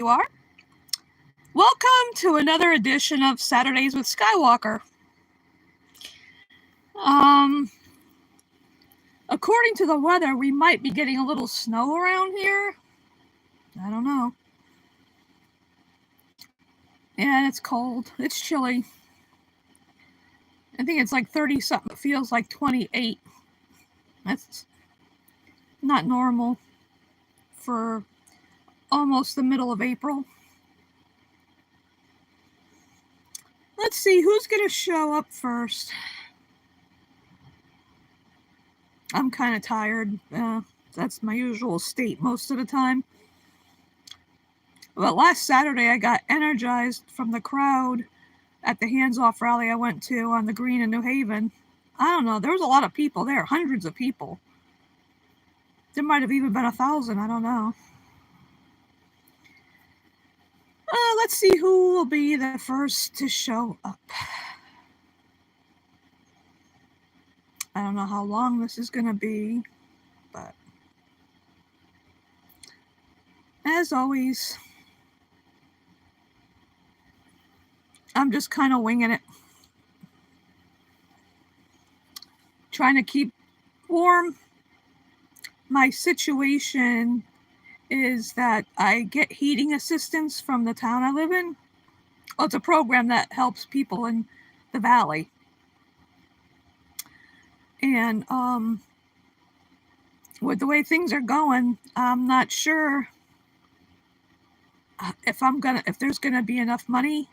you are. Welcome to another edition of Saturdays with Skywalker. According to the weather, we might be getting a little snow around here. I don't know. And it's cold. It's chilly. I think it's like 30 something. It feels like 28. That's not normal for almost the middle of April. Let's see who's going to show up first. I'm kind of tired. That's my usual state most of the time. But last Saturday, I got energized from the crowd at the Hands Off rally I went to on the Green in New Haven. I don't know. There was a lot of people there, hundreds of people. There might have even been 1,000. I don't know. Let's see who will be the first to show up. I don't know how long this is going to be, but as always, I'm just kind of winging it. Trying to keep warm. My situation is that I get heating assistance from the town I live in. Well, it's a program that helps people in the valley. And with the way things are going, I'm not sure if there's gonna be enough money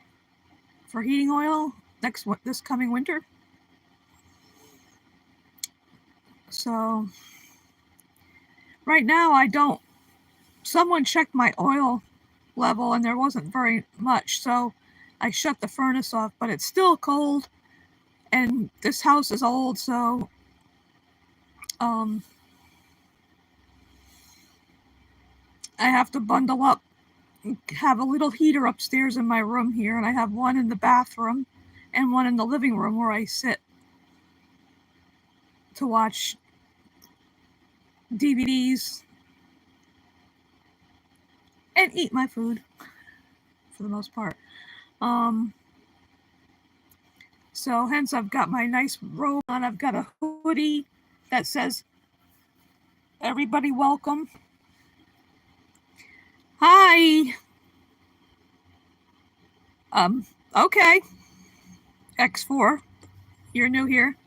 for heating oil this coming winter. So right now I don't. Someone checked my oil level and there wasn't very much, so I shut the furnace off, but it's still cold and this house is old, so I have to bundle up, have a little heater upstairs in my room here, and I have one in the bathroom and one in the living room where I sit to watch DVDs and eat my food for the most part. So hence I've got my nice robe on. I've got a hoodie that says everybody welcome. Hi. Okay. X4, you're new here.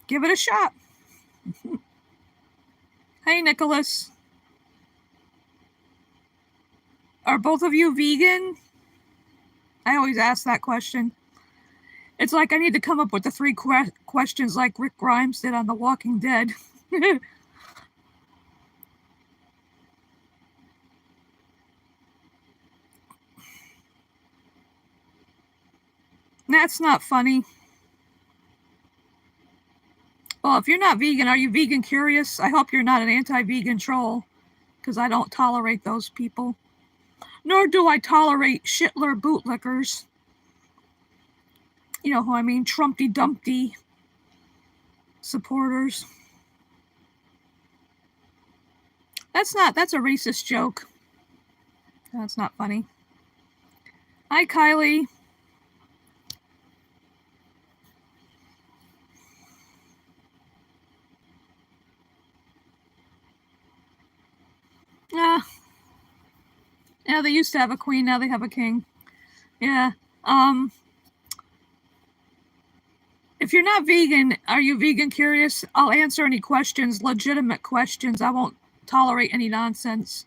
Give it a shot. Hey, Nicholas. Are both of you vegan? I always ask that question. It's like I need to come up with the 3 questions like Rick Grimes did on The Walking Dead. That's not funny. Well, if you're not vegan, are you vegan curious? I hope you're not an anti-vegan troll, because I don't tolerate those people. Nor do I tolerate shitler bootlickers. You know who I mean, Trumpty Dumpty supporters. That's a racist joke. That's not funny. Hi, Kylie. Yeah, they used to have a queen, now they have a king. Yeah. If you're not vegan, are you vegan curious? I'll answer any questions, legitimate questions. I won't tolerate any nonsense.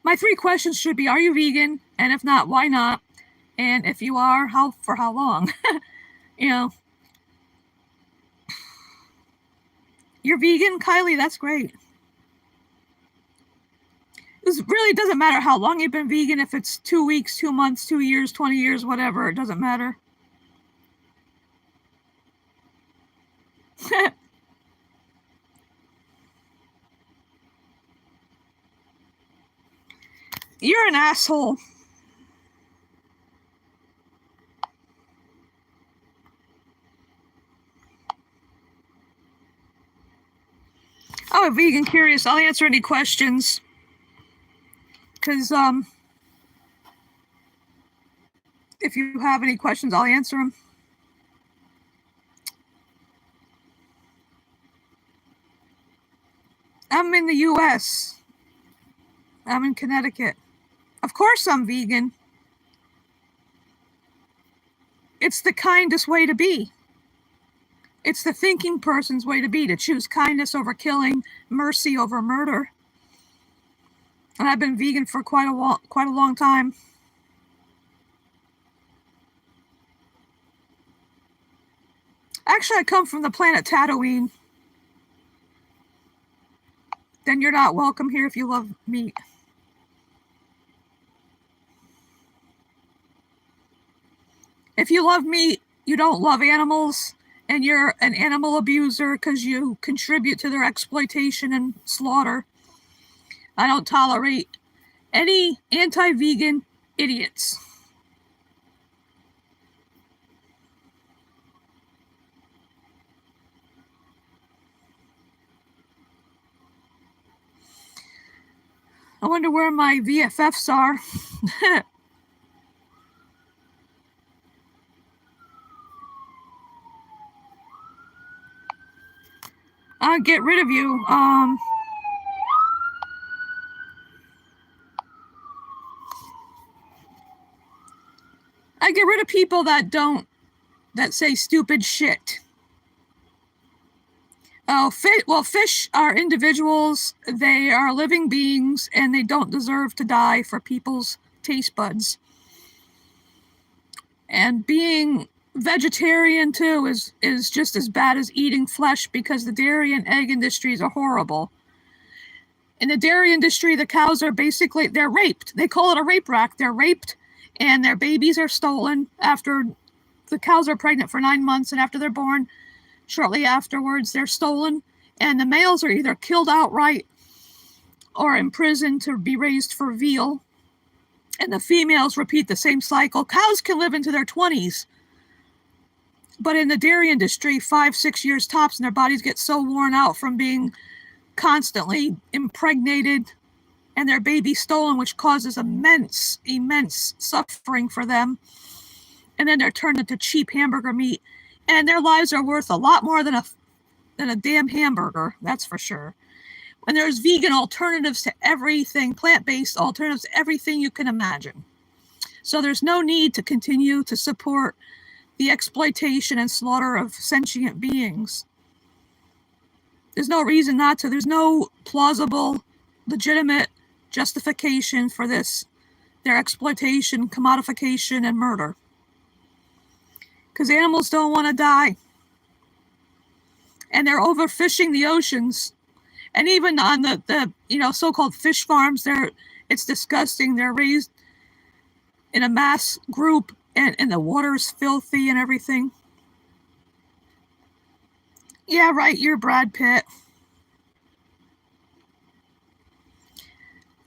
My 3 questions should be, are you vegan? And if not, why not? And if you are, for how long? You know. You're vegan, Kylie? That's great. It really doesn't matter how long you've been vegan, if it's 2 weeks, 2 months, 2 years, 20 years, whatever, it doesn't matter. You're an asshole. Oh a vegan curious. I'll answer any questions. Because if you have any questions, I'll answer them. I'm in the U.S. I'm in Connecticut. Of course I'm vegan. It's the kindest way to be. It's the thinking person's way to be, to choose kindness over killing, mercy over murder. And I've been vegan for quite a long time. Actually, I come from the planet Tatooine. Then you're not welcome here if you love meat. If you love meat, you don't love animals, and you're an animal abuser because you contribute to their exploitation and slaughter. I don't tolerate any anti-vegan idiots. I wonder where my VFFs are. I'll get rid of you. I get rid of people that say stupid shit. Oh, fish are individuals. They are living beings, and they don't deserve to die for people's taste buds. And being vegetarian too is just as bad as eating flesh, because the dairy and egg industries are horrible. In the dairy industry, the cows are basically, they're raped. They call it a rape rack. They're raped, and their babies are stolen after the cows are pregnant for 9 months, and after they're born, shortly afterwards, they're stolen, and the males are either killed outright or imprisoned to be raised for veal, and the females repeat the same cycle. Cows can live into their 20s, but in the dairy industry, 5-6 years tops, and their bodies get so worn out from being constantly impregnated and their baby stolen, which causes immense suffering for them. And then they're turned into cheap hamburger meat, and their lives are worth a lot more than a damn hamburger, that's for sure. And there's vegan alternatives to everything, plant-based alternatives to everything you can imagine. So there's no need to continue to support the exploitation and slaughter of sentient beings. There's no reason not to. There's no plausible, legitimate justification for this, their exploitation, commodification, and murder. Because animals don't want to die. And they're overfishing the oceans. And even on the so-called fish farms, it's disgusting. They're raised in a mass group, and the water's filthy and everything. Yeah, right, you're Brad Pitt.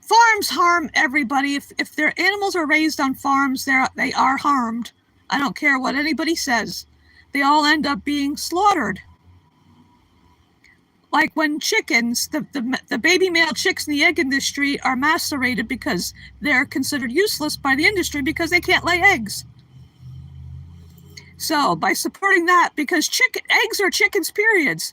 Farms harm everybody. If their animals are raised on farms, they are harmed. I don't care what anybody says. They all end up being slaughtered. Like when chickens, the baby male chicks in the egg industry are macerated because they're considered useless by the industry because they can't lay eggs. So by supporting that, because eggs are chickens, periods,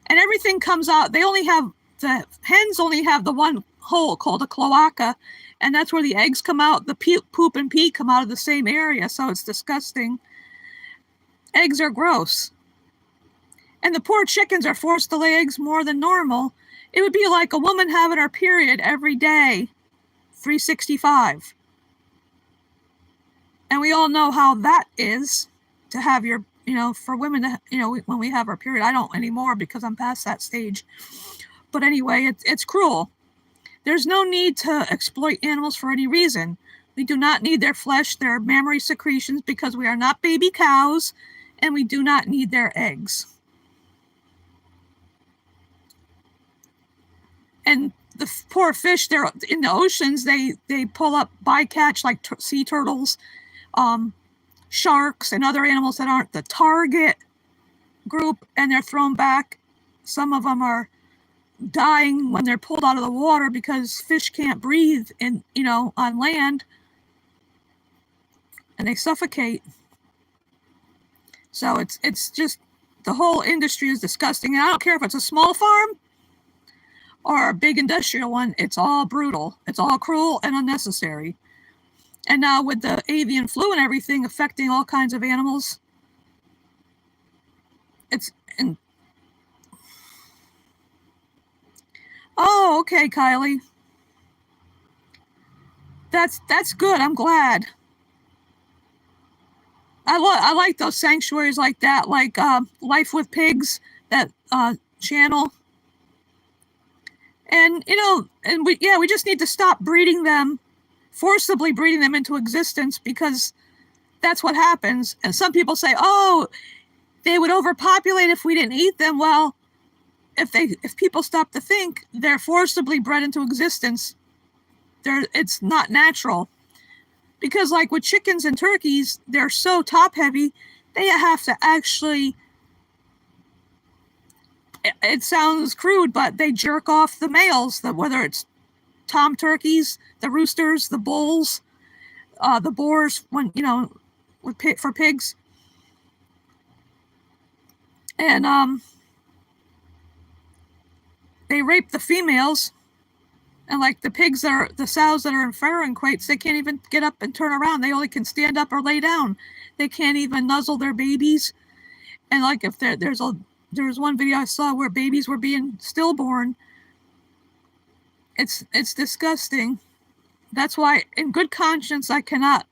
and everything comes out, the hens only have the one hole called a cloaca, and that's where the eggs come out. The poop and pee come out of the same area, so it's disgusting. Eggs are gross. And the poor chickens are forced to lay eggs more than normal. It would be like a woman having her period every day, 365. And we all know how that is, to have your, for women to, when we have our period. I don't anymore because I'm past that stage. But anyway, it's cruel. There's no need to exploit animals for any reason. We do not need their flesh, their mammary secretions, because we are not baby cows, and we do not need their eggs. And the poor fish, they're in the oceans, they pull up bycatch like sea turtles, sharks, and other animals that aren't the target group, and they're thrown back. Some of them are dying when they're pulled out of the water because fish can't breathe in, on land, and they suffocate. So it's just, the whole industry is disgusting. And I don't care if it's a small farm or a big industrial one, it's all brutal. It's all cruel and unnecessary. And now with the avian flu and everything affecting all kinds of animals, oh, okay, Kylie. That's good. I'm glad. I like those sanctuaries like that, like Life with Pigs, that channel. And we just need to stop breeding them, forcibly breeding them into existence, because that's what happens. And some people say, oh, they would overpopulate if we didn't eat them. Well, if people stop to think, they're forcibly bred into existence. It's not natural. Because like with chickens and turkeys, they're so top heavy, they have to actually, it sounds crude, but they jerk off the males, whether it's tom turkeys, the roosters, the bulls, the boars, for pigs. And they rape the females. And like the pigs the sows that are in farrowing crates, they can't even get up and turn around. They only can stand up or lay down. They can't even nuzzle their babies. And like if there's one video I saw where babies were being stillborn. It's disgusting. That's why, in good conscience, I cannot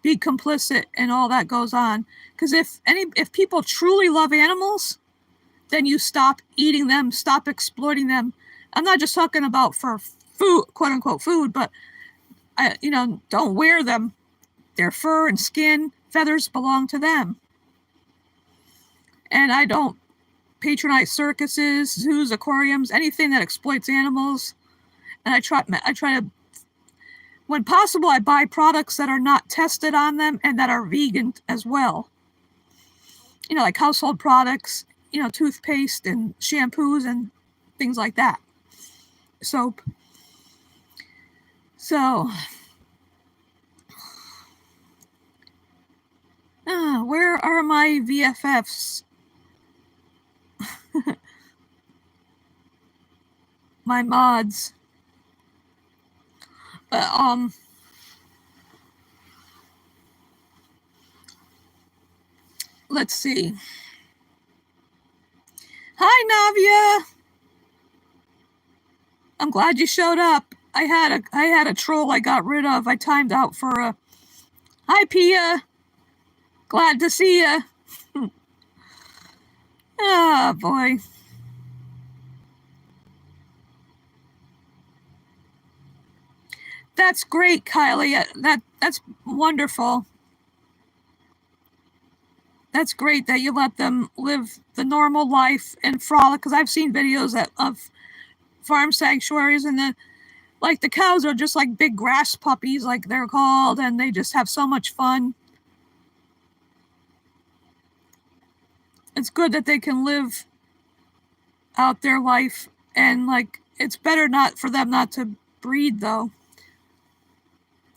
be complicit in all that goes on. Because if people truly love animals, then you stop eating them, stop exploiting them. I'm not just talking about for food, quote unquote food, but don't wear them. Their fur and skin, feathers belong to them. And I don't patronize circuses, zoos, aquariums, anything that exploits animals. And I try to, when possible, I buy products that are not tested on them and that are vegan as well. Like household products, toothpaste and shampoos and things like that. Soap. So, where are my VFFs? My mods. Let's see. Hi, Navia. I'm glad you showed up. I had a troll I got rid of. I timed out for a. Hi, Pia. Glad to see ya. Oh boy. That's great, Kylie. That's wonderful. That's great that you let them live the normal life and frolic. Because I've seen videos of farm sanctuaries, and the cows are just like big grass puppies, like they're called, and they just have so much fun. It's good that they can live out their life, and it's better not for them not to breed, though.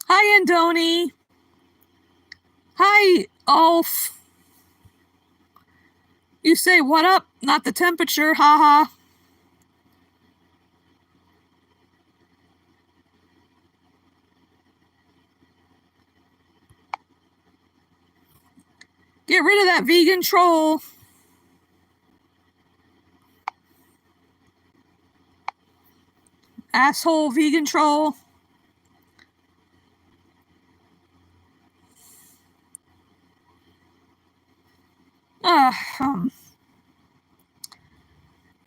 Hi, Andoni. Hi, Ulf. You say what up, not the temperature, haha. Get rid of that vegan troll. Asshole vegan troll.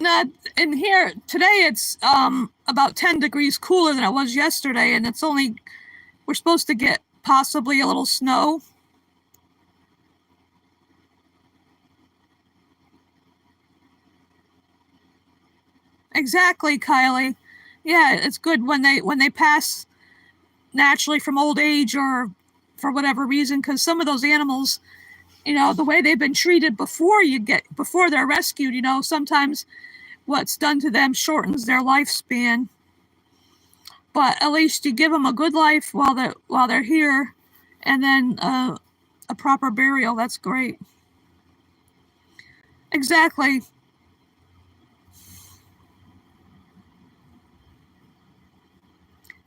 Now, in here today it's about 10 degrees cooler than it was yesterday, and we're supposed to get possibly a little snow. Exactly, Kylie. Yeah, it's good when they pass naturally from old age or for whatever reason, because some of those animals, the way they've been treated before they're rescued, sometimes what's done to them shortens their lifespan. But at least you give them a good life while they're here, and then a proper burial. That's great. Exactly.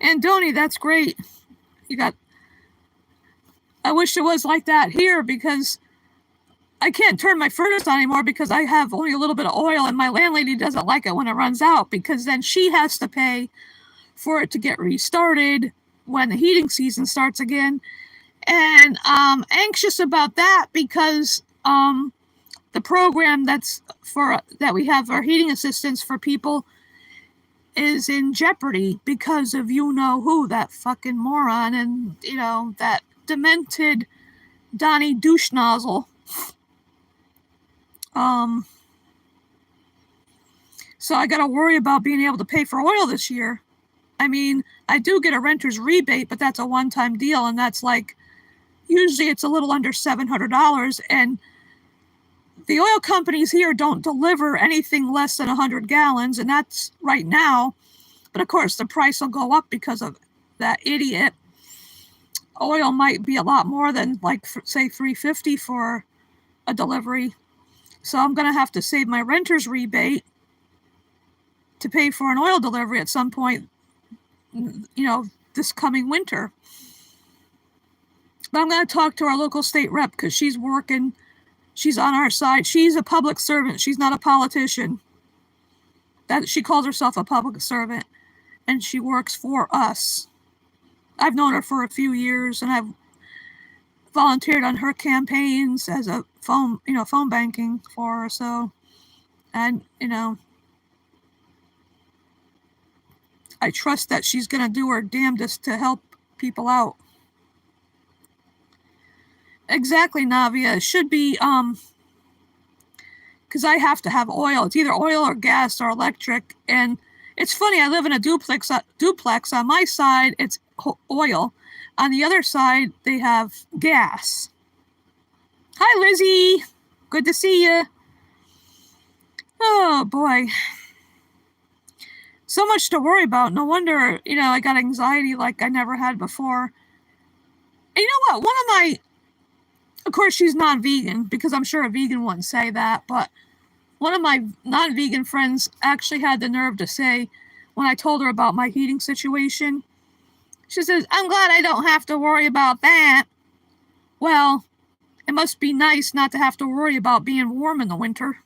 And Donnie, that's great. You got. I wish it was like that here, because I can't turn my furnace on anymore because I have only a little bit of oil, and my landlady doesn't like it when it runs out, because then she has to pay for it to get restarted when the heating season starts again. And I'm anxious about that because the program that we have our heating assistance for people is in jeopardy because of you know who, that fucking moron, and that demented Donnie douche nozzle. So I got to worry about being able to pay for oil this year. I mean, I do get a renter's rebate, but that's a one-time deal, and that's like, usually it's a little under $700, and the oil companies here don't deliver anything less than 100 gallons, and that's right now. But of course, the price will go up because of that idiot. Oil might be a lot more than, like, say, $3.50 for a delivery. So I'm going to have to save my renter's rebate to pay for an oil delivery at some point, this coming winter. But I'm going to talk to our local state rep because she's working. She's on our side. She's a public servant. She's not a politician. She calls herself a public servant, and she works for us. I've known her for a few years, and I've volunteered on her campaigns as a phone banking for her. So, and I trust that she's going to do her damnedest to help people out. Exactly, Navia. It should be, because I have to have oil. It's either oil or gas or electric. And it's funny, I live in a duplex. On my side, it's oil. On the other side, they have gas. Hi, Lizzie. Good to see you. Oh, boy. So much to worry about. No wonder, I got anxiety like I never had before. And you know what? Of course, she's non-vegan, because I'm sure a vegan wouldn't say that, but one of my non-vegan friends actually had the nerve to say, when I told her about my heating situation, she says, "I'm glad I don't have to worry about that." Well, it must be nice not to have to worry about being warm in the winter.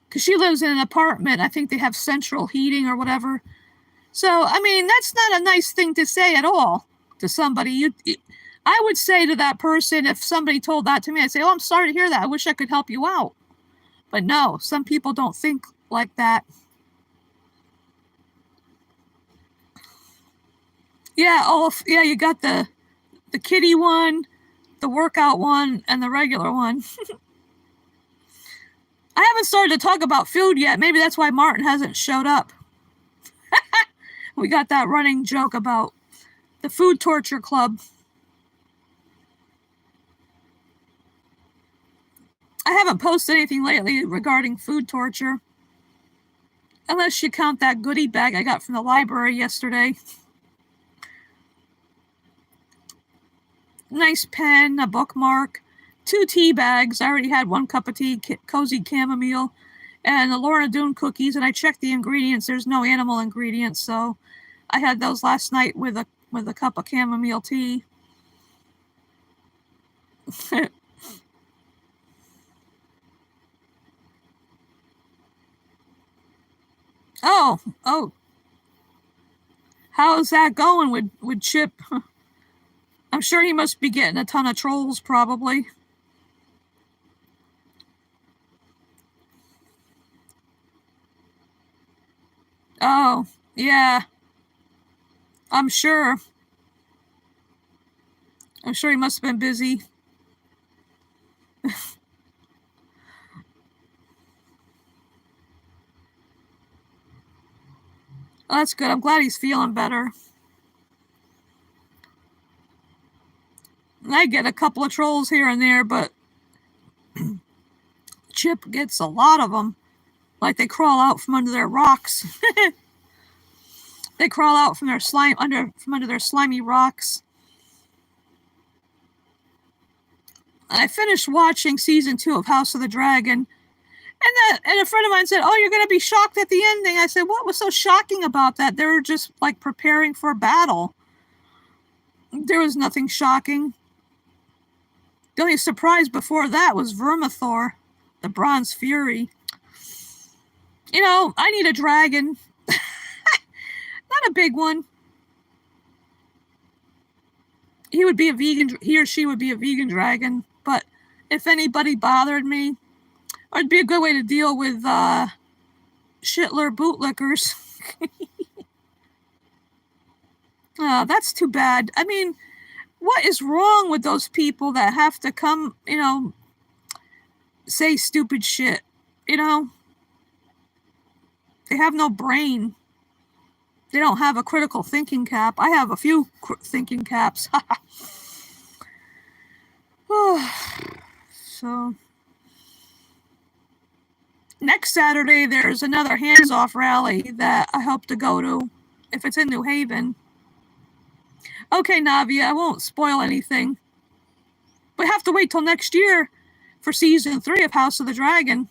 Because she lives in an apartment. I think they have central heating or whatever. So, I mean, that's not a nice thing to say at all to somebody. I would say to that person, if somebody told that to me, I'd say, "Oh, I'm sorry to hear that. I wish I could help you out." But no, some people don't think like that. Yeah, you got the kiddie one, the workout one, and the regular one. I haven't started to talk about food yet. Maybe that's why Martin hasn't showed up. We got that running joke about the food torture club. I haven't posted anything lately regarding food torture. Unless you count that goodie bag I got from the library yesterday. Nice pen, a bookmark, 2 tea bags. I already had 1 cup of tea, cozy chamomile, and the Lorna Doone cookies. And I checked the ingredients. There's no animal ingredients, so I had those last night with a cup of chamomile tea. Oh. How's that going with Chip? I'm sure he must be getting a ton of trolls, probably. Oh, yeah. I'm sure. He must have been busy. Oh, that's good. I'm glad he's feeling better. I get a couple of trolls here and there, but Chip ship gets a lot of them. Like they crawl out from under their rocks. They crawl out from their from under their slimy rocks. And I finished watching season 2 of House of the Dragon. And a friend of mine said, "Oh, you're going to be shocked at the ending." I said, "What was so shocking about that? They were just like preparing for a battle. There was nothing shocking. The only surprise before that was Vermithor, the Bronze Fury. You know, I need a dragon. Not a big one. He or she would be a vegan dragon. But if anybody bothered me, it'd be a good way to deal with shitler bootlickers." That's too bad. I mean, what is wrong with those people that have to come, say stupid shit, They have no brain. They don't have a critical thinking cap. I have a few thinking caps. So, next Saturday, there's another hands-off rally that I hope to go to, if it's in New Haven. Okay, Navi, I won't spoil anything. We have to wait till next year for season 3 of House of the Dragon.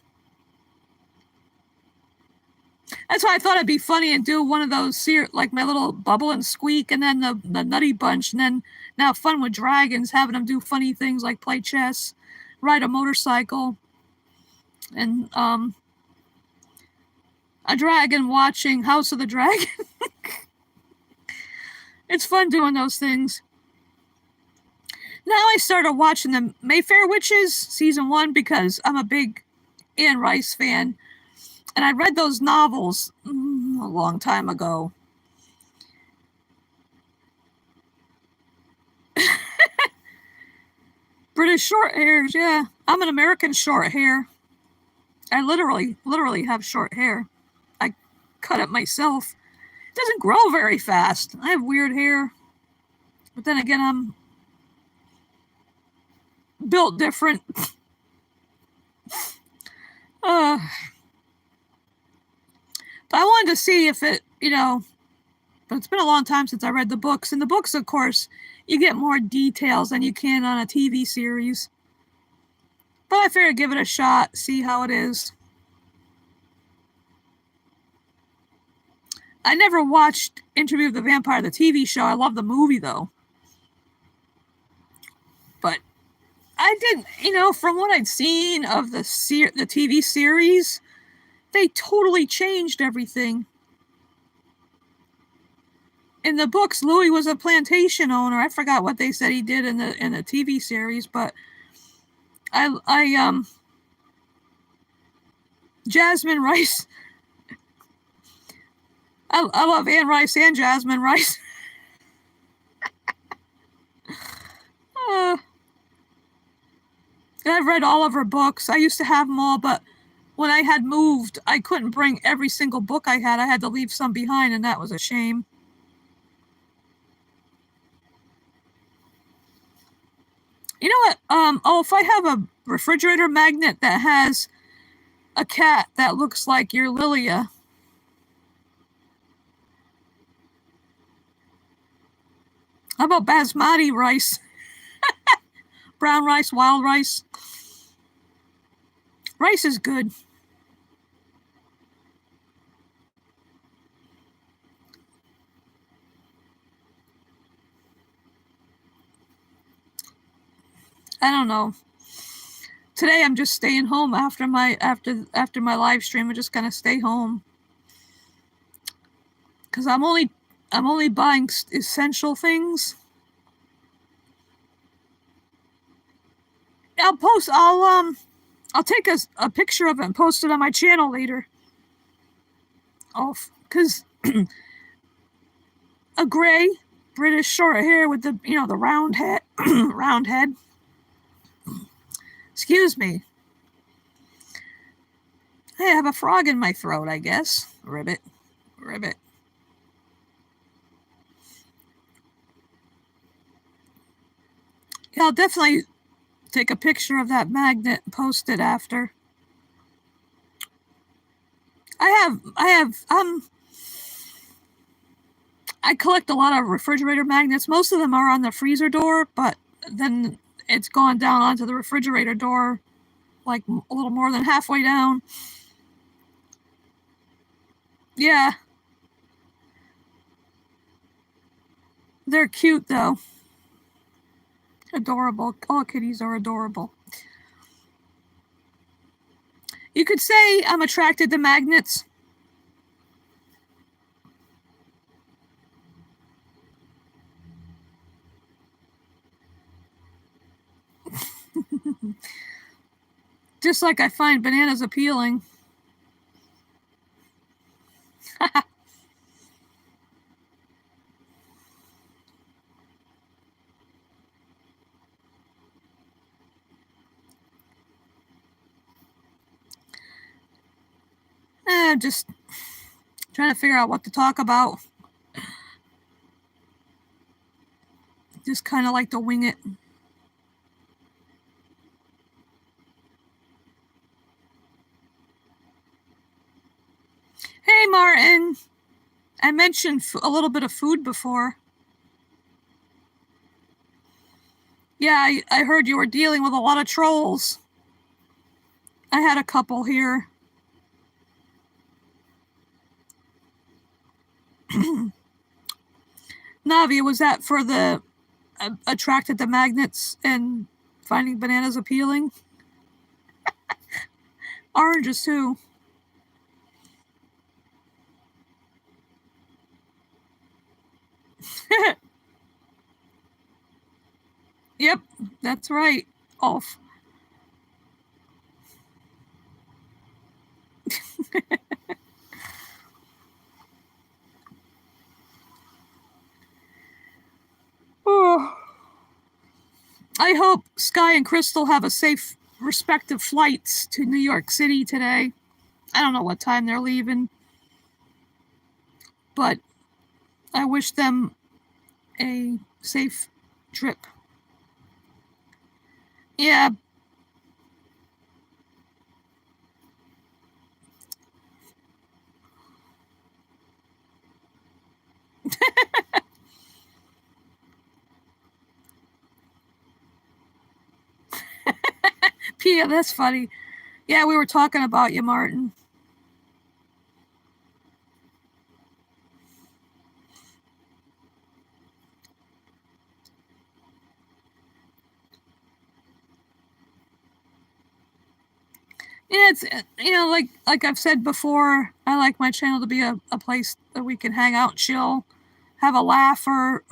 That's why I thought it'd be funny and do one of those, like my little Bubble and Squeak, and then the Nutty Bunch, and then now Fun with Dragons, having them do funny things like play chess, ride a motorcycle, and a dragon watching House of the Dragon. It's fun doing those things. Now I started watching the Mayfair Witches season 1 because I'm a big Anne Rice fan. And I read those novels a long time ago. British short hairs, yeah. I'm an American short hair. I literally have short hair. I cut it myself. It doesn't grow very fast. I have weird hair. But then again, I'm built different. But I wanted to see if it, but it's been a long time since I read the books. In the books, of course, you get more details than you can on a TV series. But I figured give it a shot, see how it is. I never watched Interview with the Vampire, the TV show. I love the movie, though. But I didn't, from what I'd seen of the TV series, they totally changed everything. In the books, Louis was a plantation owner. I forgot what they said he did in the TV series, but Jasmine Rice. I love Anne Rice and Jasmine Rice. I've read all of her books. I used to have them all, but when I had moved, I couldn't bring every single book I had. I had to leave some behind, and that was a shame. You know what? If I have a refrigerator magnet that has a cat that looks like your Lilia. How about basmati rice? Brown rice, wild rice. Rice is good. I don't know. Today I'm just staying home after my live stream. I'm just gonna stay home because I'm only buying essential things. I'll take a picture of it and post it on my channel later. Because a gray British short hair with the the round head, round head. Excuse me. I have a frog in my throat, I guess. Ribbit. Ribbit. Yeah, I'll definitely take a picture of that magnet and post it after. I collect a lot of refrigerator magnets. Most of them are on the freezer door, but then it's gone down onto the refrigerator door, like a little more than halfway down. Yeah. They're cute, though. Adorable. All kitties are adorable. You could say I'm attracted to magnets. Just like I find bananas appealing. Just trying to figure out what to talk about. Just kind of like to wing it. Hey, Martin. I mentioned a little bit of food before. Yeah, I heard you were dealing with a lot of trolls. I had a couple here. Navi, was that for the attracted to magnets and finding bananas appealing? Oranges too. Yep, that's right. Off. Oh. I hope Sky and Crystal have a safe, respective flights to New York City today. I don't know what time they're leaving, but I wish them a safe trip. Yeah. Pia, that's funny. Yeah, we were talking about you, Martin. Yeah, it's like I've said before, I like my channel to be a place that we can hang out, chill, have a laugh or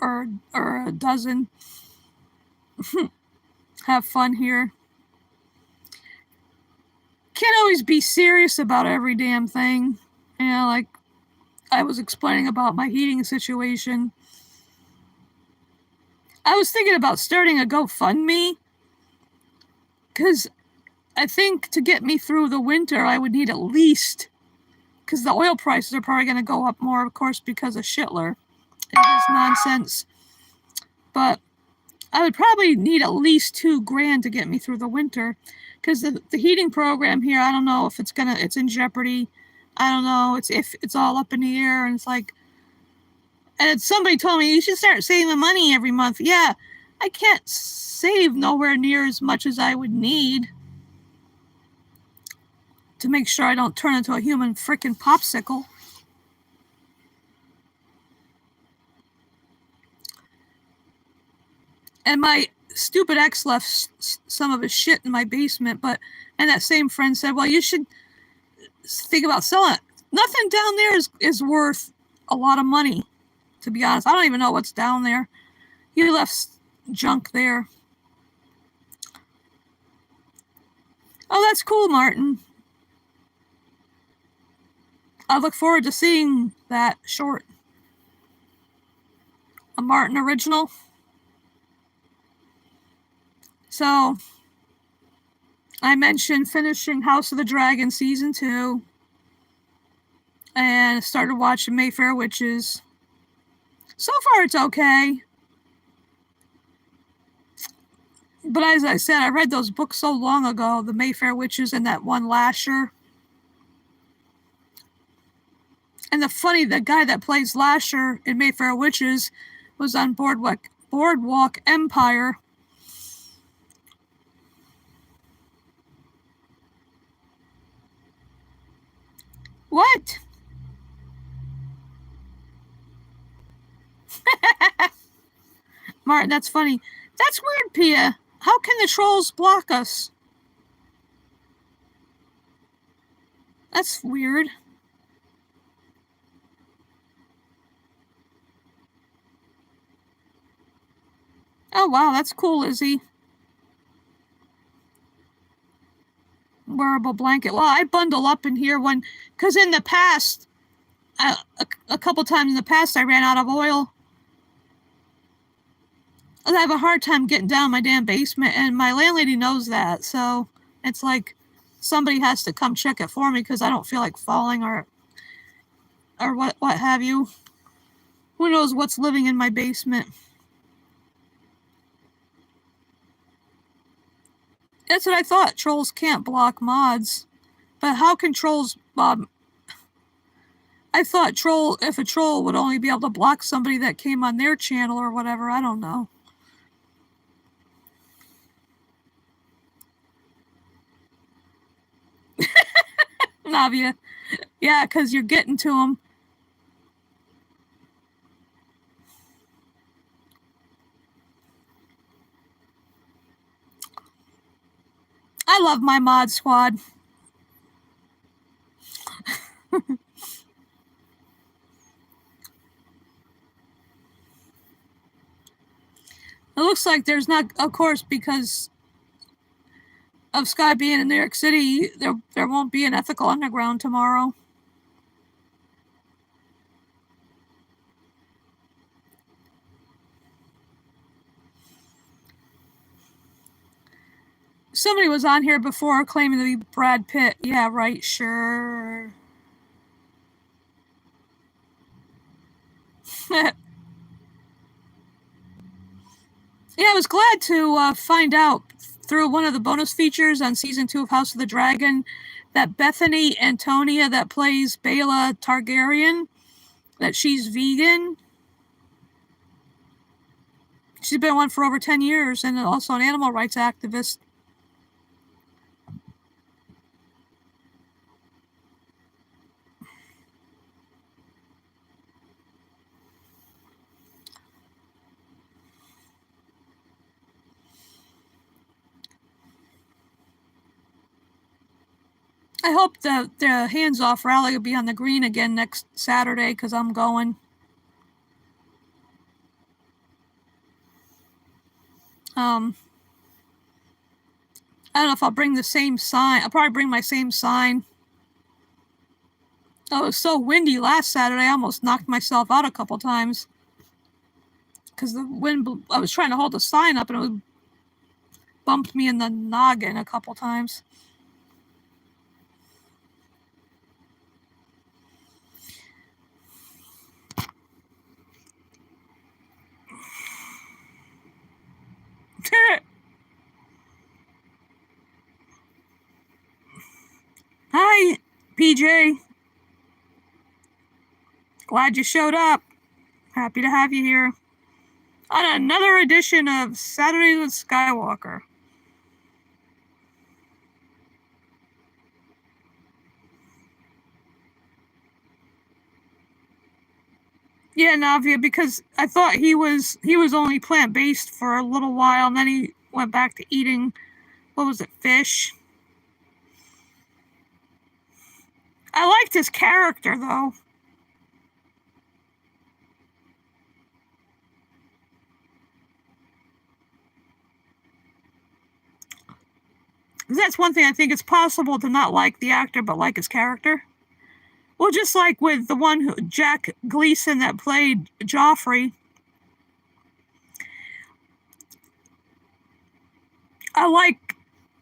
a dozen. Have fun here. Can't always be serious about every damn thing. Like I was explaining about my heating situation. I was thinking about starting a GoFundMe because I think to get me through the winter, I would need at least, because the oil prices are probably going to go up more, of course, because of Shitler. It is nonsense. But I would probably need at least $2,000 to get me through the winter, because the heating program here, I don't know if it's in jeopardy. I don't know. It's all up in the air, and it's like, and somebody told me you should start saving money every month. Yeah, I can't save nowhere near as much as I would need to make sure I don't turn into a human frickin' popsicle. And my stupid ex left some of his shit in my basement, and that same friend said, well, you should think about selling it. Nothing down there is worth a lot of money, to be honest. I don't even know what's down there. He left junk there. Oh, that's cool, Martin. I look forward to seeing that short. A Martin original. So, I mentioned finishing House of the Dragon Season 2. And started watching Mayfair Witches. So far, it's okay. But as I said, I read those books so long ago, the Mayfair Witches and that one Lasher. And the guy that plays Lasher in Mayfair Witches was on Boardwalk Empire. What? Martin, that's funny. That's weird, Pia. How can the trolls block us? That's weird. Oh, wow, that's cool, Lizzie. Wearable blanket. Well, I bundle up in here because in the past, a couple times in the past, I ran out of oil. I have a hard time getting down my damn basement, and my landlady knows that, so it's like somebody has to come check it for me because I don't feel like falling or what have you. Who knows what's living in my basement? That's what I thought. Trolls can't block mods. But how can trolls... I thought if a troll would only be able to block somebody that came on their channel or whatever. I don't know. Navia. Yeah, because you're getting to them. I love my mod squad. It looks like there's not, of course, because of Sky being in New York City, there won't be an Ethical Underground tomorrow. Somebody was on here before claiming to be Brad Pitt. Yeah, right, sure. Yeah, I was glad to find out through one of the bonus features on season 2 of House of the Dragon that Bethany Antonia, that plays Baela Targaryen, that she's vegan. She's been one for over 10 years and also an animal rights activist. I hope the Hands Off rally will be on the green again next Saturday because I'm going. I don't know if I'll bring the same sign. I'll probably bring my same sign. Oh, it was so windy last Saturday, I almost knocked myself out a couple times. Because the wind, I was trying to hold the sign up and it bumped me in the noggin a couple times. Hi, PJ. Glad you showed up. Happy to have you here on another edition of Saturdays with Skywalker. Yeah, Navia, because I thought he was only plant-based for a little while, and then he went back to eating, what was it, fish? I liked his character, though. That's one thing I think it's possible to not like the actor, but like his character. Well, just like with the one Jack Gleason that played Joffrey.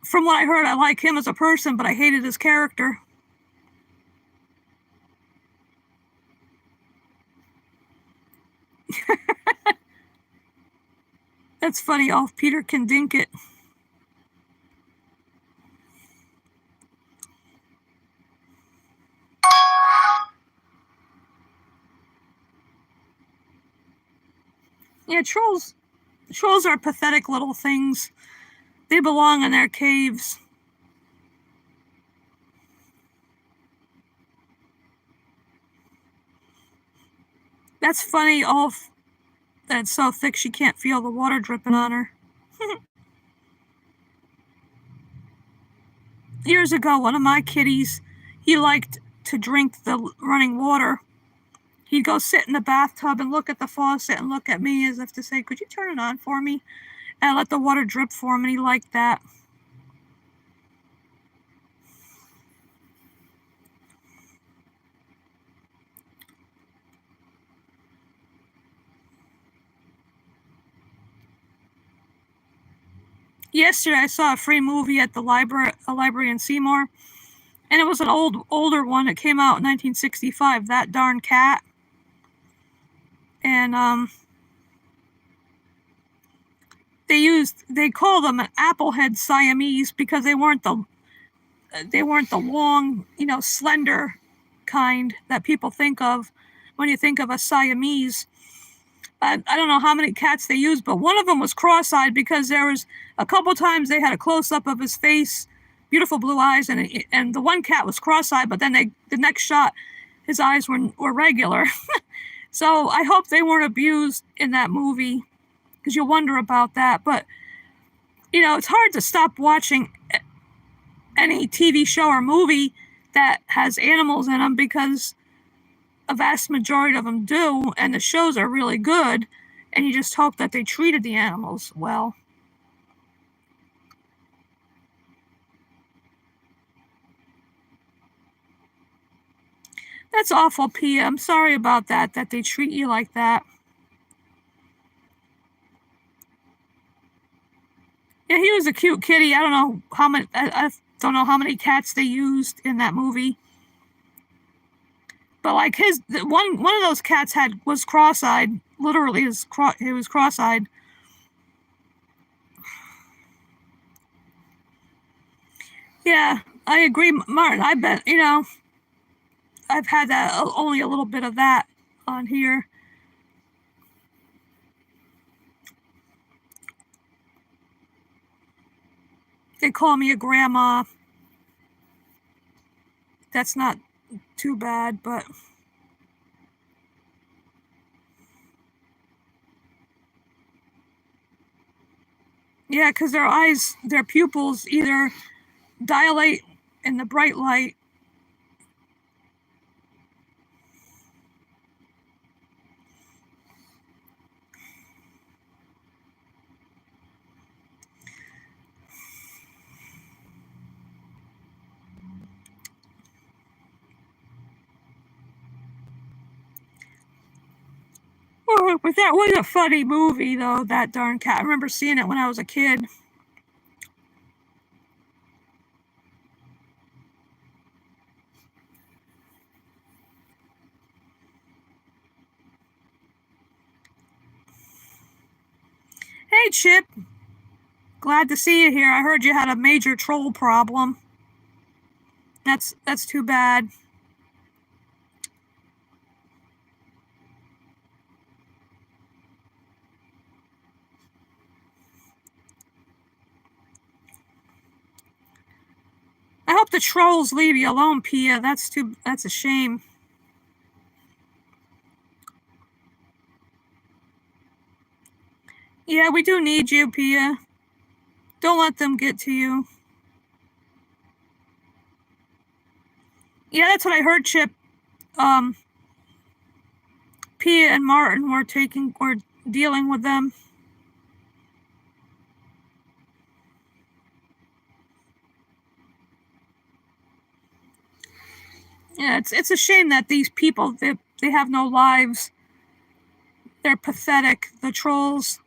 From what I heard, I like him as a person, but I hated his character. That's funny, Peter can dink it. Yeah, trolls are pathetic little things. They belong in their caves. That's funny, that's so thick she can't feel the water dripping on her. Years ago, one of my kitties, he liked to drink the running water. He'd go sit in the bathtub and look at the faucet and look at me as if to say, "Could you turn it on for me?" And I let the water drip for him, and he liked that. Yesterday, I saw a free movie at a library in Seymour, and it was an older one. It came out in 1965. That darn cat, and they called them an applehead Siamese because they weren't the long, slender kind that people think of when you think of a Siamese. I don't know how many cats they used, but one of them was cross-eyed because there was a couple times they had a close-up of his face, beautiful blue eyes, and the one cat was cross-eyed, but then the next shot, his eyes were regular. So I hope they weren't abused in that movie because you wonder about that. But it's hard to stop watching any TV show or movie that has animals in them because a vast majority of them do, and the shows are really good, and you just hope that they treated the animals well. That's awful, Pia. I'm sorry about that they treat you like that. Yeah, he was a cute kitty. I don't know how many. I don't know how many cats they used in that movie. But like one of those cats was cross-eyed. Literally, he was cross-eyed. Yeah, I agree, Martin. I bet I've had that only a little bit of that on here. They call me a grandma. That's not too bad, but yeah, because their pupils either dilate in the bright light. Oh, but that was a funny movie, though, that darn cat. I remember seeing it when I was a kid. Hey, Chip. Glad to see you here. I heard you had a major troll problem. That's too bad. I hope the trolls leave you alone, Pia. That's a shame. Yeah, we do need you, Pia. Don't let them get to you. Yeah, that's what I heard, Chip. Um, Pia and Martin were dealing with them. Yeah, it's a shame that these people they have no lives. They're pathetic. The trolls.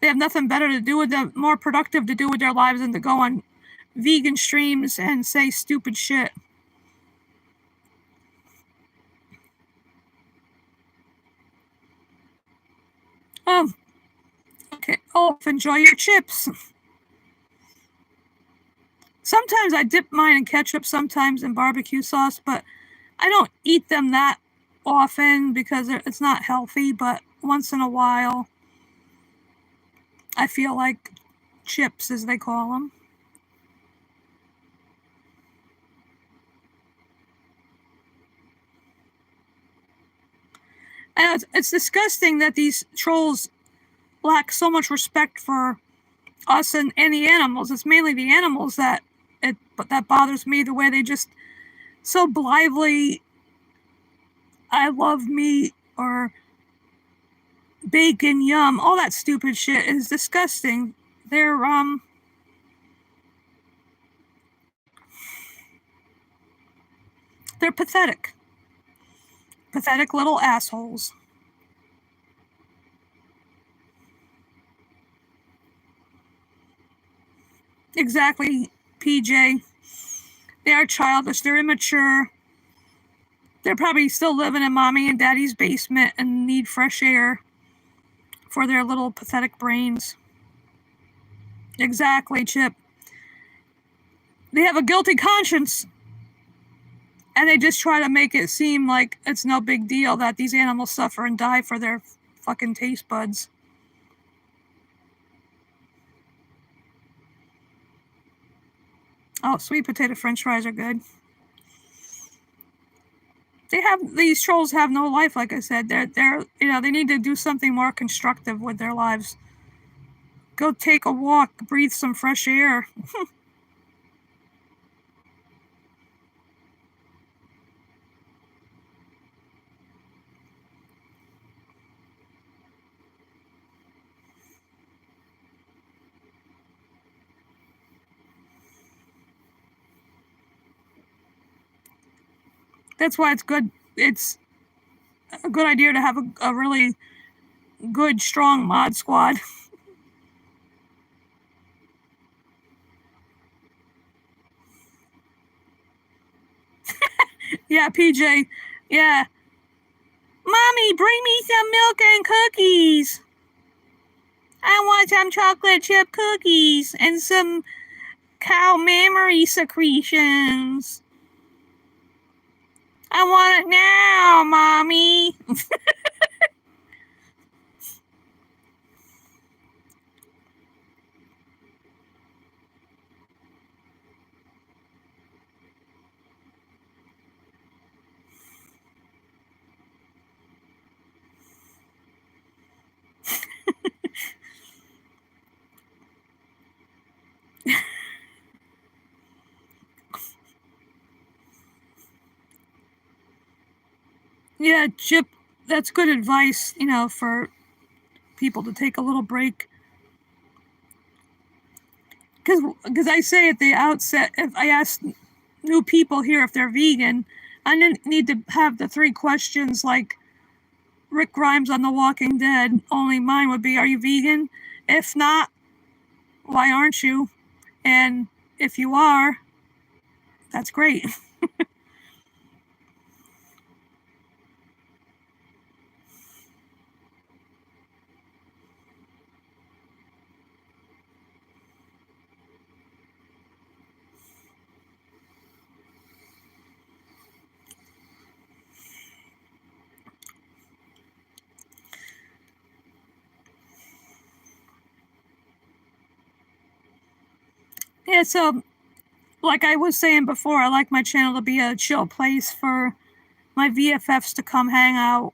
They have nothing better to do with them, more productive to do with their lives than to go on vegan streams and say stupid shit. Oh, okay. Oh, enjoy your chips. Sometimes I dip mine in ketchup, sometimes in barbecue sauce, but I don't eat them that often because it's not healthy, but once in a while. I feel like chips, as they call them. And it's disgusting that these trolls lack so much respect for us and the animals. It's mainly the animals that bothers me, the way they just so blithely, I love meat, or bacon, yum, all that stupid shit is disgusting. They're they're pathetic. Pathetic little assholes. Exactly, PJ. They are childish, they're immature. They're probably still living in mommy and daddy's basement and need fresh air for their little pathetic brains. Exactly, Chip. They have a guilty conscience, and they just try to make it seem like it's no big deal that these animals suffer and die for their fucking taste buds. Oh, sweet potato french fries are good. These trolls have no life, like I said. They're they need to do something more constructive with their lives. Go take a walk, breathe some fresh air. That's why it's good. It's a good idea to have a really good, strong mod squad. Yeah, PJ. Yeah. Mommy, bring me some milk and cookies. I want some chocolate chip cookies and some cow mammary secretions. I want it now, Mommy. Yeah, Chip, that's good advice, for people to take a little break. Because I say at the outset, if I ask new people here if they're vegan, I need to have the three questions like Rick Grimes on The Walking Dead. Only mine would be, are you vegan? If not, why aren't you? And if you are, that's great. Yeah, so like I was saying before, I like my channel to be a chill place for my VFFs to come hang out,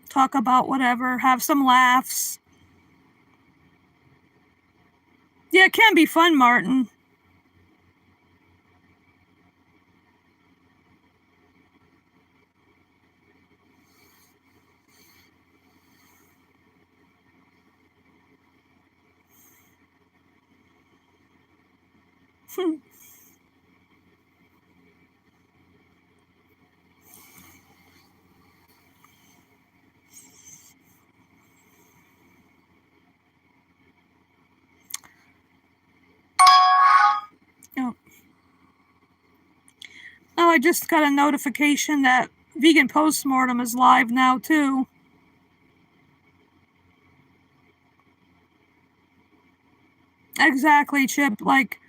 talk about whatever, have some laughs. Yeah, it can be fun, Martin. Oh. Oh, I just got a notification that Vegan Postmortem is live now, too. Exactly, Chip. Like,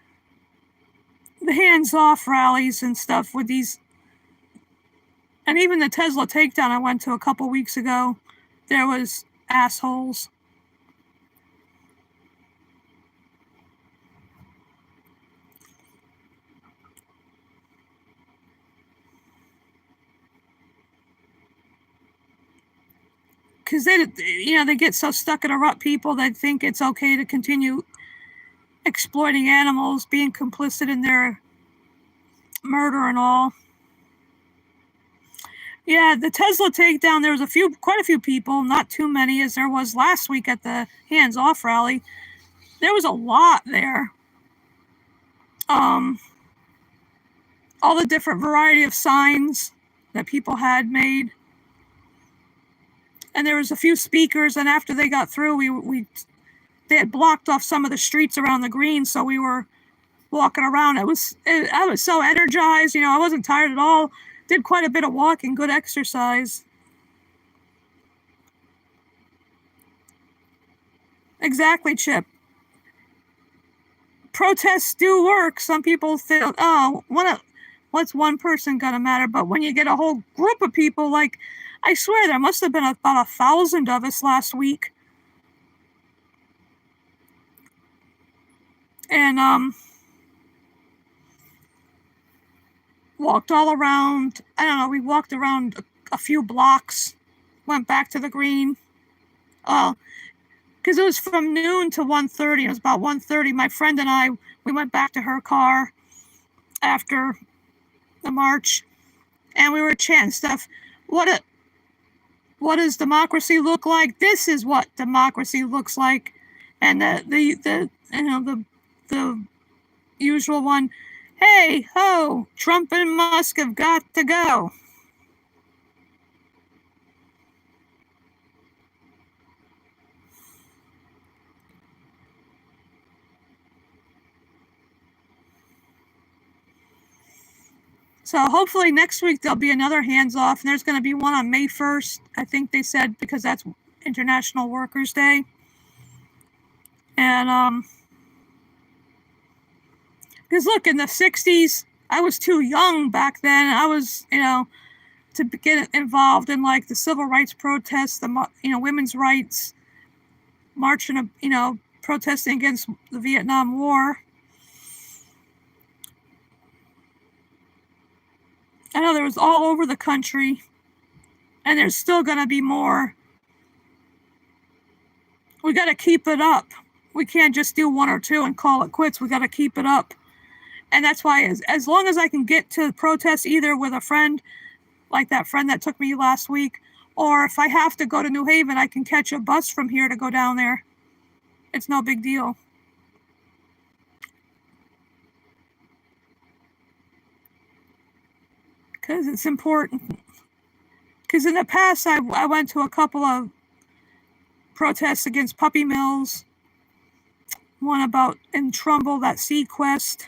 the hands-off rallies and stuff with these, and even the Tesla takedown I went to a couple weeks ago, there was assholes. because they get so stuck in a rut, people that think it's okay to continue exploiting animals, being complicit in their murder and all. Yeah, the Tesla takedown, there was quite a few people, not too many as there was last week at the Hands Off rally. There was a lot there. All the different variety of signs that people had made. And there was a few speakers, and after they got through, they had blocked off some of the streets around the green, so we were walking around. I was so energized, I wasn't tired at all. Did quite a bit of walking, good exercise. Exactly, Chip. Protests do work. Some people think, oh, what's one person gonna matter? But when you get a whole group of people, like, I swear there must have been about 1,000 of us last week. And walked all around. I don't know, we walked around a few blocks, went back to the green. Because it was from noon to 1:30. It was about 1:30. My friend and I, we went back to her car after the march, and we were chanting stuff. What does democracy look like? This is what democracy looks like. And the usual one, hey ho, Trump and Musk have got to go. So hopefully next week there'll be another Hands Off, and there's going to be one on May 1st, I think they said, because that's International Workers' Day. And because look, in the 60s, I was too young back then. I was, to get involved in like the civil rights protests, the women's rights, marching, protesting against the Vietnam War. I know there was all over the country, and there's still going to be more. We got to keep it up. We can't just do one or two and call it quits. We got to keep it up. And that's why as long as I can get to protest either with a friend, like that friend that took me last week, or if I have to go to New Haven, I can catch a bus from here to go down there. It's no big deal. Because it's important. Because in the past, I went to a couple of protests against puppy mills. One about in Trumbull, that Sequest.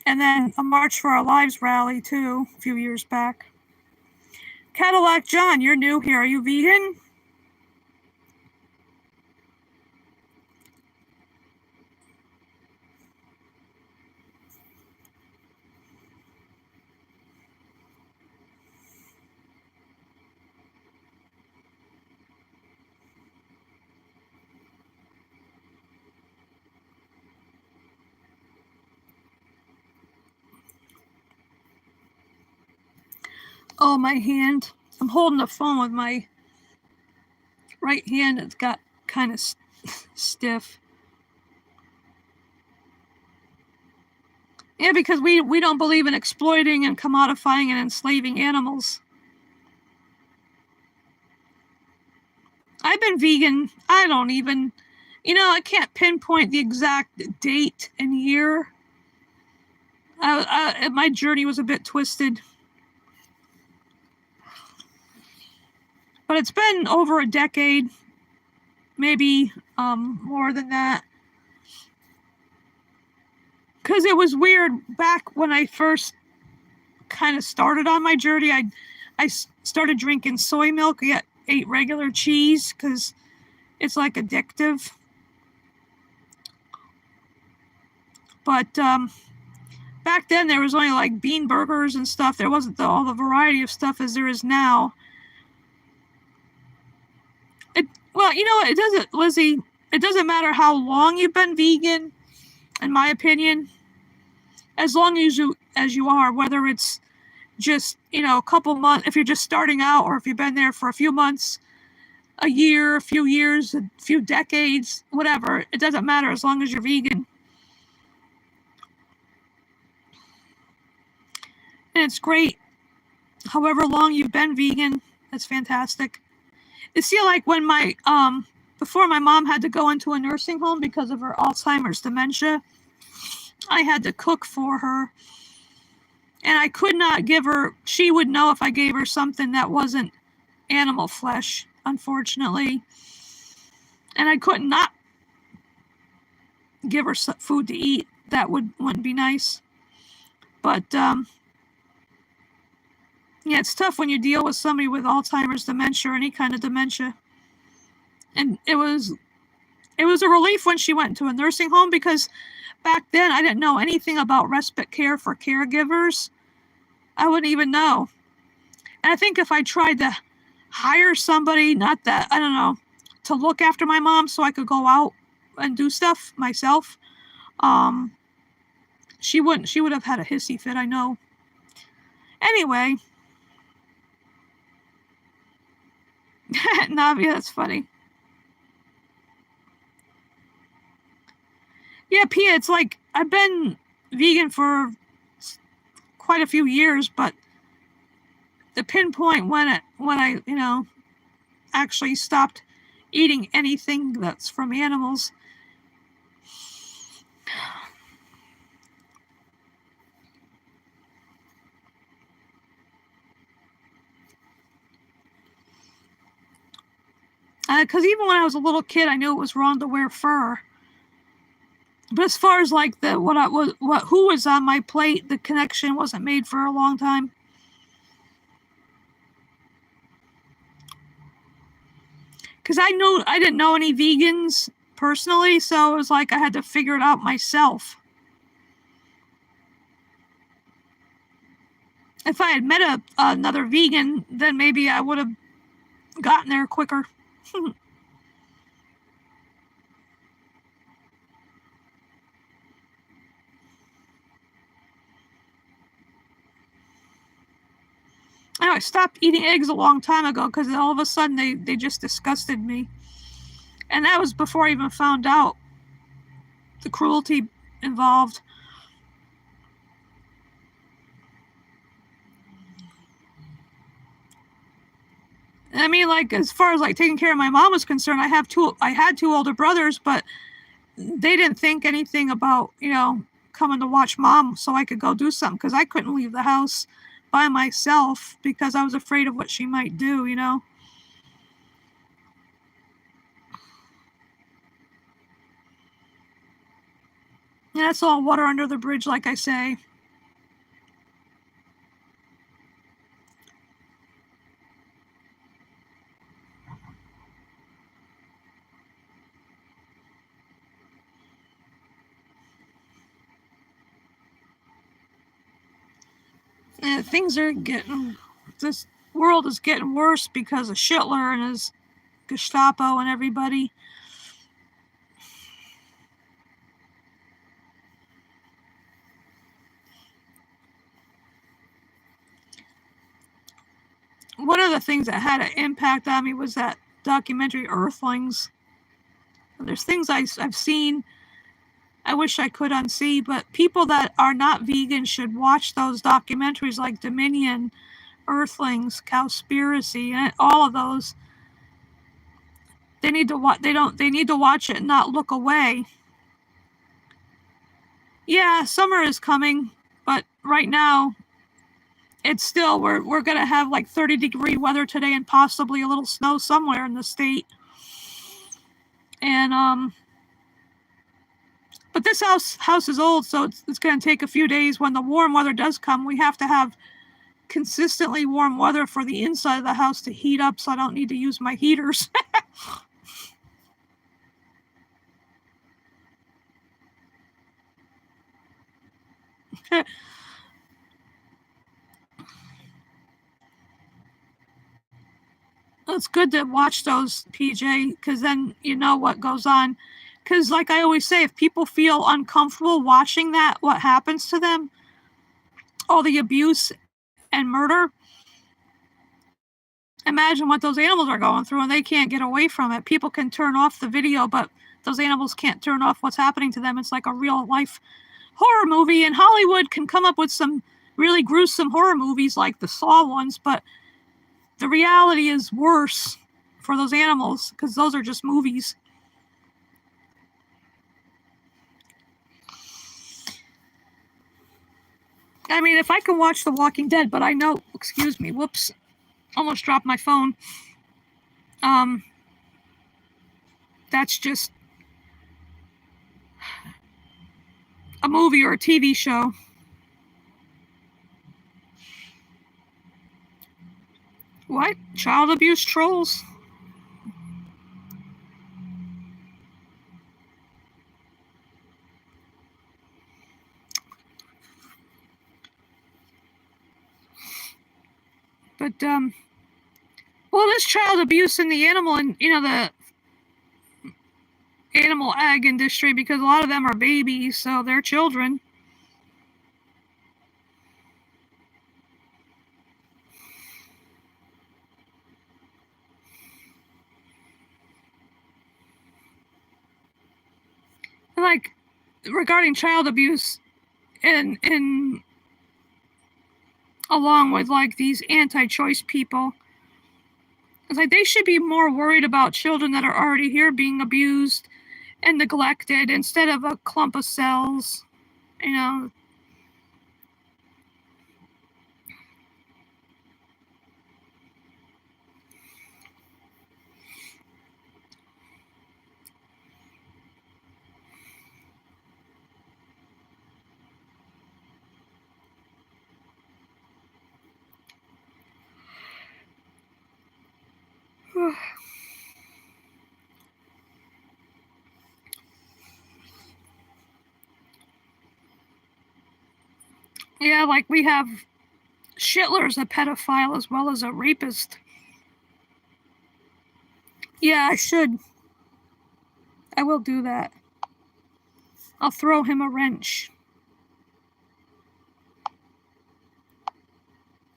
And then a March for Our Lives rally, too, a few years back. Cadillac John, you're new here. Are you vegan? Oh, my hand. I'm holding the phone with my right hand. It's got kind of stiff. Yeah, because we don't believe in exploiting and commodifying and enslaving animals. I've been vegan. I don't even, I can't pinpoint the exact date and year. My journey was a bit twisted. But it's been over a decade, maybe more than that. Because it was weird back when I first kind of started on my journey. I started drinking soy milk, yet ate regular cheese because it's like addictive. But back then there was only like bean burgers and stuff. There wasn't all the variety of stuff as there is now. Well, it doesn't, Lizzie, it doesn't matter how long you've been vegan, in my opinion, as long as you are, whether it's just, a couple months, if you're just starting out or if you've been there for a few months, a year, a few years, a few decades, whatever. It doesn't matter as long as you're vegan. And it's great. However long you've been vegan, that's fantastic. You see, like when before my mom had to go into a nursing home because of her Alzheimer's dementia, I had to cook for her. And I could not give her, she would know if I gave her something that wasn't animal flesh, unfortunately. And I could not give her food to eat. That wouldn't be nice. But, yeah, it's tough when you deal with somebody with Alzheimer's dementia or any kind of dementia. And it was a relief when she went to a nursing home, because back then I didn't know anything about respite care for caregivers. I wouldn't even know. And I think if I tried to hire somebody, not that, I don't know, to look after my mom so I could go out and do stuff myself, she would have had a hissy fit, I know. Anyway. Navi, that's funny. Yeah, Pia, it's like I've been vegan for quite a few years, but the pinpoint when I, actually stopped eating anything that's from animals. Because even when I was a little kid, I knew it was wrong to wear fur. But as far as like who was on my plate, the connection wasn't made for a long time. Because I didn't know any vegans personally, so it was like I had to figure it out myself. If I had met another vegan, then maybe I would have gotten there quicker. I stopped eating eggs a long time ago because all of a sudden they just disgusted me. And that was before I even found out the cruelty involved. I mean, like, as far as like taking care of my mom was concerned, I had two older brothers, but they didn't think anything about, coming to watch mom so I could go do something, because I couldn't leave the house by myself because I was afraid of what she might do, And that's all water under the bridge, like I say. And this world is getting worse because of Hitler and his Gestapo and everybody. One of the things that had an impact on me was that documentary Earthlings. There's things I've seen I wish I could unsee, but people that are not vegan should watch those documentaries like Dominion, Earthlings, Cowspiracy, and all of those. They need to watch. They need to watch it and not look away. Yeah, summer is coming, but right now, it's still we're gonna have like 30-degree weather today and possibly a little snow somewhere in the state. And but this house is old, so it's going to take a few days. When the warm weather does come, we have to have consistently warm weather for the inside of the house to heat up, so I don't need to use my heaters. It's good to watch those, PJ, because then you know what goes on. Because like I always say, if people feel uncomfortable watching that, what happens to them, all the abuse and murder. Imagine what those animals are going through, and they can't get away from it. People can turn off the video, but those animals can't turn off what's happening to them. It's like a real life horror movie, and Hollywood can come up with some really gruesome horror movies like the Saw ones, but the reality is worse for those animals because those are just movies. I mean, if I can watch The Walking Dead, but I know, excuse me, whoops, almost dropped my phone. That's just a movie or a TV show. What? Child abuse trolls? But, well, there's child abuse in the animal and, the animal ag industry because a lot of them are babies, so they're children. And like, regarding child abuse and along with like these anti-choice people, it's like they should be more worried about children that are already here being abused and neglected instead of a clump of cells, Yeah, like we have Schindler's a pedophile as well as a rapist. Yeah, I should. I will do that. I'll throw him a wrench.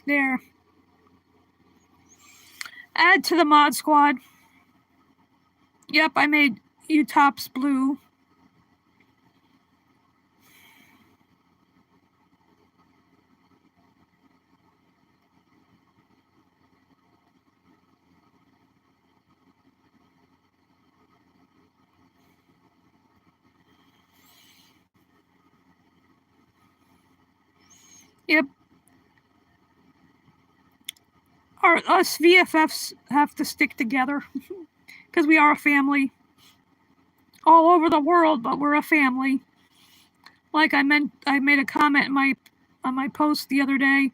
There. Add to the mod squad. Yep, I made you tops blue. Yep. Us VFFs have to stick together because we are a family all over the world, but we're a family. Like I made a comment on my post the other day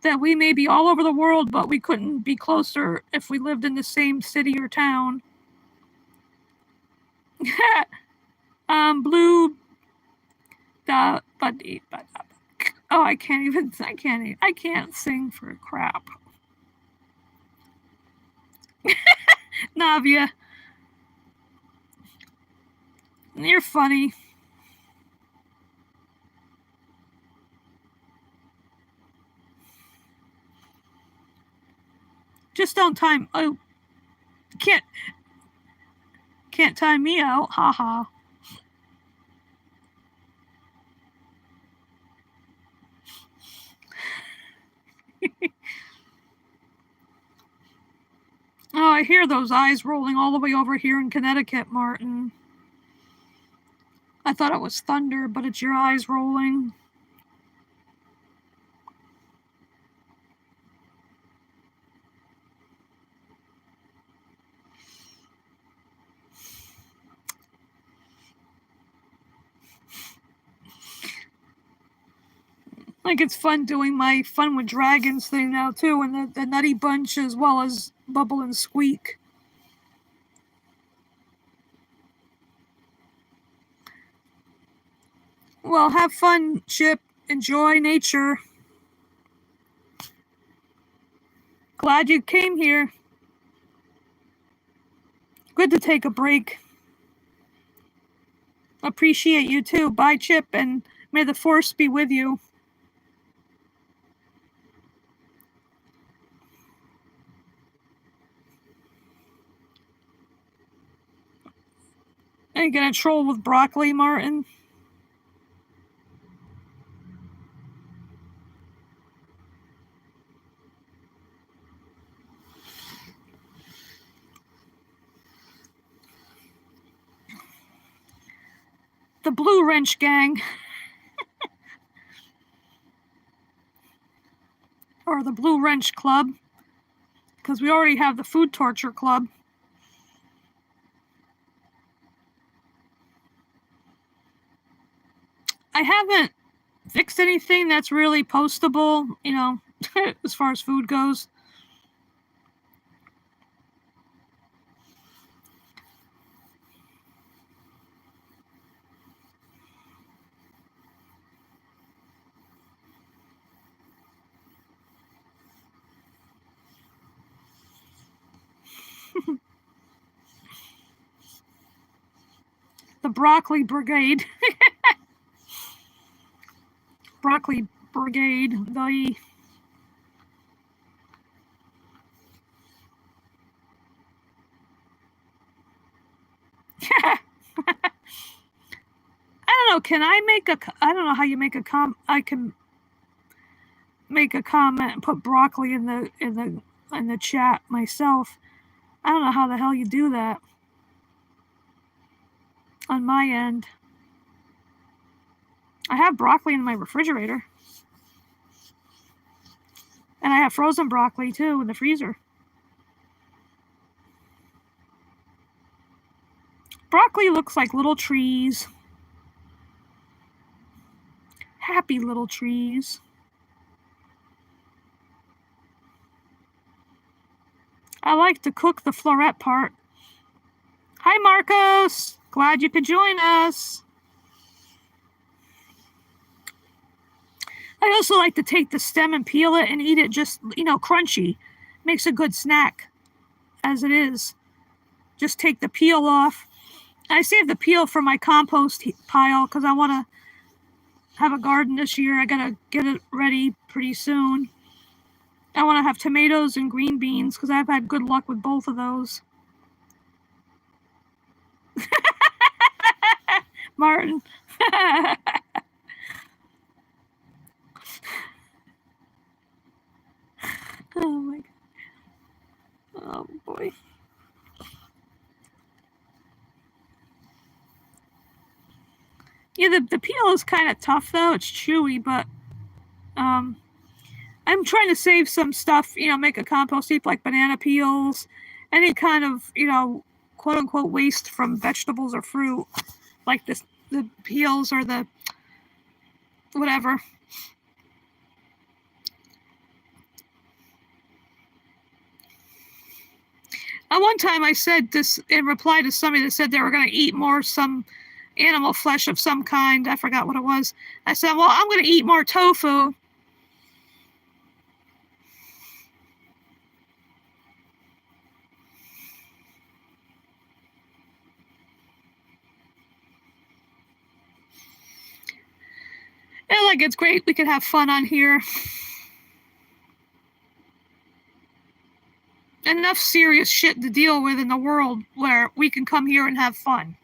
that we may be all over the world, but we couldn't be closer if we lived in the same city or town. Blue. Oh, I can't sing for crap. Navia, you're funny. Just don't time. Oh, can't time me out. Haha. Oh, I hear those eyes rolling all the way over here in Connecticut, Martin. I thought it was thunder, but it's your eyes rolling. Like it's fun doing my Fun with Dragons thing now too, and the Nutty Bunch as well as Bubble and Squeak. Well, have fun, Chip. Enjoy nature. Glad you came here. Good to take a break. Appreciate you too. Bye, Chip, and may the force be with you. Are you gonna troll with broccoli, Martin? The Blue Wrench Gang. Or the Blue Wrench Club. Because we already have the Food Torture Club. I haven't fixed anything that's really postable, you know, as far as food goes. The Broccoli Brigade. Broccoli Brigade. The... I don't know. Can I make a? I don't know how you make a I can make a comment and put broccoli in the chat myself. I don't know how the hell you do that on my end. I have broccoli in my refrigerator. And I have frozen broccoli too in the freezer. Broccoli looks like little trees. Happy little trees. I like to cook the floret part. Hi, Marcos. Glad you could join us. I also like to take the stem and peel it and eat it just, you know, crunchy. Makes a good snack as it is. Just take the peel off. I save the peel for my compost pile because I want to have a garden this year. I got to get it ready pretty soon. I want to have tomatoes and green beans because I've had good luck with both of those. Martin. Oh my God. Oh boy. Yeah, the peel is kind of tough though. It's chewy, but I'm trying to save some stuff, you know, make a compost heap like banana peels, any kind of, you know, quote unquote waste from vegetables or fruit, like the peels or the whatever. At one time I said this in reply to somebody that said they were going to eat more some animal flesh of some kind. I forgot what it was. I said, well, I'm going to eat more tofu. Yeah, like it's great. We can have fun on here. Enough serious shit to deal with in the world where we can come here and have fun.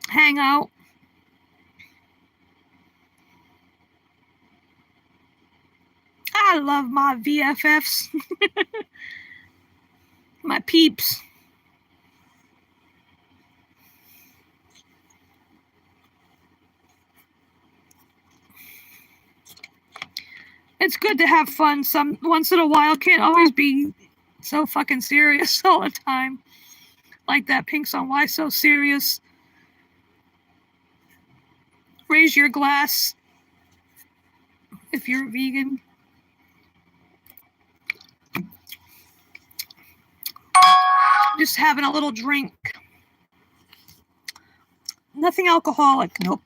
Hang out. I love my VFFs. My peeps. It's good to have fun once in a while. Can't always be so fucking serious all the time. Like that pink song, Why So Serious? Raise your glass if you're a vegan. Just having a little drink. Nothing alcoholic, nope.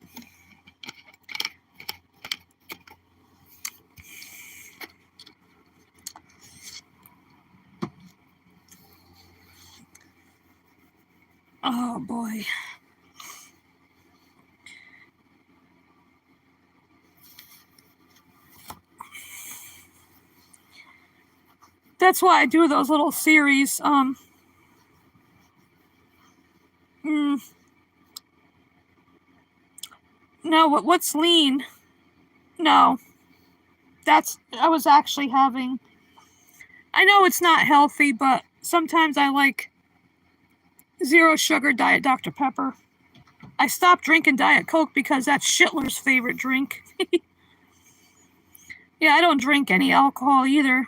Oh boy. That's why I do those little series. No, what's lean? No, I was actually having. I know it's not healthy, but sometimes I like zero sugar Diet Dr. Pepper. I stopped drinking Diet Coke because that's Schitler's favorite drink. Yeah, I don't drink any alcohol either.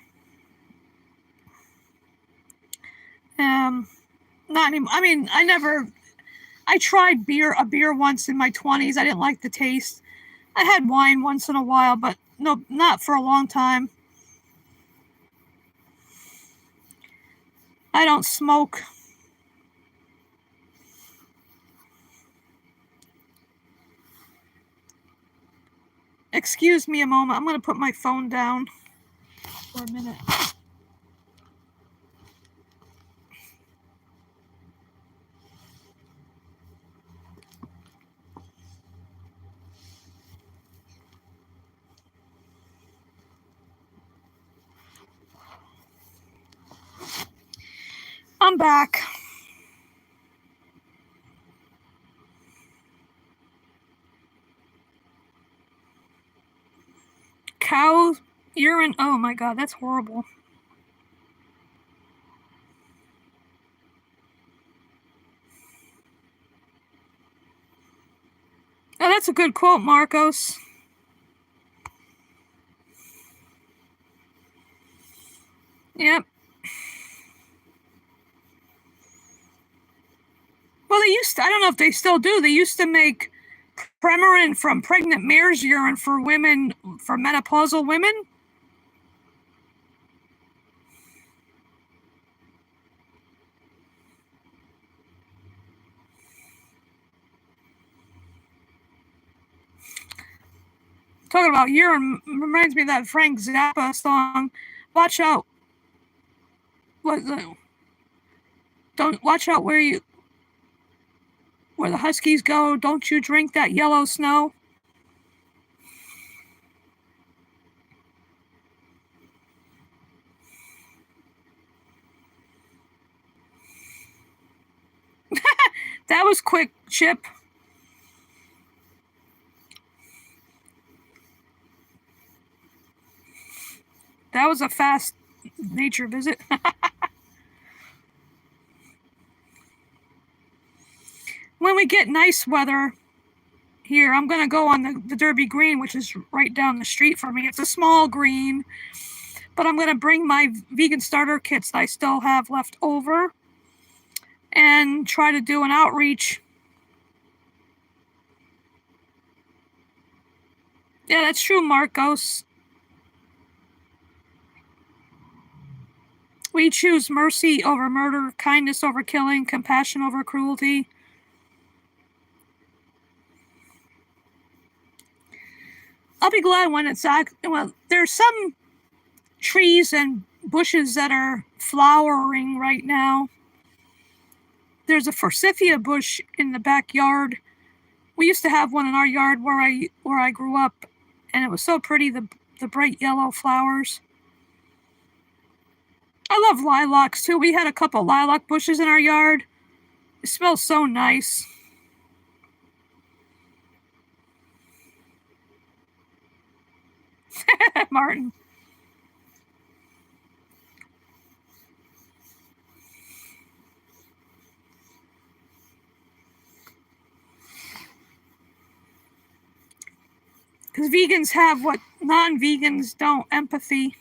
Not anymore. I mean, I tried a beer once in my 20s. I didn't like the taste. I had wine once in a while, but no, not for a long time. I don't smoke. Excuse me a moment. I'm going to put my phone down for a minute. I'm back. Cow urine. Oh my God, that's horrible. Oh, that's a good quote, Marcos. Yep. Well, I don't know if they still do, they used to make Premarin from pregnant mare's urine for women, for menopausal women. Talking about urine reminds me of that Frank Zappa song. Watch out. Don't watch out where the huskies go. Don't you drink that yellow snow. That was quick, Chip. That was a fast nature visit. When we get nice weather here, I'm going to go on the Derby Green, which is right down the street from me. It's a small green, but I'm going to bring my vegan starter kits that I still have left over and try to do an outreach. Yeah, that's true, Marcos. We choose mercy over murder, kindness over killing, compassion over cruelty. I'll be glad when there's some trees and bushes that are flowering right now. There's a forsythia bush in the backyard. We used to have one in our yard where I grew up, and it was so pretty, the bright yellow flowers. I love lilacs too. We had a couple lilac bushes in our yard. It smells so nice. Martin. Because vegans have what non-vegans don't, empathy.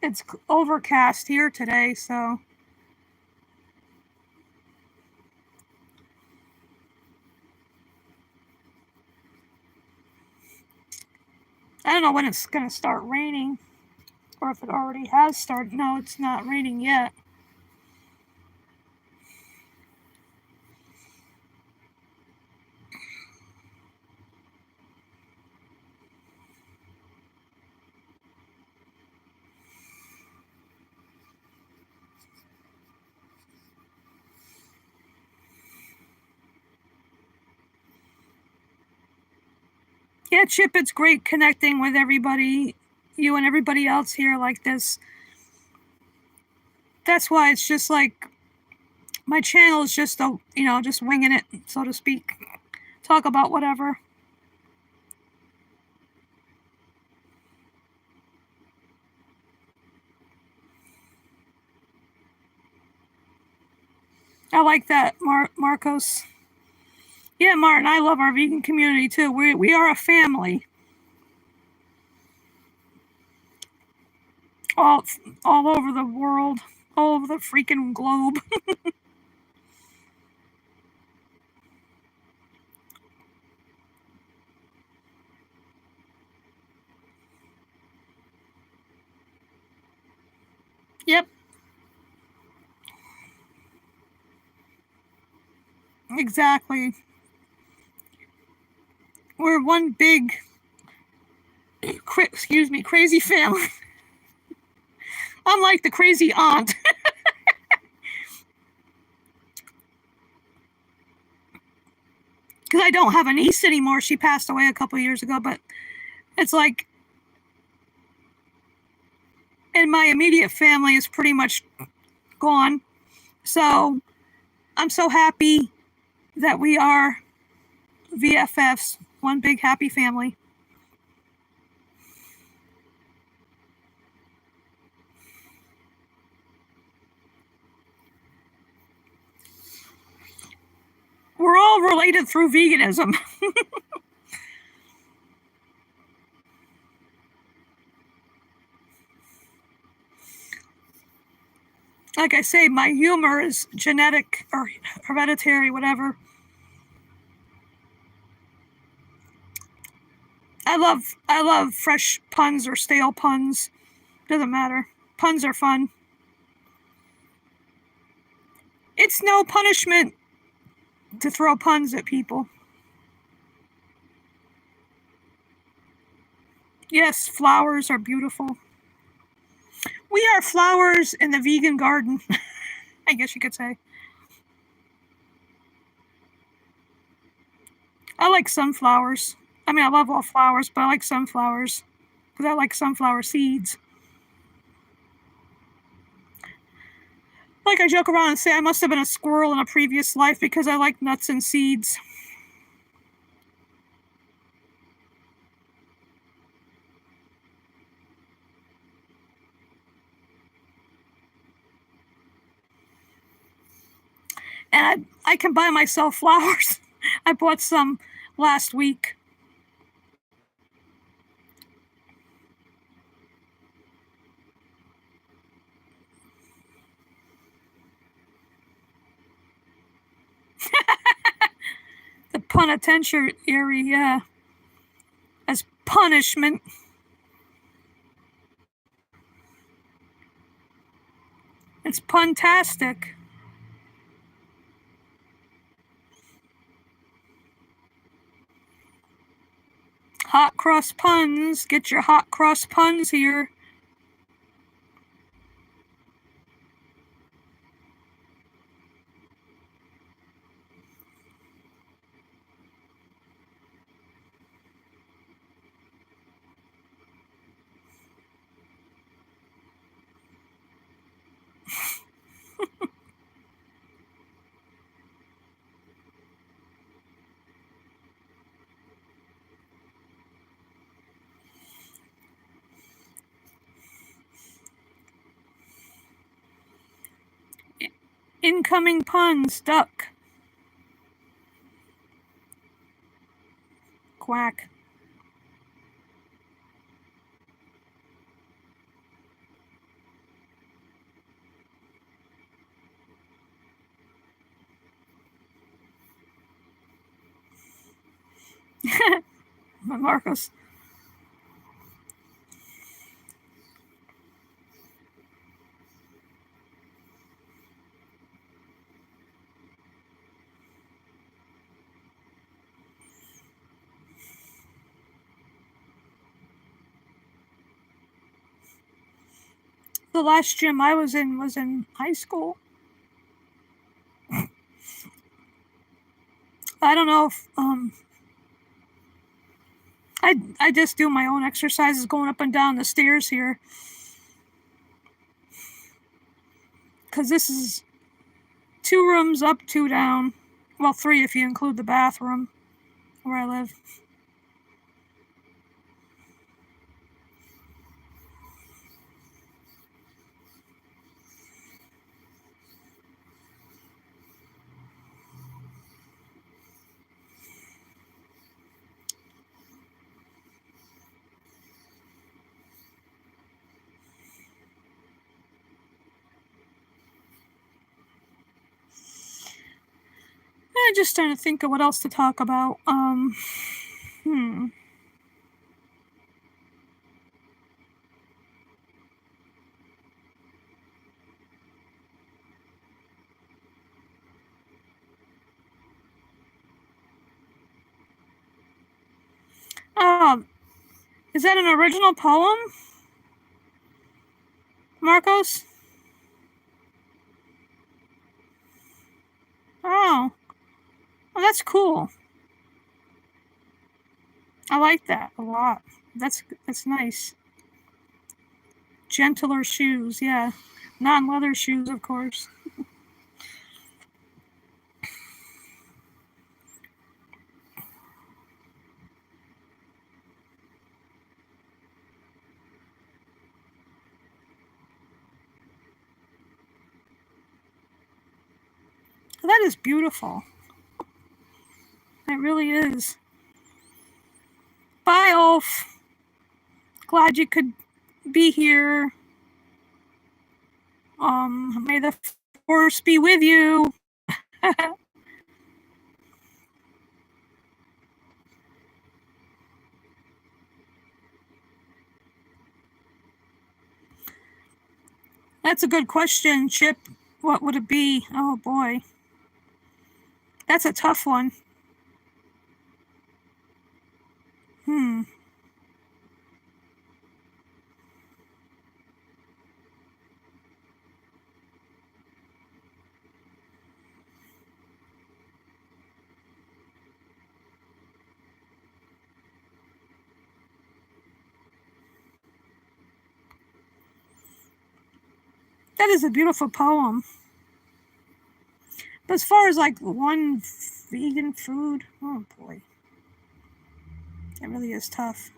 It's overcast here today, so I don't know when it's going to start raining, or if it already has started. No, it's not raining yet. Yeah, Chip, it's great connecting with everybody, you and everybody else here like this. That's why it's just like my channel is just a, just winging it, so to speak. Talk about whatever. I like that, Marcos. Yeah, Martin, I love our vegan community too. We are a family. All all over the world, all over the freaking globe. Yep, exactly. We're one big, crazy family. I'm like the crazy aunt. Because I don't have a niece anymore. She passed away a couple of years ago, but it's like, and my immediate family is pretty much gone. So I'm so happy that we are VFFs, one big happy family. We're all related through veganism. Like I say, my humor is genetic or hereditary, whatever. I love fresh puns or stale puns. Doesn't matter. Puns are fun. It's no punishment to throw puns at people. Yes, flowers are beautiful. We are flowers in the vegan garden, I guess you could say. I like sunflowers. I mean, I love all flowers, but I like sunflowers because I like sunflower seeds. Like I joke around and say I must have been a squirrel in a previous life because I like nuts and seeds. And I can buy myself flowers. I bought some last week. The penitentiary, yeah, as punishment. It's puntastic. Hot cross puns. Get your hot cross puns here. Incoming puns. Duck. Quack. Marcos. The last gym I was in high school. I don't know if I just do my own exercises going up and down the stairs here. Because this is 2 rooms up, 2 down. Well, 3 if you include the bathroom where I live. I'm just trying to think of what else to talk about. Is that an original poem, Marcos? Oh, well, that's cool. I like that a lot. That's nice. Gentler shoes, yeah. Non-leather shoes, of course. That is beautiful. It really is. Bye, Ulf. Glad you could be here. May the force be with you. That's a good question, Chip. What would it be? Oh boy. That's a tough one. That is a beautiful poem. But as far as like one vegan food, oh boy. It really is tough.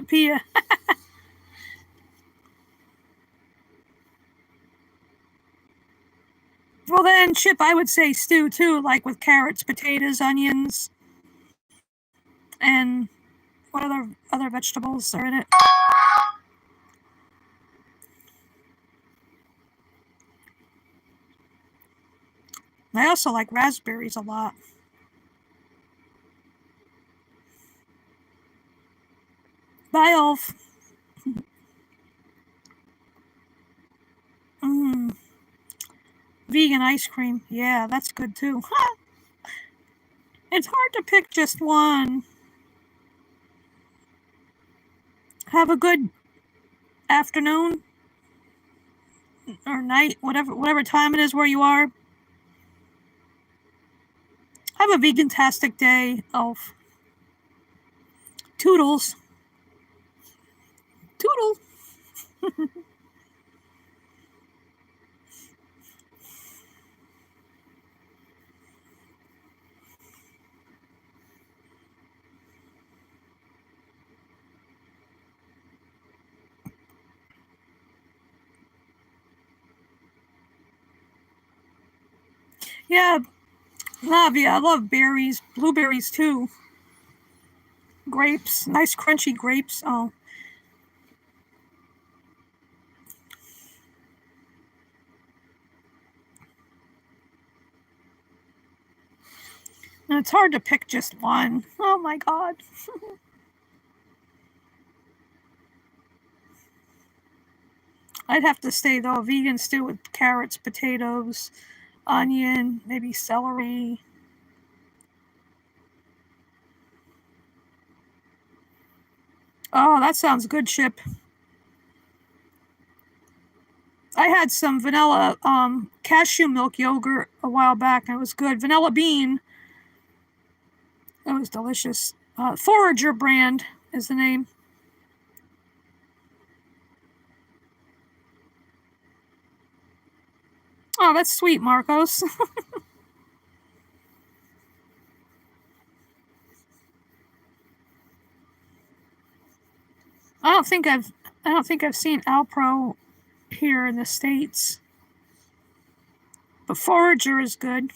Pia. Well then, Chip, I would say stew too, like with carrots, potatoes, onions, and what other vegetables are in it? I also like raspberries a lot. Bye, Ulf. Vegan ice cream. Yeah, that's good too. It's hard to pick just one. Have a good afternoon or night, whatever time it is where you are. Have a vegan-tastic day, Ulf. Toodles. Toodle. Yeah, I love berries, blueberries too. Grapes, nice crunchy grapes. Oh, And it's hard to pick just one. Oh my God. I'd have to say, though, a vegan stew with carrots, potatoes, onion, maybe celery. Oh, that sounds good, Chip. I had some vanilla cashew milk yogurt a while back, and it was good. Vanilla bean. It was delicious. Forager brand is the name. Oh, that's sweet, Marcos. I don't think I've seen Alpro here in the States. But Forager is good.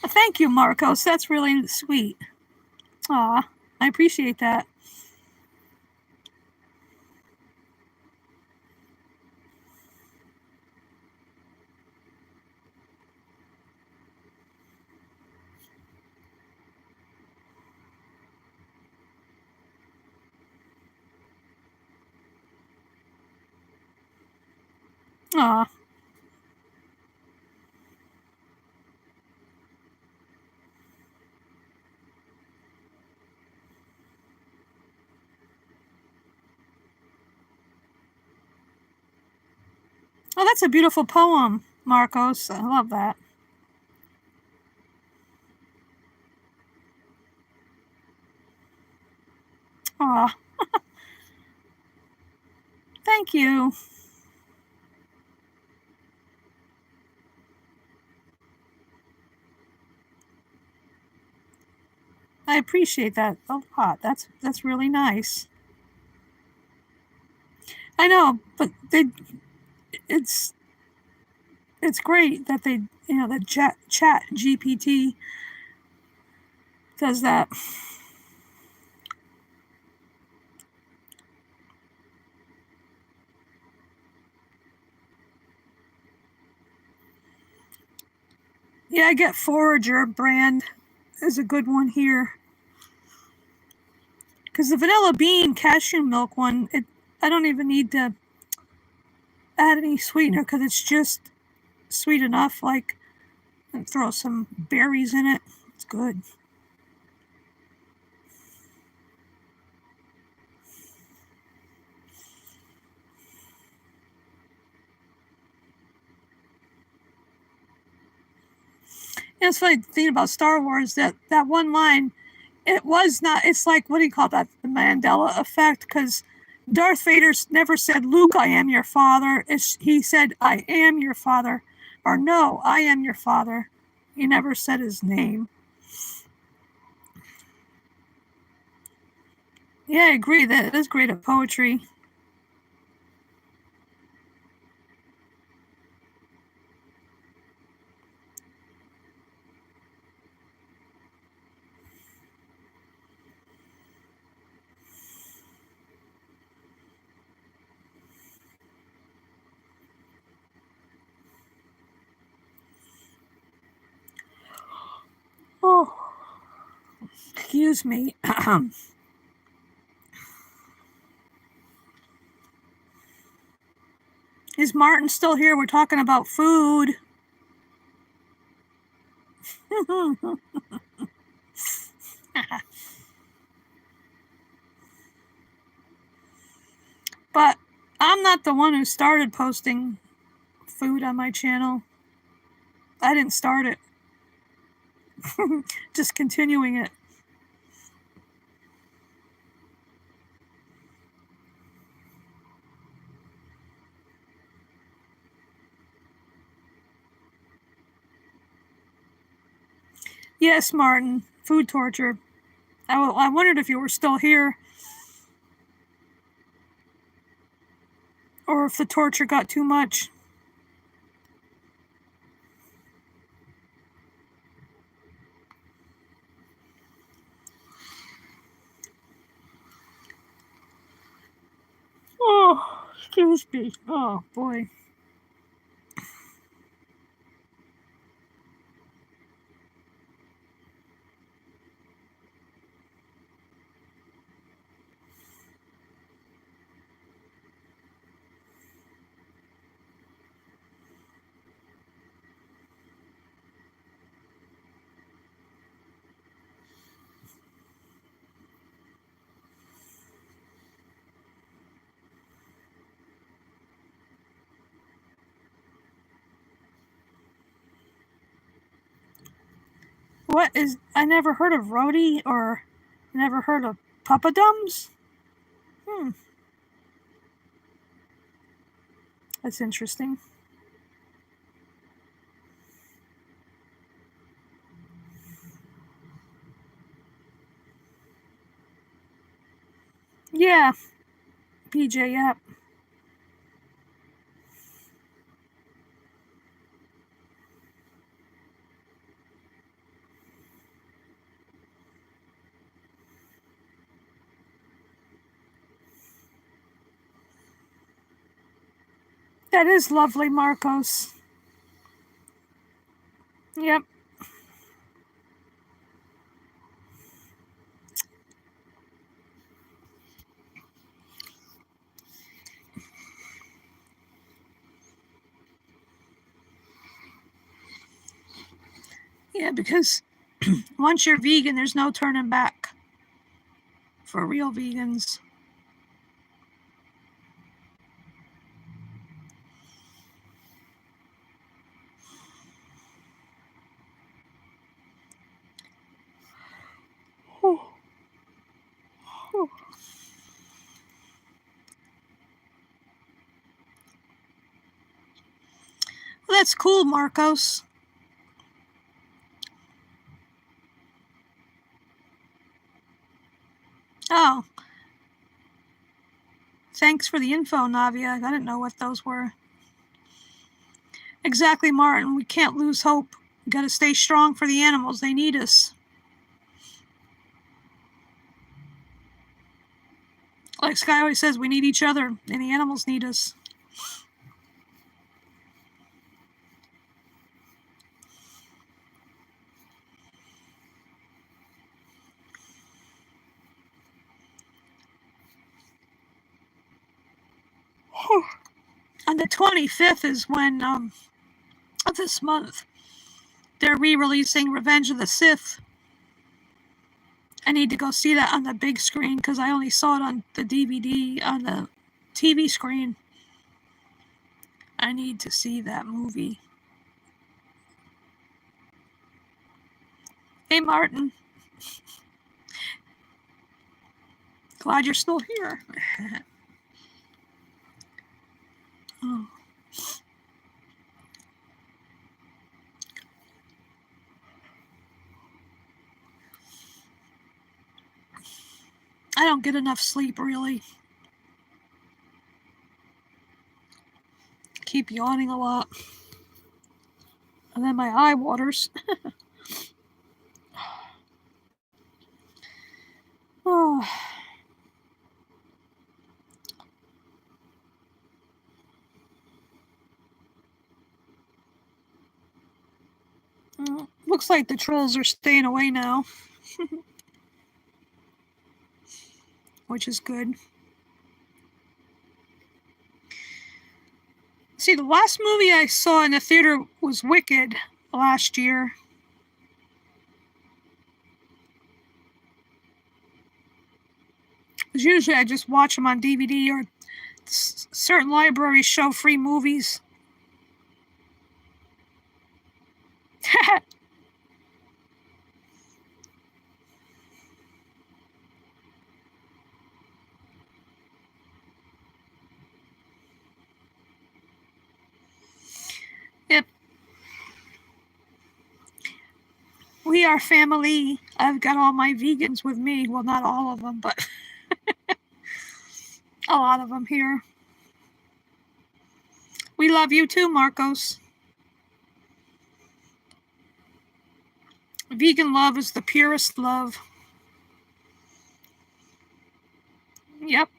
Thank you, Marcos. That's really sweet. Aw, I appreciate that. Aw. Oh, that's a beautiful poem, Marcos. I love that. Aw, thank you. I appreciate that a lot. That's really nice. I know, but it's it's great that the chat GPT does that. Yeah, I get Forager brand is a good one here. Because the vanilla bean cashew milk one, I don't even need to add any sweetener because it's just sweet enough. Like, and throw some berries in it. It's good. Yeah, it's funny thing about Star Wars that one line, it was not. It's like, what do you call that? The Mandela effect, because Darth Vader never said, "Luke, I am your father." He said, "I am your father," or "No, I am your father." He never said his name. Yeah, I agree that it is great at poetry. Oh, excuse me. Is Martin still here? We're talking about food. But I'm not the one who started posting food on my channel. I didn't start it. Just continuing it. Yes, Martin. Food torture. I wondered if you were still here or if the torture got too much. Excuse me. Oh, boy. What is... I never heard of roti or never heard of papadums? That's interesting. Yeah. PJ, yep. That is lovely, Marcos. Yep. Yeah, because once you're vegan, there's no turning back for real vegans. Oh. Oh. Well, that's cool, Marcos. Oh. Thanks for the info, Navia. I didn't know what those were. Exactly, Martin. We can't lose hope. We gotta stay strong for the animals. They need us. Like Sky always says, we need each other, and the animals need us. On the 25th is when, of this month, they're re-releasing Revenge of the Sith. I need to go see that on the big screen because I only saw it on the DVD, on the TV screen. I need to see that movie. Hey, Martin. Glad you're still here. Oh. I don't get enough sleep, really. Keep yawning a lot. And then my eye waters. Oh. Looks like the trolls are staying away now. Which is good. See, the last movie I saw in the theater was Wicked last year. Because usually I just watch them on DVD, or certain libraries show free movies. Yep. We are family. I've got all my vegans with me. Well, not all of them, but a lot of them here. We love you too, Marcos. Vegan love is the purest love. Yep.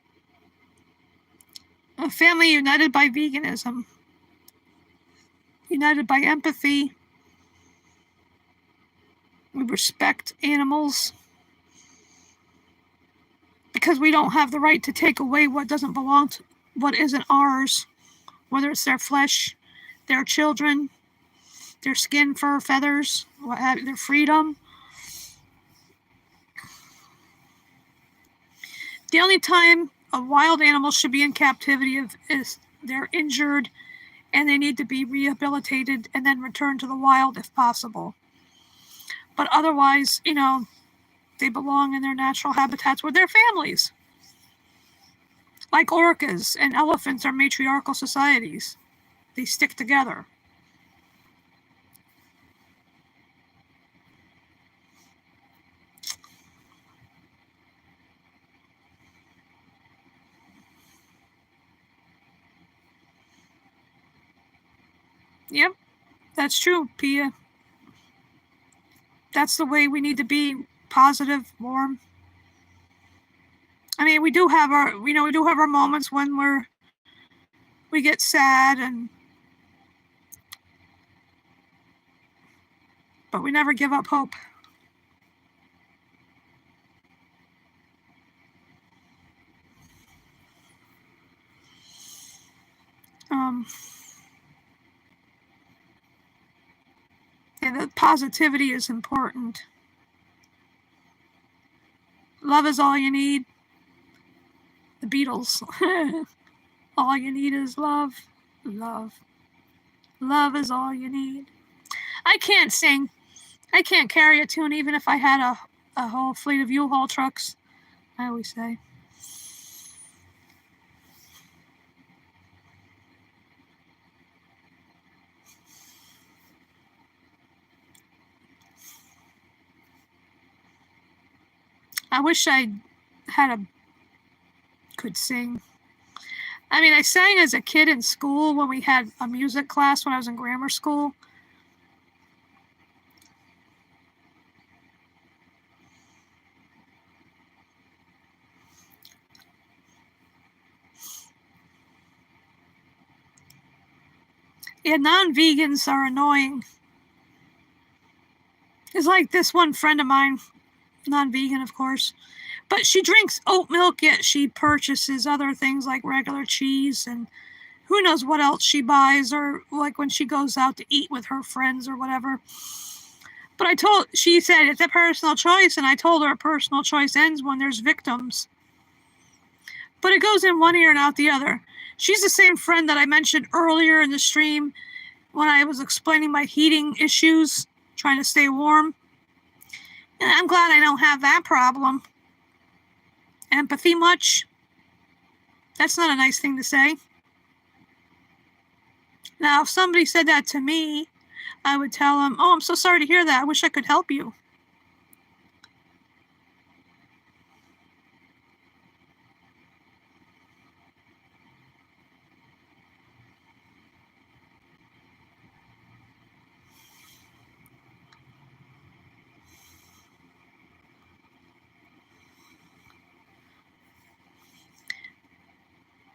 A family united by veganism, united by empathy. We respect animals because we don't have the right to take away what doesn't belong to, what isn't ours, whether it's their flesh, their children, their skin, fur, feathers, what have, their freedom. The only time a wild animal should be in captivity is they're injured and they need to be rehabilitated and then returned to the wild if possible. But otherwise, they belong in their natural habitats with their families. Like orcas and elephants are matriarchal societies. They stick together. Yep, that's true, Pia. That's the way we need to be, positive, warm. I mean, we do have our moments when we get sad but we never give up hope. And the positivity is important. Love is all you need. The Beatles. All you need is love. Love. Love is all you need. I can't sing. I can't carry a tune even if I had a whole fleet of U-Haul trucks, I always say. I wish I could sing. I mean, I sang as a kid in school when we had a music class when I was in grammar school. Yeah, non-vegans are annoying. It's like this one friend of mine, non-vegan, of course, but she drinks oat milk, yet she purchases other things like regular cheese and who knows what else she buys, or like when she goes out to eat with her friends or whatever. But she said it's a personal choice, and I told her a personal choice ends when there's victims. But it goes in one ear and out the other. She's the same friend that I mentioned earlier in the stream when I was explaining my heating issues, trying to stay warm. And I'm glad I don't have that problem. Empathy much? That's not a nice thing to say. Now, if somebody said that to me, I would tell them, "Oh, I'm so sorry to hear that. I wish I could help you."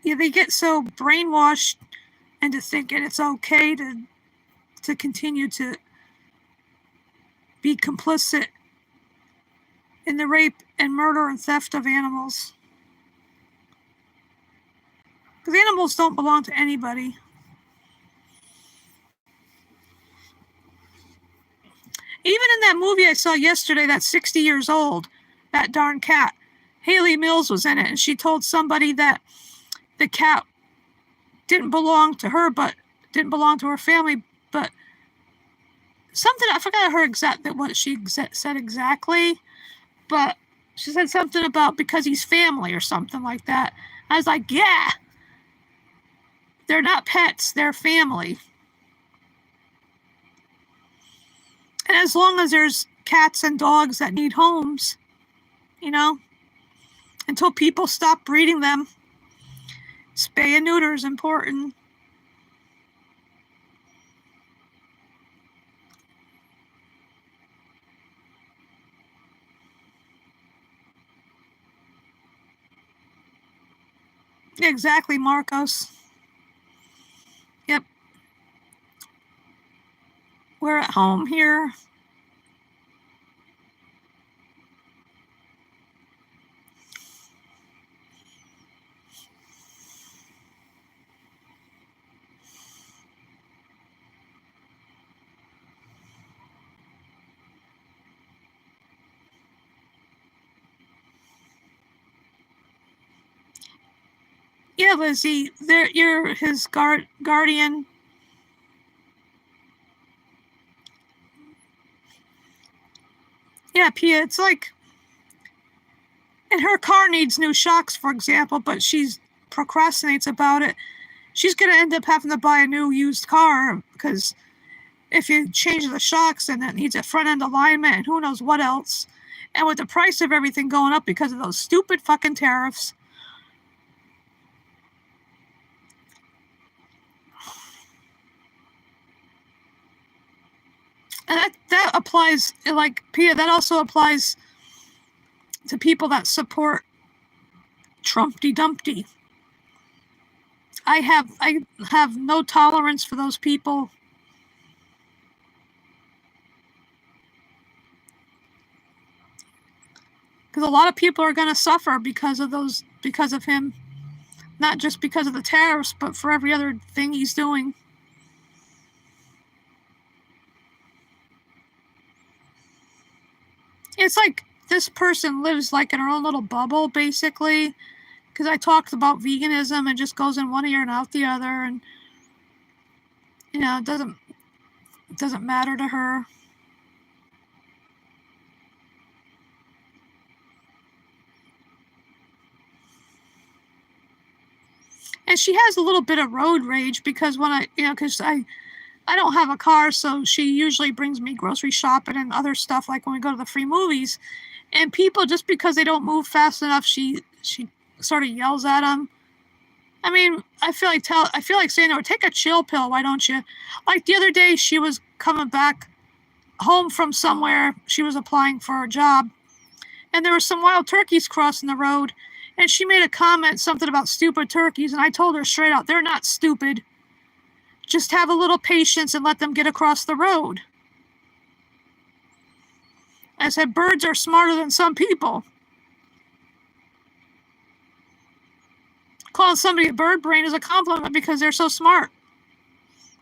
Yeah, they get so brainwashed into thinking it's okay to continue to be complicit in the rape and murder and theft of animals. Because animals don't belong to anybody. Even in that movie I saw yesterday, that's 60 years old, that darn cat, Haley Mills was in it, and she told somebody that the cat didn't belong to her, but didn't belong to her family, but something, I forgot what she said exactly, but she said something about because he's family or something like that. I was like, yeah, they're not pets, they're family. And as long as there's cats and dogs that need homes, until people stop breeding them, spay and neuter is important. Exactly, Marcos. Yep. We're at home here. Yeah, Lizzie, you're his guardian. Yeah, Pia, it's like, and her car needs new shocks, for example, but she's procrastinates about it. She's going to end up having to buy a new used car because if you change the shocks, then it needs a front end alignment and who knows what else. And with the price of everything going up because of those stupid fucking tariffs. And that applies, like, Pia, that also applies to people that support Trumpty Dumpty. I have no tolerance for those people. Because a lot of people are going to suffer because of him, not just because of the tariffs, but for every other thing he's doing. It's like this person lives like in her own little bubble, basically. Because I talked about veganism and just goes in one ear and out the other, and it doesn't matter to her. And she has a little bit of road rage because because I don't have a car, so she usually brings me grocery shopping and other stuff like when we go to the free movies. And people, just because they don't move fast enough, she sort of yells at them. I mean, I feel like saying to her, take a chill pill, why don't you? Like the other day, she was coming back home from somewhere. She was applying for a job, and there were some wild turkeys crossing the road. And she made a comment, something about stupid turkeys, and I told her straight out, they're not stupid. Just have a little patience and let them get across the road. I said, birds are smarter than some people. Calling somebody a bird brain is a compliment because they're so smart.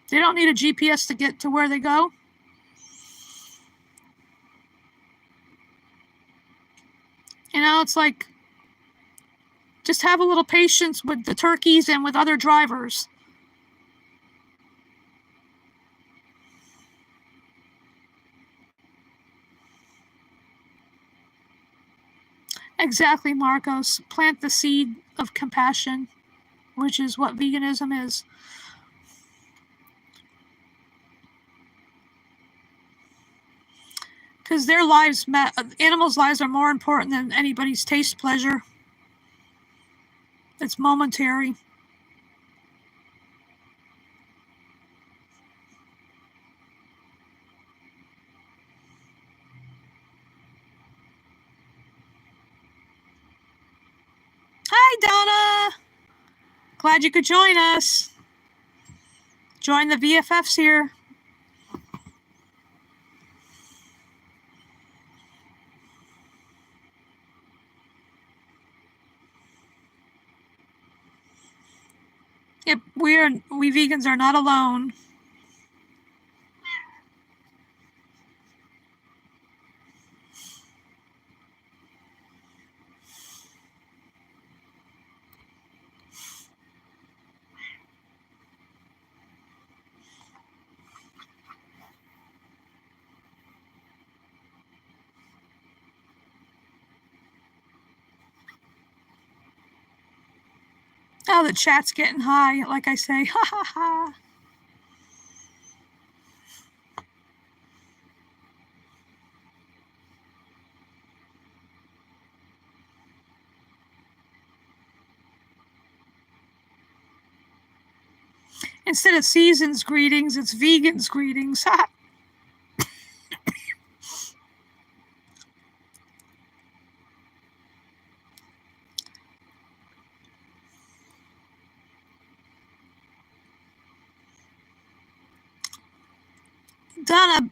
They don't need a GPS to get to where they go. It's like, just have a little patience with the turkeys and with other drivers. Exactly, Marcos. Plant the seed of compassion, which is what veganism is. Because animals' lives are more important than anybody's taste pleasure. It's momentary. Hi, Donna. Glad you could join us. Join the VFFs here. Yep, we vegans are not alone. Oh, the chat's getting high, like I say. Ha ha ha. Instead of season's greetings, it's vegan's greetings. Ha. Donna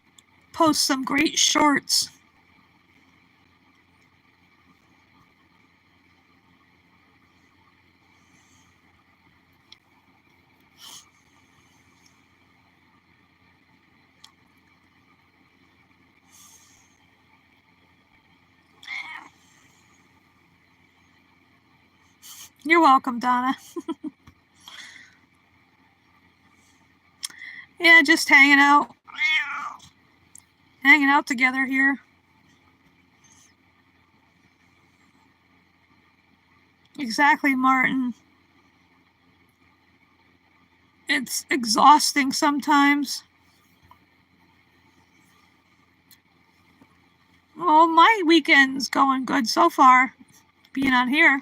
posts some great shorts. You're welcome, Donna. Yeah, just hanging out. Hanging out together here. Exactly, Martin. It's exhausting sometimes. Well, my weekend's going good so far, being on here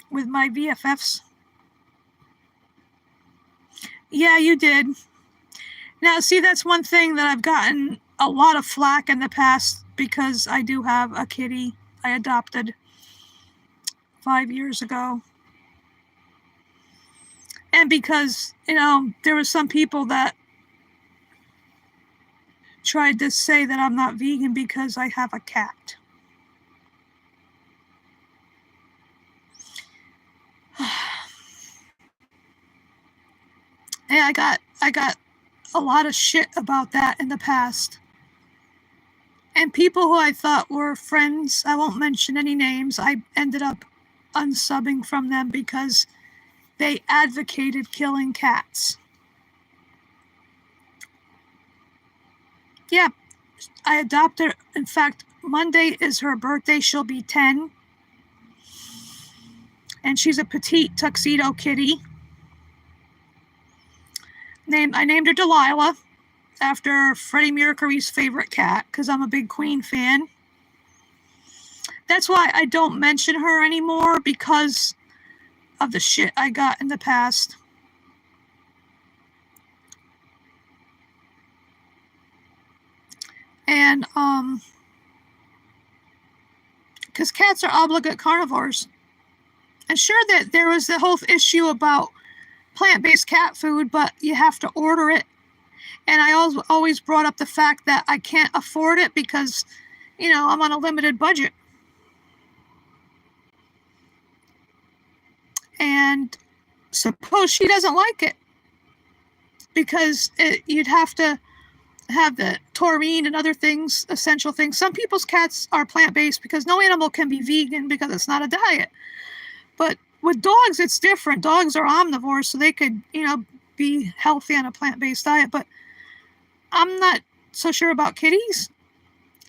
with my VFFs. Yeah, you did. Now, see, that's one thing that I've gotten a lot of flack in the past because I do have a kitty I adopted 5 years ago. And because, there were some people that tried to say that I'm not vegan because I have a cat. Yeah, I got a lot of shit about that in the past. And people who I thought were friends, I won't mention any names, I ended up unsubbing from them because they advocated killing cats. Yeah, I adopted, in fact, Monday is her birthday, she'll be 10. And she's a petite tuxedo kitty. I named her Delilah after Freddie Mercury's favorite cat because I'm a big Queen fan. That's why I don't mention her anymore because of the shit I got in the past. And because cats are obligate carnivores. And sure that there was the whole issue about plant-based cat food, but you have to order it. And I always brought up the fact that I can't afford it because, I'm on a limited budget. And suppose she doesn't like it because you'd have to have the taurine and other things, essential things. Some people's cats are plant-based because no animal can be vegan because it's not a diet. But with dogs, it's different. Dogs are omnivores, so they could, be healthy on a plant-based diet. But I'm not so sure about kitties.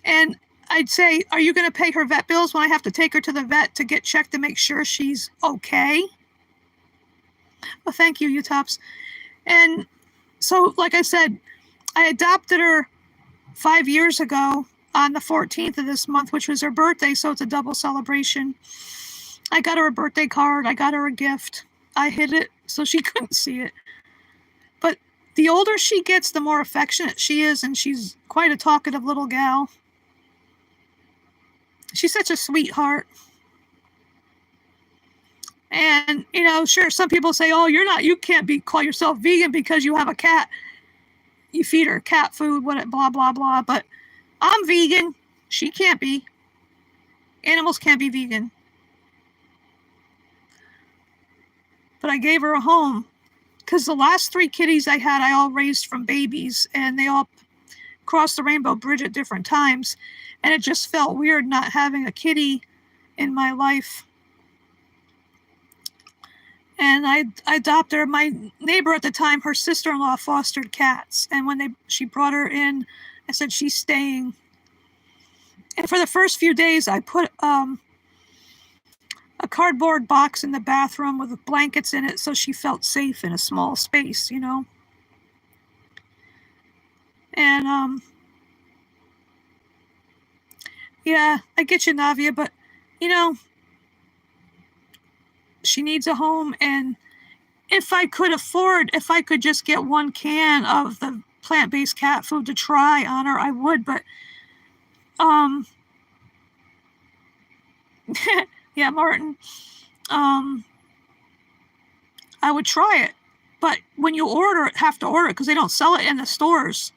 And I'd say, are you going to pay her vet bills when I have to take her to the vet to get checked to make sure she's okay? Well, thank you, Utops. And so, like I said, I adopted her 5 years ago on the 14th of this month, which was her birthday, so it's a double celebration. I got her a birthday card. I got her a gift. I hid it so she couldn't see it. But the older she gets, the more affectionate she is, and she's quite a talkative little gal. She's such a sweetheart. And, sure, some people say, oh, you can't call yourself vegan because you have a cat. You feed her cat food, blah, blah, blah. But I'm vegan. She can't be. Animals can't be vegan. But I gave her a home because the last 3 kitties I had, I all raised from babies, and they all crossed the rainbow bridge at different times. And it just felt weird not having a kitty in my life. And I adopted her. My neighbor at the time, her sister-in-law fostered cats. And when she brought her in, I said, she's staying. And for the first few days, I put a cardboard box in the bathroom with blankets in it so she felt safe in a small space, And, yeah, I get you, Navia, but, she needs a home, and if I could just get 1 can of the plant-based cat food to try on her, I would, but, yeah, Martin, I would try it, but when you have to order it because they don't sell it in the stores.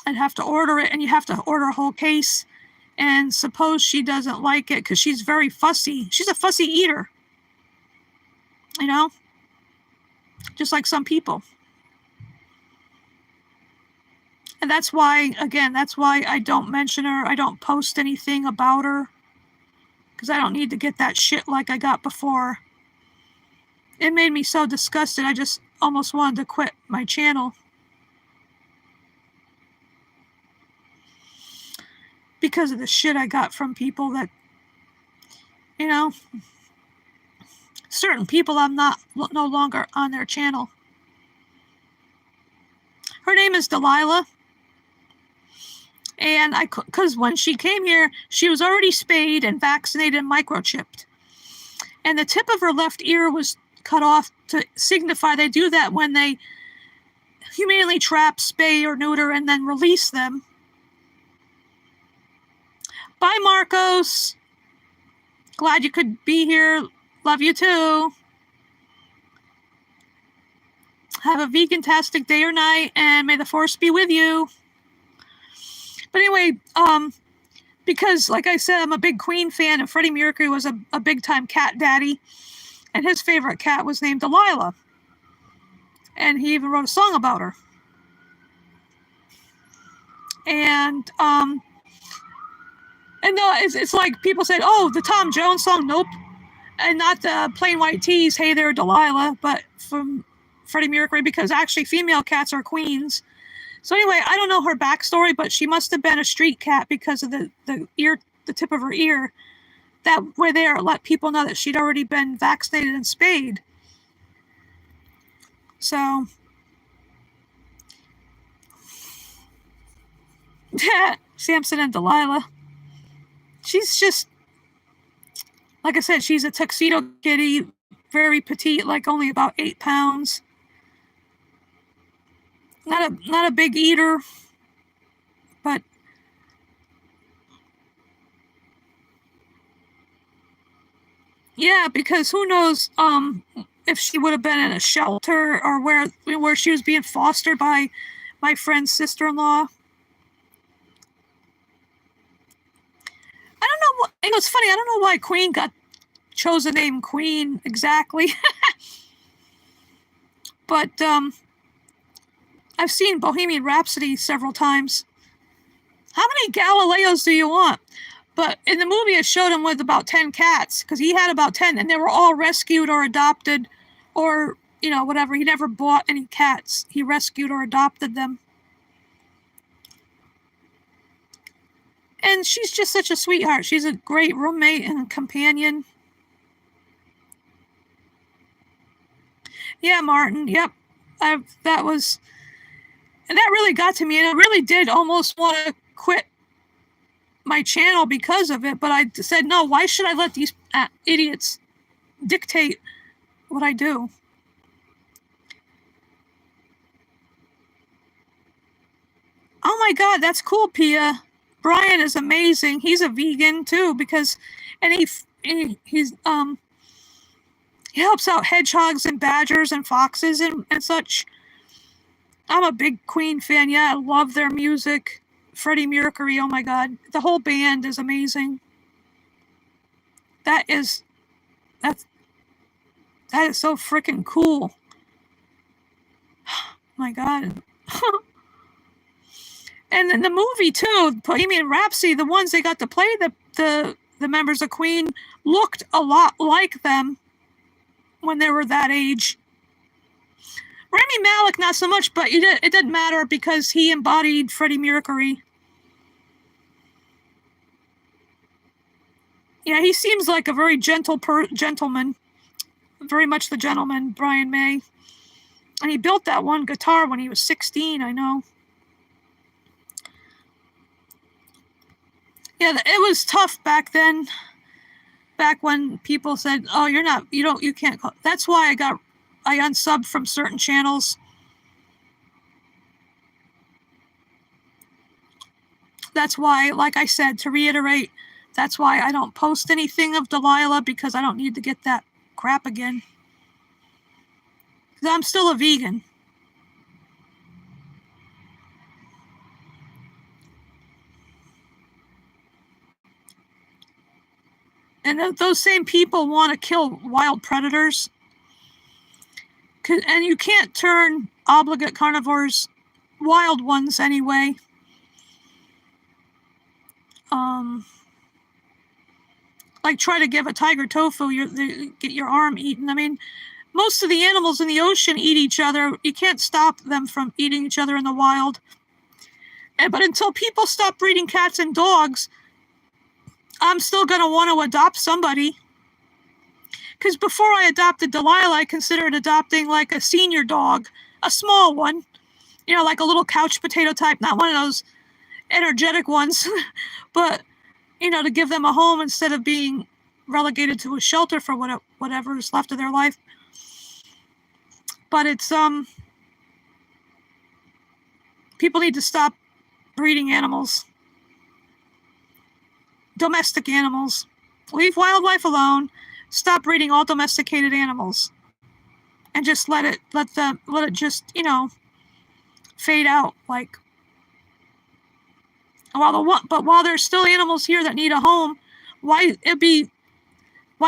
I'd have to order it, and you have to order a whole case. And suppose she doesn't like it because she's very fussy. She's a fussy eater, you know, just like some people. And that's why, again, that's why I don't mention her. I don't post anything about her because I don't need to get that shit like I got before. It made me so disgusted. I just almost wanted to quit my channel. Because of the shit I got from people that, you know, certain people I'm no longer on their channel. Her name is Delilah. And because when she came here, she was already spayed and vaccinated and microchipped. And the tip of her left ear was cut off to signify they do that when they humanely trap, spay, or neuter and then release them. Bye, Marcos. Glad you could be here. Love you too. Have a vegan-tastic day or night, and may the force be with you. But anyway, because like I said, I'm a big Queen fan, and Freddie Mercury was a big-time cat daddy, and his favorite cat was named Delilah. And he even wrote a song about her. And no, it's like people said, oh, the Tom Jones song, nope. And not the Plain White Tees, Hey There, Delilah, but from Freddie Mercury, because actually female cats are queens. So anyway, I don't know her backstory, but she must have been a street cat because of the tip of her ear. That way there let people know that she'd already been vaccinated and spayed. So, Samson and Delilah. She's just, like I said, she's a tuxedo kitty, very petite, like only about 8 pounds. Not a big eater, but yeah, because who knows if she would have been in a shelter or where she was being fostered by my friend's sister-in-law. I don't know what, it's funny, I don't know why Queen chose the name Queen exactly. But I've seen Bohemian Rhapsody several times. How many Galileos do you want? But in the movie, it showed him with about 10 cats, because he had about 10, and they were all rescued or adopted, or, you know, whatever. He never bought any cats. He rescued or adopted them. And she's just such a sweetheart. She's a great roommate and companion. Yeah, Martin. Yep. That really got to me, and I really did almost want to quit my channel because of it, but I said, no, why should I let these idiots dictate what I do? Oh my God, that's cool, Pia. Brian is amazing. He's a vegan too, and he helps out hedgehogs and badgers and foxes and such. I'm a big Queen fan. Yeah, I love their music. Freddie Mercury, oh my God. The whole band is amazing. That is so freaking cool. My God. And in the movie too, Bohemian Rhapsody, the ones they got to play the members of Queen looked a lot like them when they were that age. Rami Malek, not so much, but it didn't matter because he embodied Freddie Mercury. Yeah, he seems like a very gentleman. Very much the gentleman, Brian May. And he built that one guitar when he was 16, I know. Yeah, it was tough back then. Back when people said, oh, you can't call. That's why I unsubbed from certain channels. That's why, like I said, to reiterate, that's why I don't post anything of Delilah, because I don't need to get that crap again. Because I'm still a vegan. And those same people want to kill wild predators. And you can't turn obligate carnivores, wild ones anyway. Like try to give a tiger tofu, get your arm eaten. I mean, most of the animals in the ocean eat each other. You can't stop them from eating each other in the wild. But until people stop breeding cats and dogs, I'm still going to want to adopt somebody. Because before I adopted Delilah, I considered adopting like a senior dog, a small one, like a little couch potato type, not one of those energetic ones, but, to give them a home instead of being relegated to a shelter for whatever is left of their life. But it's, people need to stop breeding animals. Domestic animals. Leave wildlife alone. Stop breeding all domesticated animals. And just let it just, fade out. Like, but while there's still animals here that need a home, why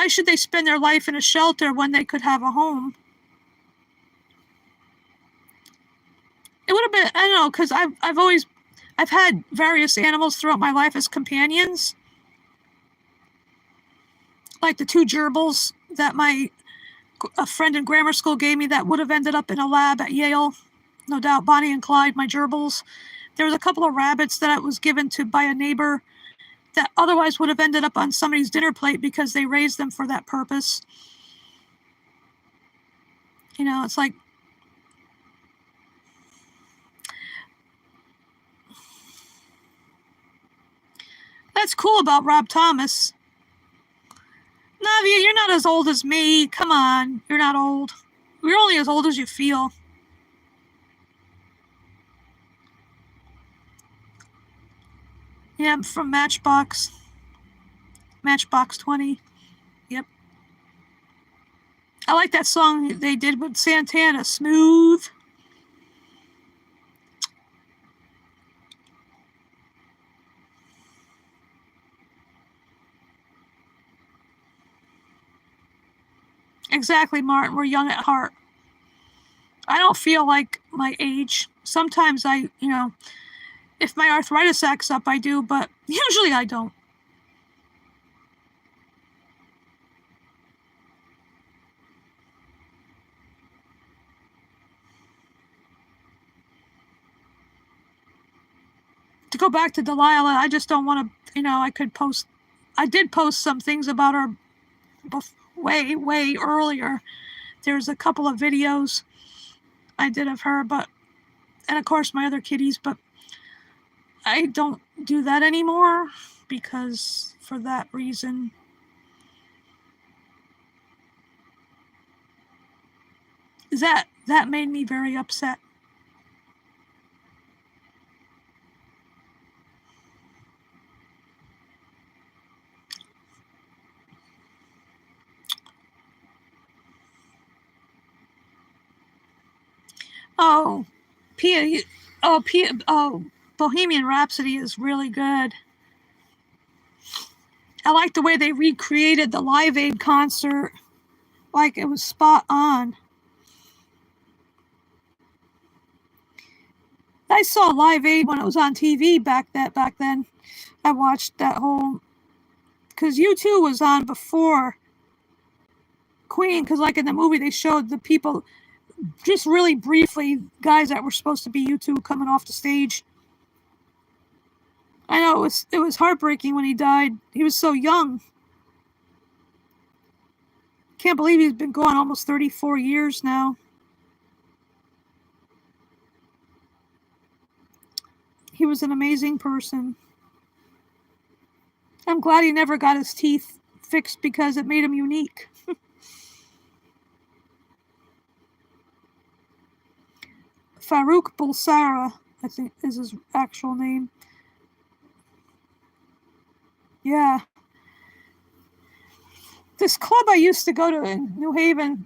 should they spend their life in a shelter when they could have a home? It would have been, I don't know, because I've had various animals throughout my life as companions. Like the 2 gerbils that a friend in grammar school gave me that would have ended up in a lab at Yale. No doubt, Bonnie and Clyde, my gerbils. There was a couple of rabbits that I was given to by a neighbor that otherwise would have ended up on somebody's dinner plate because they raised them for that purpose. It's like, that's cool about Rob Thomas. Navia, you're not as old as me. Come on, you're not old. You're only as old as you feel. Yeah, I'm from Matchbox 20. Yep. I like that song they did with Santana, Smooth. Exactly, Martin. We're young at heart. I don't feel like my age. Sometimes if my arthritis acts up, I do, but usually I don't. To go back to Delilah, I just don't want to, I did post some things about her way, way earlier. There's a couple of videos I did of her, and of course my other kitties, but I don't do that anymore because for that reason. That made me very upset. Bohemian Rhapsody is really good. I like the way they recreated the Live Aid concert. Like, it was spot on. I saw Live Aid when it was on TV back then. I watched that whole, because U2 was on before Queen, because like in the movie they showed the people, just really briefly, guys that were supposed to be U2 coming off the stage. I know it was heartbreaking when he died. He was so young. Can't believe he's been gone almost 34 years now. He was an amazing person. I'm glad he never got his teeth fixed because it made him unique. Farouk Bulsara, I think is his actual name. Yeah. This club I used to go to in New Haven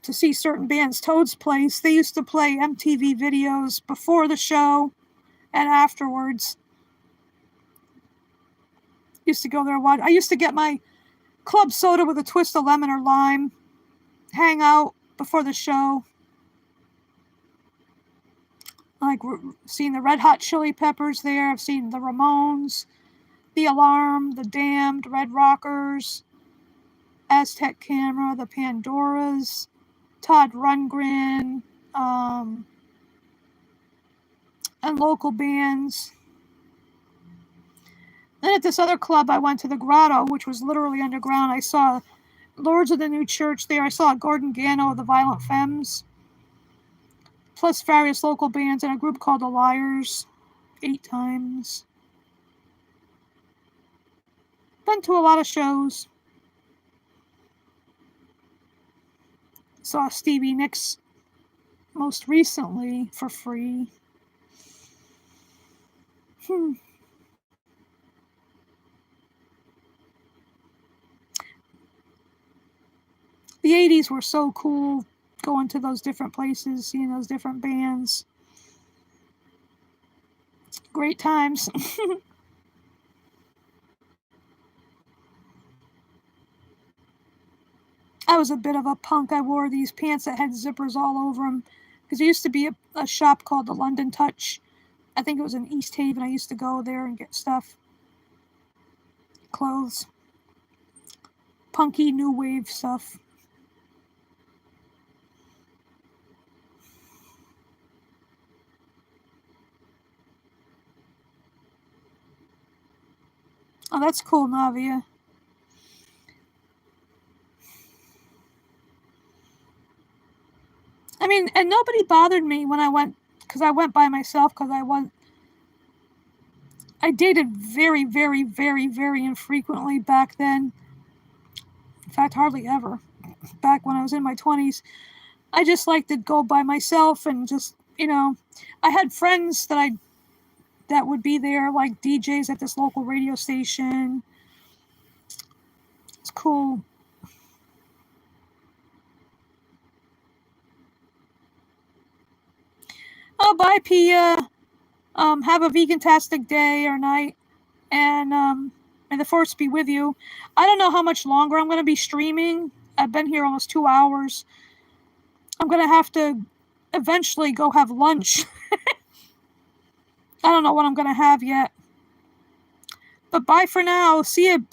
to see certain bands, Toad's Place, they used to play MTV videos before the show and afterwards. Used to go there a lot. I used to get my club soda with a twist of lemon or lime. Hang out before the show. Like seeing the Red Hot Chili Peppers there. I've seen the Ramones, The Alarm, The Damned, Red Rockers, Aztec Camera, the Pandoras, Todd Rundgren, and local bands. Then at this other club, I went to the Grotto, which was literally underground. I saw Lords of the New Church there. I saw Gordon Gano of the Violent Femmes, plus various local bands and a group called The Liars, 8 times. Been to a lot of shows. Saw Stevie Nicks most recently for free. The 80s were so cool, going to those different places, seeing those different bands. Great times. I was a bit of a punk. I wore these pants that had zippers all over them. Because there used to be a shop called the London Touch. I think it was in East Haven. I used to go there and get stuff. Clothes. Punky new wave stuff. Oh, that's cool, Navia. I mean, and nobody bothered me when I went, because I went by myself, because I dated very, very, very, very infrequently back then. In fact, hardly ever. Back when I was in my 20s. I just liked to go by myself and just, I had friends that would be there, like DJs at this local radio station. It's cool. Oh, bye, Pia. Have a vegan-tastic day or night, and may the force be with you. I don't know how much longer I'm going to be streaming. I've been here almost 2 hours. I'm going to have to eventually go have lunch. I don't know what I'm going to have yet. But bye for now. See you,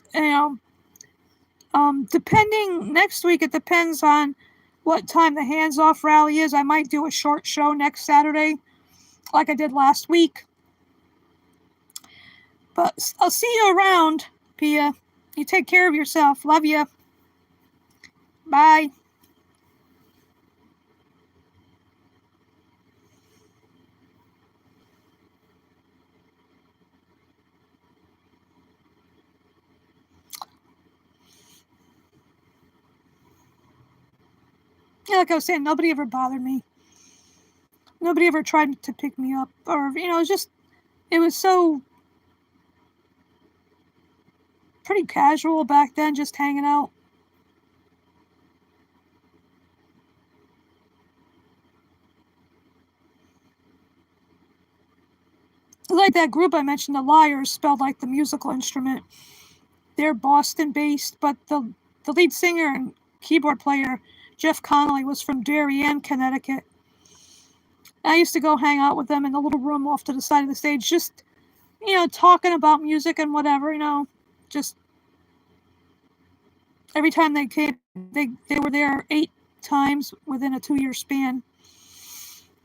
depending, next week, it depends on what time the Hands Off rally is. I might do a short show next Saturday, like I did last week. But I'll see you around, Pia. You take care of yourself. Love you. Bye. Yeah, like I was saying, nobody ever bothered me. Nobody ever tried to pick me up. Or, it was so pretty casual back then, just hanging out. Like that group I mentioned, the Liars, spelled like the musical instrument. They're Boston-based, but the lead singer and keyboard player, Jeff Connolly, was from Darien, Connecticut. I used to go hang out with them in the little room off to the side of the stage, just, talking about music and whatever, just every time they came, they were there 8 times within a 2-year span.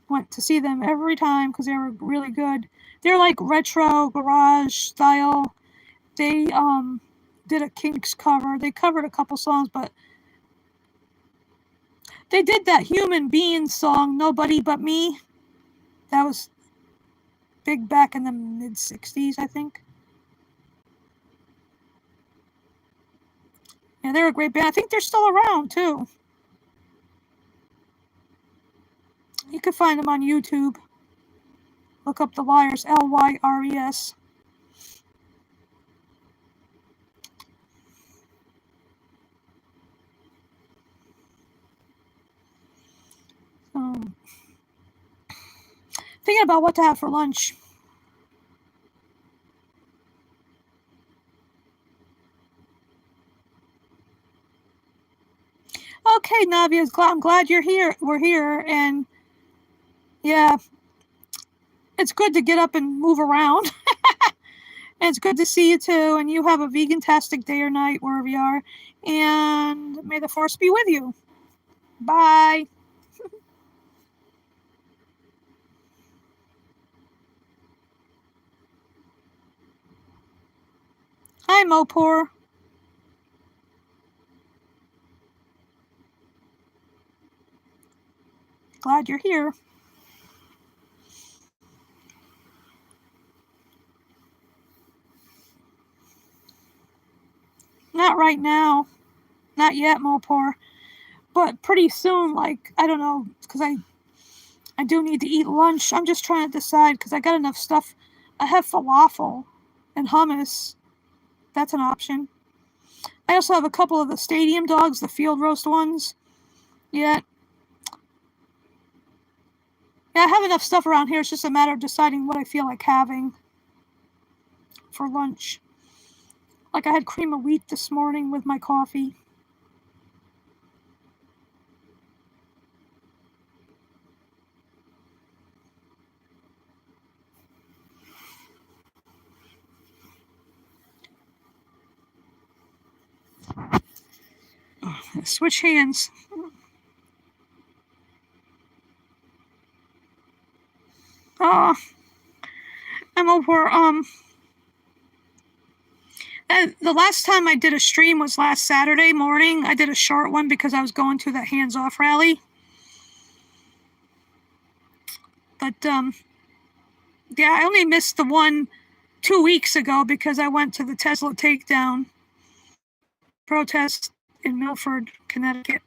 Went to see them every time because they were really good. They're like retro garage style. They did a Kinks cover. They covered a couple songs, but they did that Human Beings song, Nobody But Me. That was big back in the mid-60s, I think. Yeah, they're a great band. I think they're still around, too. You can find them on YouTube. Look up The Liars, Lyres. Thinking about what to have for lunch. Okay, Navia, I'm glad you're here. We're here, and yeah, it's good to get up and move around. And it's good to see you too. And you have a vegan-tastic day or night wherever you are. And may the force be with you. Bye. Hi, Mopor. Glad you're here. Not right now. Not yet, Mopor. But pretty soon, like, I don't know, because I do need to eat lunch. I'm just trying to decide because I got enough stuff. I have falafel and hummus. That's an option. I also have a couple of the stadium dogs, the field roast ones. Yeah. Yeah, I have enough stuff around here. It's just a matter of deciding what I feel like having for lunch. Like I had cream of wheat this morning with my coffee. Switch hands. Oh, I'm over. And the last time I did a stream was last Saturday morning. I did a short one because I was going to the hands-off rally. But yeah, I only missed the one 2 weeks ago because I went to the Tesla takedown protest in Milford, Connecticut.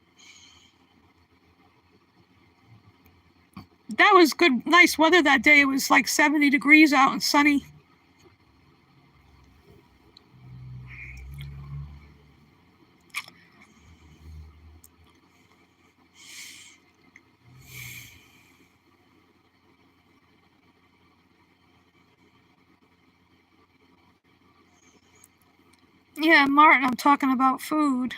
That was good, nice weather that day. It was like 70 degrees out and sunny. Yeah, Martin, I'm talking about food.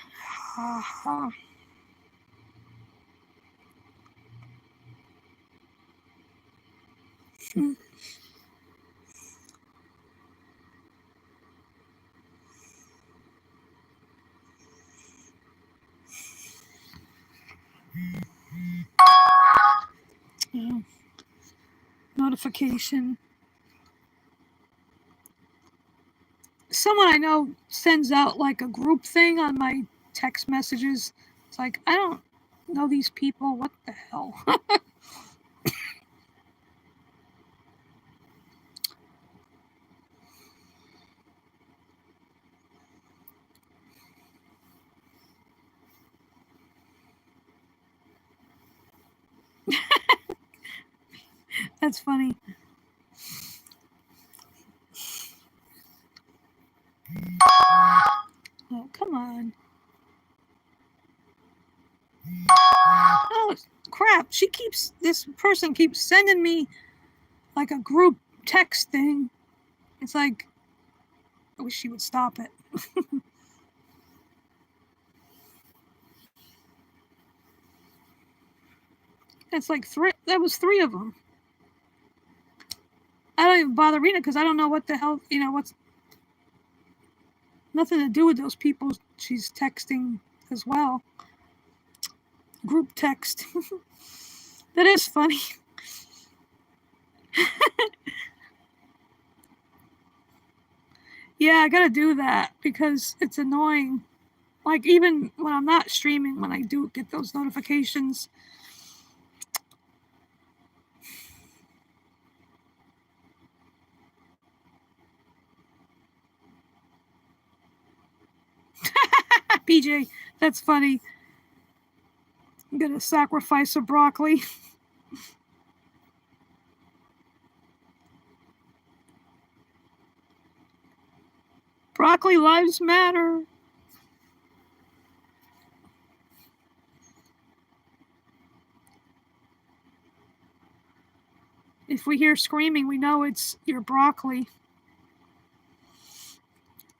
Yeah. Notification. Someone I know sends out like a group thing on my text messages. It's like, I don't know these people. What the hell? That's funny. Oh, come on. Oh, crap. This person keeps sending me like a group text thing. It's like, I wish she would stop it. It's like that was three of them. I don't even bother reading it because I don't know what the hell, what's nothing to do with those people she's texting as well. Group text. That is funny. Yeah, I gotta do that because it's annoying. Like even when I'm not streaming, when I do get those notifications. PJ, that's funny. I'm gonna sacrifice a broccoli. Broccoli lives matter. If we hear screaming, we know it's your broccoli.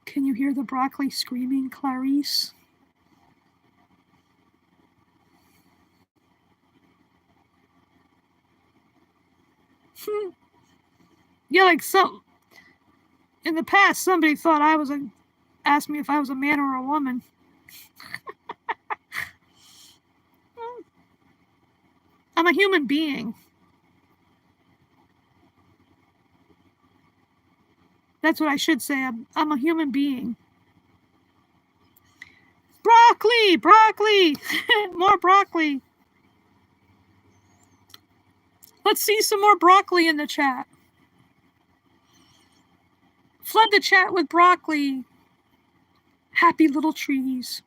Can you hear the broccoli screaming, Clarice? Yeah, like in the past, somebody thought asked me if I was a man or a woman. I'm a human being. That's what I should say. I'm a human being. Broccoli, broccoli, more broccoli. Let's see some more broccoli in the chat. Flood the chat with broccoli. Happy little trees.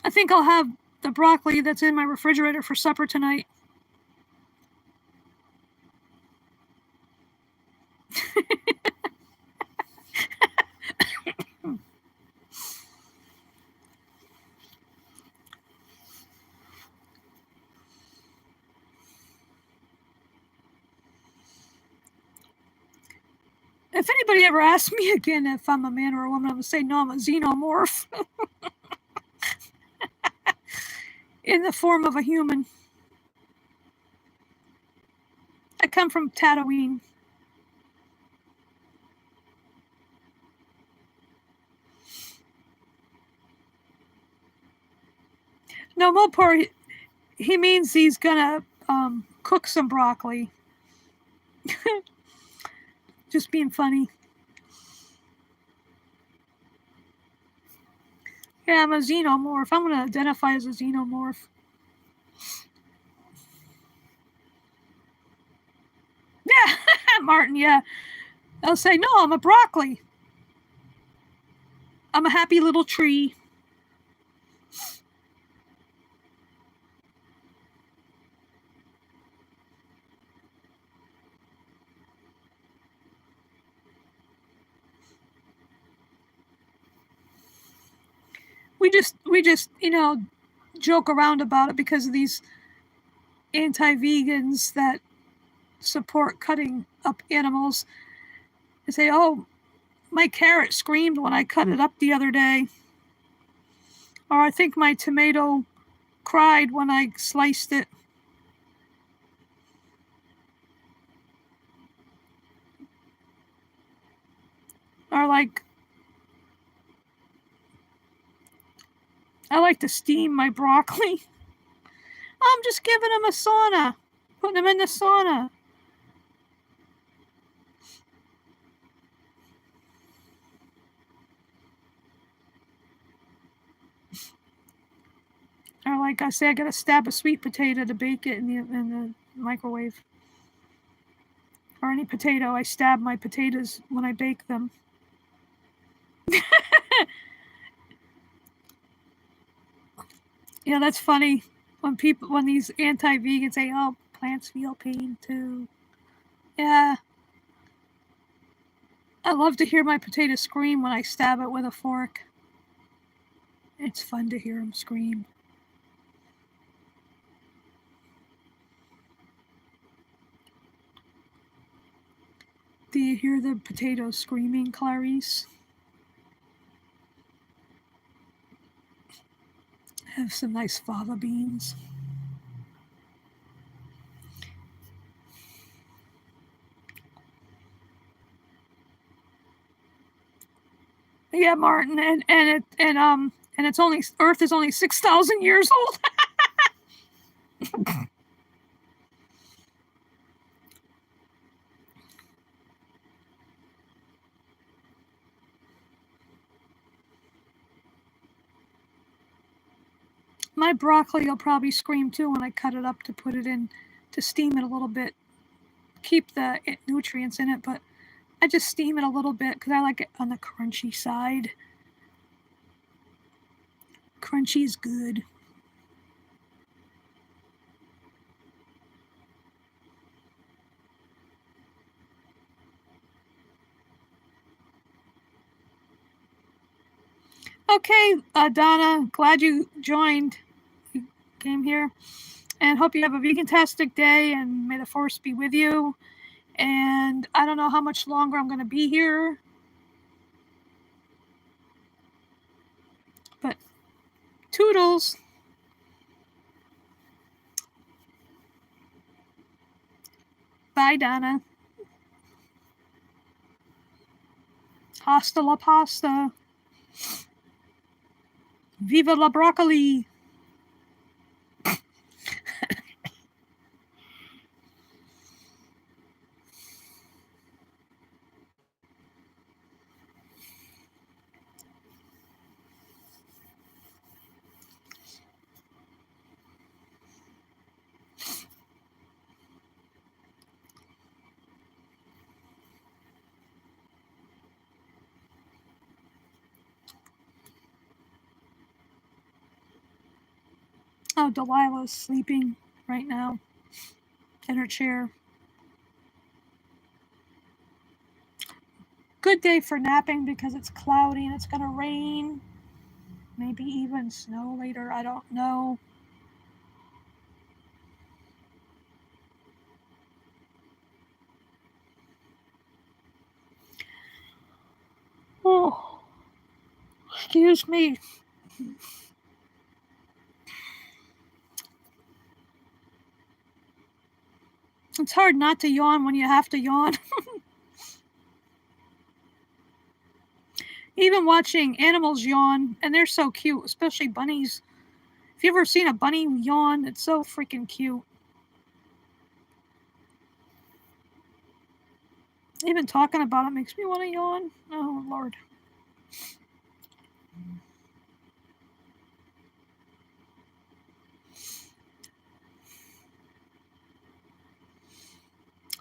I think I'll have the broccoli that's in my refrigerator for supper tonight. If anybody ever asks me again if I'm a man or a woman, I'm going to say, no, I'm a xenomorph. In the form of a human. I come from Tatooine. No, Mopar, he means he's going to cook some broccoli. Just being funny. Yeah, I'm a xenomorph. I'm going to identify as a xenomorph. Yeah, Martin, yeah. I'll say, no, I'm a broccoli. I'm a happy little tree. We just, joke around about it because of these anti-vegans that support cutting up animals. They say, oh, my carrot screamed when I cut it up the other day. Or I think my tomato cried when I sliced it. Or like, I like to steam my broccoli. I'm just giving them a sauna. Putting them in the sauna. Or like I say, I gotta stab a sweet potato to bake it in the microwave. Or any potato, I stab my potatoes when I bake them. Yeah, that's funny. When these anti-vegans say, oh, plants feel pain too. Yeah. I love to hear my potato scream when I stab it with a fork. It's fun to hear them scream. Do you hear the potatoes screaming, Clarice? Have some nice fava beans. Yeah, Martin, and it's only Earth is only 6,000 years old. My broccoli will probably scream too when I cut it up to put it in to steam it a little bit. Keep the nutrients in it, but I just steam it a little bit because I like it on the crunchy side. Crunchy is good. Okay, Donna, glad you joined. You came here. And hope you have a vegan-tastic day, and may the force be with you. And I don't know how much longer I'm going to be here. But toodles. Bye, Donna. Hasta la pasta. Viva la broccoli. Oh, Delilah's sleeping right now in her chair. Good day for napping because it's cloudy and it's going to rain. Maybe even snow later. I don't know. Oh, excuse me. It's hard not to yawn when you have to yawn. Even watching animals yawn, and they're so cute, especially bunnies. If you ever seen a bunny yawn, it's so freaking cute. Even talking about it makes me want to yawn. Oh, Lord.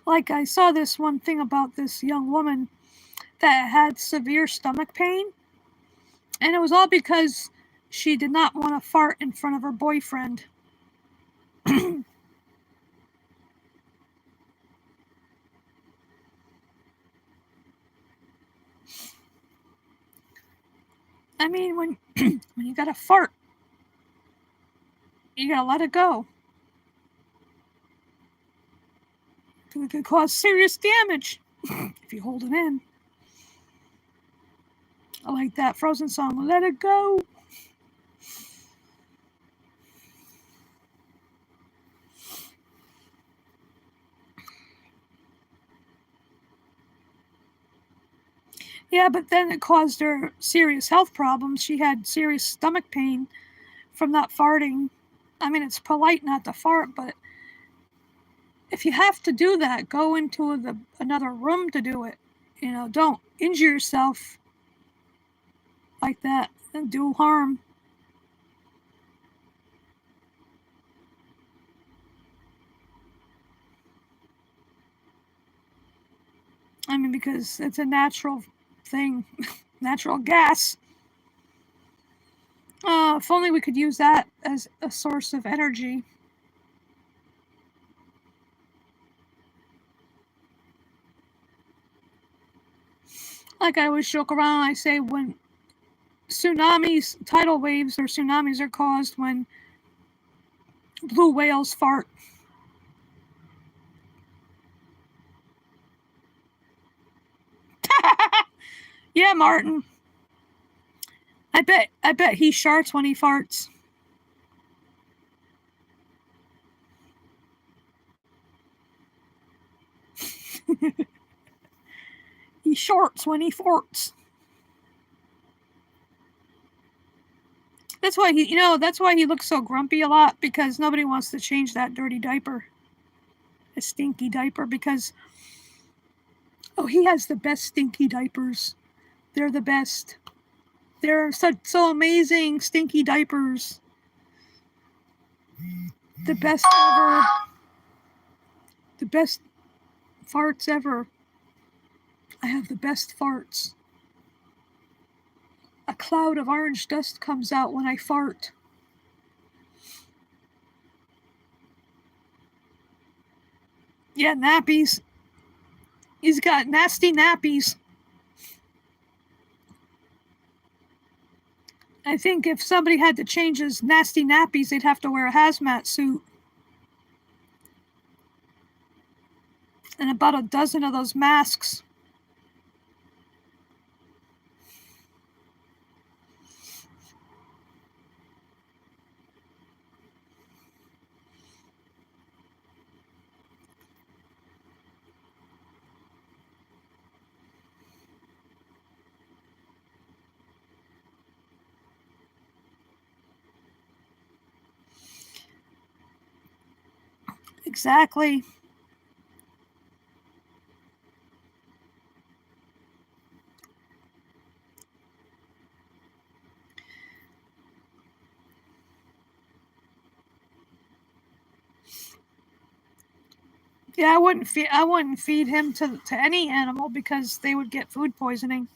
Like, I saw this one thing about this young woman that had severe stomach pain, and it was all because she did not want to fart in front of her boyfriend. I mean, when you gotta fart, you gotta let it go. It could cause serious damage if you hold it in. I like that Frozen song, Let It Go. Yeah, but then it caused her serious health problems. She had serious stomach pain from not farting. I mean, it's polite not to fart, but if you have to do that, go into another room to do it. You know, don't injure yourself like that and do harm. I mean, because it's a natural thing, natural gas. If only we could use that as a source of energy. Like I always joke around, I say when tsunamis, tidal waves or tsunamis are caused when blue whales fart. Yeah, Martin. I bet he sharts when he farts. He shorts when he farts. That's why that's why he looks so grumpy a lot, because nobody wants to change that dirty diaper. A stinky diaper, because he has the best stinky diapers. They're the best. They're so amazing, stinky diapers. The best ever. The best farts ever. I have the best farts. A cloud of orange dust comes out when I fart. Yeah, nappies. He's got nasty nappies. I think if somebody had to change his nasty nappies, they'd have to wear a hazmat suit. And about a dozen of those masks. Exactly. Yeah, I wouldn't feed him to any animal because they would get food poisoning.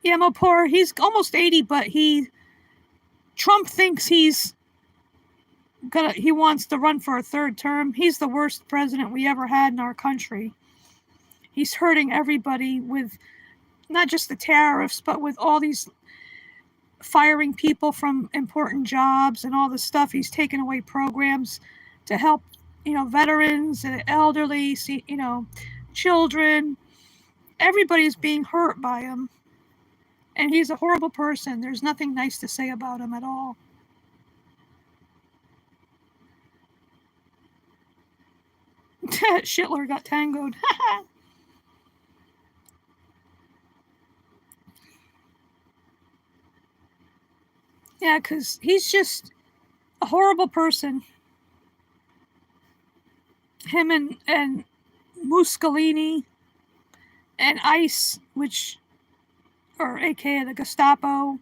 Yeah, my poor, he's almost 80, but Trump thinks he wants to run for a third term. He's the worst president we ever had in our country. He's hurting everybody with not just the tariffs, but with all these firing people from important jobs and all this stuff. He's taken away programs to help, veterans and elderly, children. Everybody's being hurt by him. And he's a horrible person. There's nothing nice to say about him at all. Schindler got tangoed. Yeah, because he's just a horrible person. Him and Mussolini and ICE, or aka the Gestapo,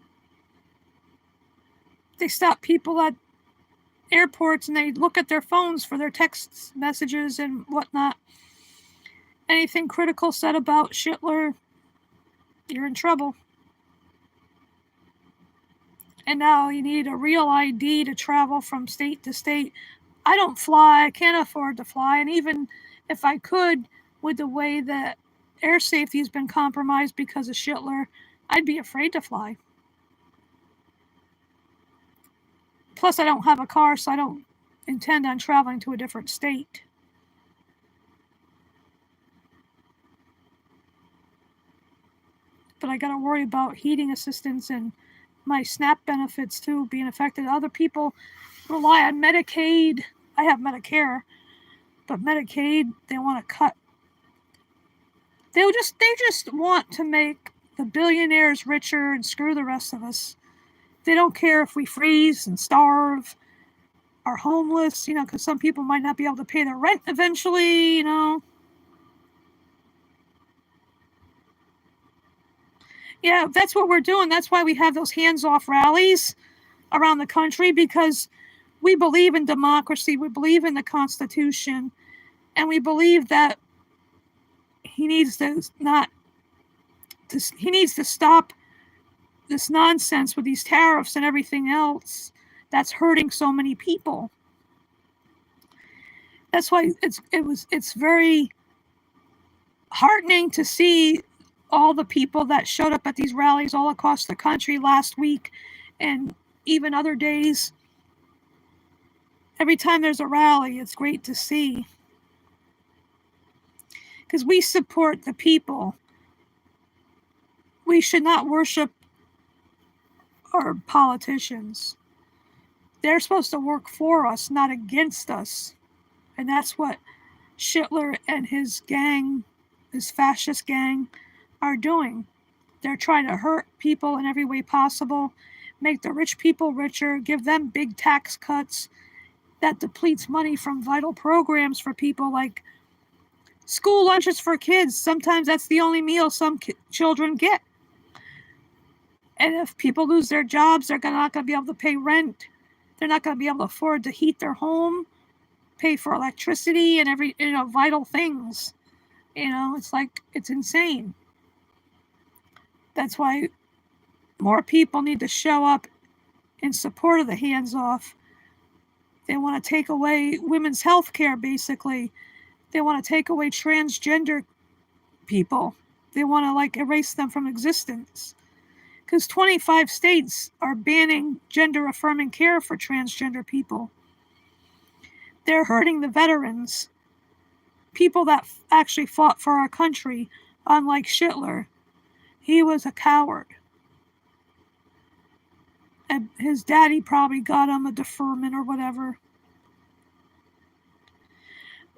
they stop people at airports and they look at their phones for their text messages and whatnot. Anything critical said about Schindler, you're in trouble. And now you need a real ID to travel from state to state. I don't fly, I can't afford to fly, and even if I could, with the way that air safety has been compromised because of Schindler, I'd be afraid to fly. Plus, I don't have a car, so I don't intend on traveling to a different state. But I got to worry about heating assistance and my SNAP benefits too being affected. Other people rely on Medicaid. I have Medicare, but Medicaid they want to cut. They just want to make the billionaires richer and screw the rest of us. They don't care if we freeze and starve, are homeless, because some people might not be able to pay their rent eventually, Yeah, that's what we're doing. That's why we have those hands-off rallies around the country, because we believe in democracy, we believe in the Constitution, and we believe that he needs to stop this nonsense with these tariffs and everything else that's hurting so many people. That's why it's very heartening to see all the people that showed up at these rallies all across the country last week and even other days. Every time there's a rally, it's great to see. Because we support the people. We should not worship our politicians. They're supposed to work for us, not against us. And that's what Schindler and his gang, his fascist gang, are doing. They're trying to hurt people in every way possible, make the rich people richer, give them big tax cuts. That depletes money from vital programs for people like school lunches for kids. Sometimes that's the only meal some children get. And if people lose their jobs, they're not going to be able to pay rent. They're not going to be able to afford to heat their home, pay for electricity and every vital things. It's insane. That's why more people need to show up in support of the hands-off. They want to take away women's health care, basically. They want to take away transgender people. They want to erase them from existence. Because 25 states are banning gender-affirming care for transgender people. They're hurting the veterans, people that actually fought for our country, unlike Schindler. He was a coward. And his daddy probably got him a deferment or whatever.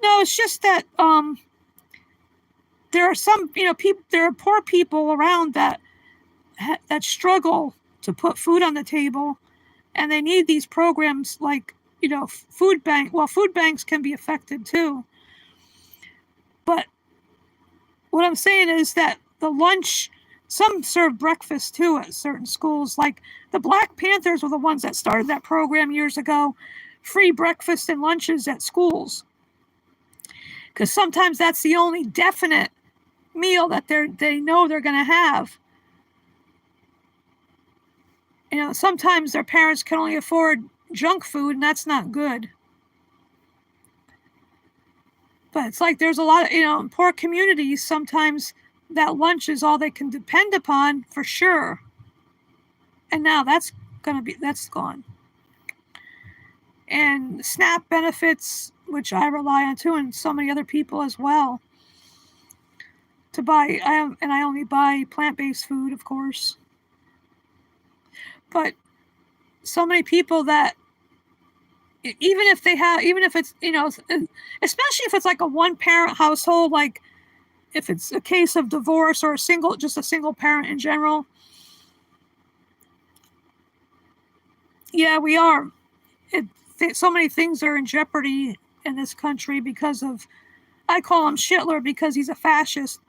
No, it's just that there are some, there are poor people around that struggle to put food on the table, and they need these programs like food bank. Well, food banks can be affected too. But what I'm saying is that the lunch, some serve breakfast too at certain schools. Like the Black Panthers were the ones that started that program years ago, free breakfast and lunches at schools. Because sometimes that's the only definite meal that they know they're going to have. Sometimes their parents can only afford junk food, and that's not good. But it's like there's a lot of, in poor communities, sometimes that lunch is all they can depend upon for sure. And now that's gone. And SNAP benefits, which I rely on too, and so many other people as well, to buy, and I only buy plant-based food, of course. But so many people that, even if it's, especially if it's like a one-parent household, like if it's a case of divorce or just a single parent in general, yeah, we are. So many things are in jeopardy in this country because of, I call him Hitler because he's a fascist.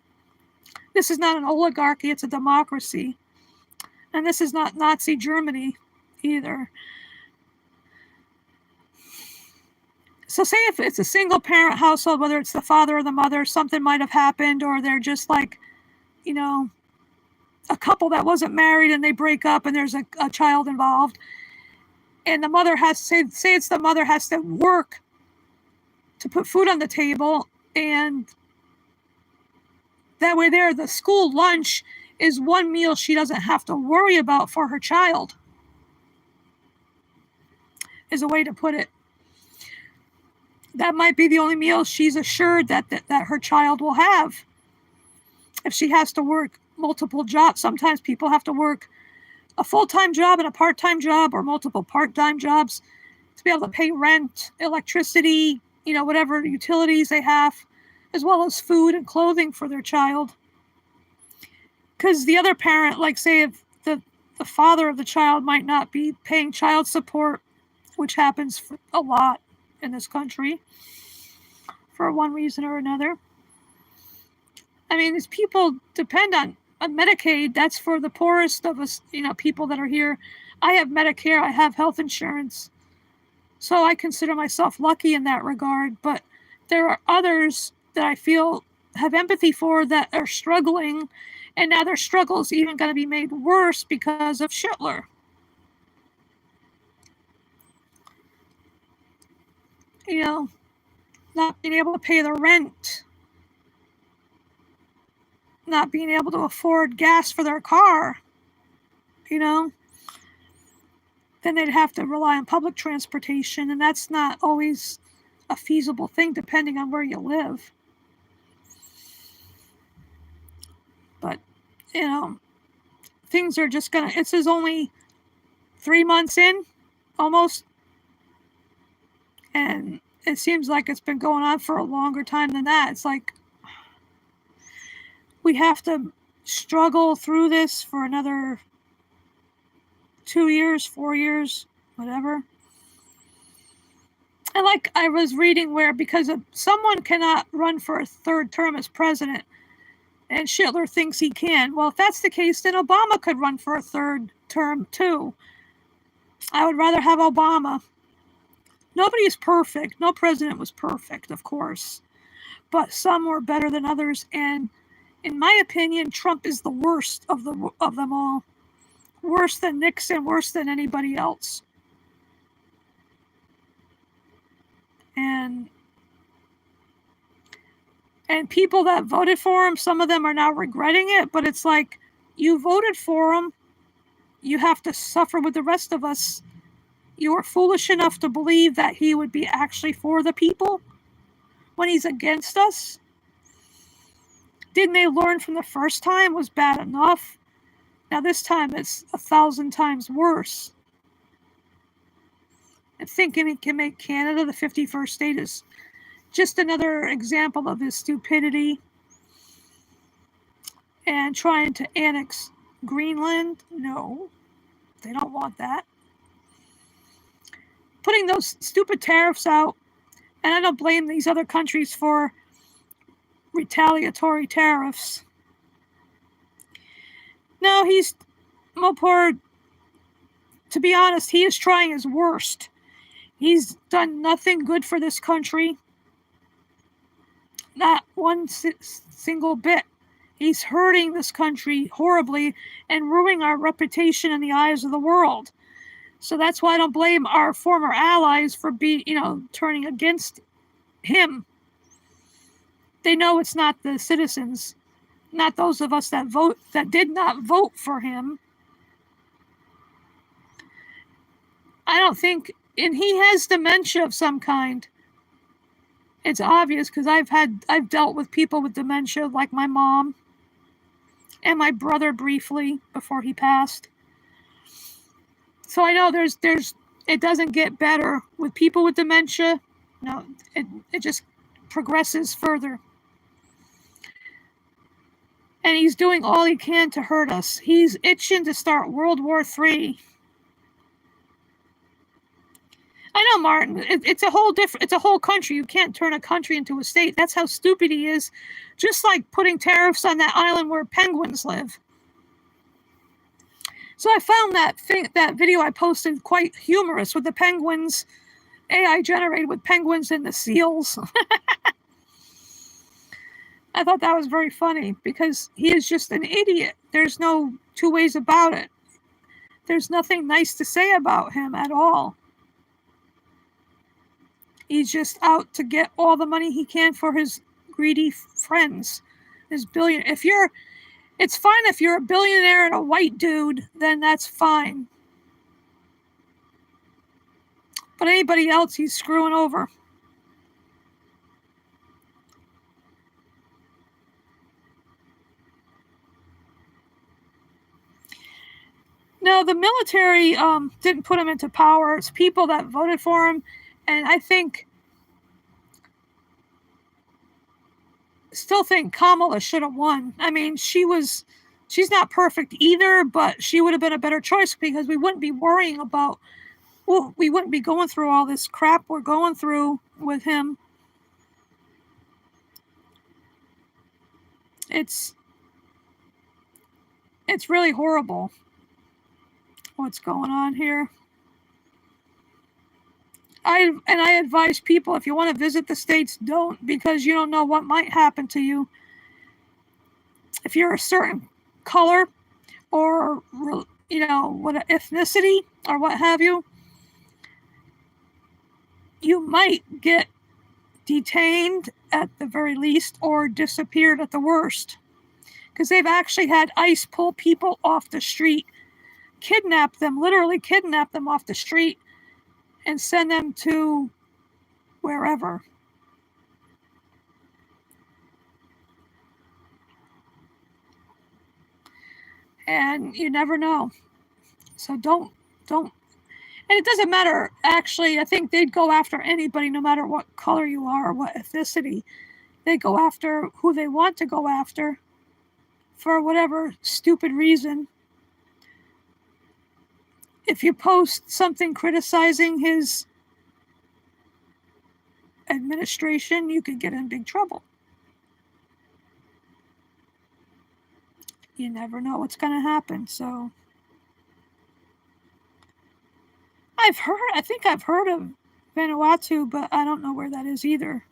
This is not an oligarchy, it's a democracy. And this is not Nazi Germany either. So say if it's a single parent household, whether it's the father or the mother, something might have happened, or they're just like, a couple that wasn't married and they break up and there's a child involved. And the mother say it's the mother has to work to put food on the table, and that way the school lunch is one meal she doesn't have to worry about for her child, is a way to put it. That might be the only meal she's assured that her child will have. If she has to work multiple jobs, sometimes people have to work a full-time job and a part-time job, or multiple part-time jobs, to be able to pay rent, electricity, whatever utilities they have, as well as food and clothing for their child. Because the other parent, like say if the father of the child might not be paying child support, which happens a lot in this country for one reason or another. I mean, these people depend on Medicaid. That's for the poorest of us, people that are here. I have Medicare, I have health insurance. So I consider myself lucky in that regard. But there are others that I feel have empathy for that are struggling. And now their struggle is even going to be made worse because of Hitler. Not being able to pay the rent, not being able to afford gas for their car, then they'd have to rely on public transportation, and that's not always a feasible thing depending on where you live. But, things are just it says only 3 months in, almost, and it seems like it's been going on for a longer time than that. It's like we have to struggle through this for another 2 years, 4 years, whatever. And like I was reading where because someone cannot run for a third term as president, and Hitler thinks he can. Well, if that's the case, then Obama could run for a third term too. I would rather have Obama. Nobody is perfect. No president was perfect, of course. But some were better than others. And in my opinion, Trump is the worst of them all. Worse than Nixon, worse than anybody else. And people that voted for him, some of them are now regretting it, but it's like, you voted for him, you have to suffer with the rest of us. You were foolish enough to believe that he would be actually for the people when he's against us. Didn't they learn from the first time was bad enough? Now this time it's 1,000 times worse. And thinking he can make Canada the 51st state is just another example of his stupidity. And trying to annex Greenland, no, they don't want that. putting those stupid tariffs out, and I don't blame these other countries for retaliatory tariffs. No, Mopar, to be honest, he is trying his worst. He's done nothing good for this country. Not one single bit. He's hurting this country horribly and ruining our reputation in the eyes of the world. So that's why I don't blame our former allies for turning against him. They know it's not the citizens, not those of us that did not vote for him. I don't think, and he has dementia of some kind. It's obvious because I've dealt with people with dementia, like my mom and my brother briefly before he passed. So I know it doesn't get better with people with dementia. No, it just progresses further. And he's doing all he can to hurt us. He's itching to start World War III. I know, Martin, it's a whole country. You can't turn a country into a state. That's how stupid he is. Just like putting tariffs on that island where penguins live. So I found that video I posted quite humorous with the penguins, AI generated with penguins and the seals. I thought that was very funny because he is just an idiot. There's no two ways about it. There's nothing nice to say about him at all. He's just out to get all the money he can for his greedy friends, his billion. It's fine if you're a billionaire and a white dude, then that's fine. But anybody else, he's screwing over. No, the military didn't put him into power. It's people that voted for him. And I still think Kamala should have won. I mean, she's not perfect either, but she would have been a better choice because we wouldn't be worrying about, we wouldn't be going through all this crap we're going through with him. It's really horrible what's going on here. I advise people, if you want to visit the States, don't, because you don't know what might happen to you. If you're a certain color or, what ethnicity or what have you, you might get detained at the very least or disappeared at the worst. Because they've actually had ICE pull people off the street, literally kidnap them off the street, and send them to wherever. And you never know. So don't. And it doesn't matter, actually. I think they'd go after anybody, no matter what color you are or what ethnicity. They go after who they want to go after for whatever stupid reason. If you post something criticizing his administration, you could get in big trouble. You never know what's going to happen. So I think I've heard of Vanuatu, but I don't know where that is either.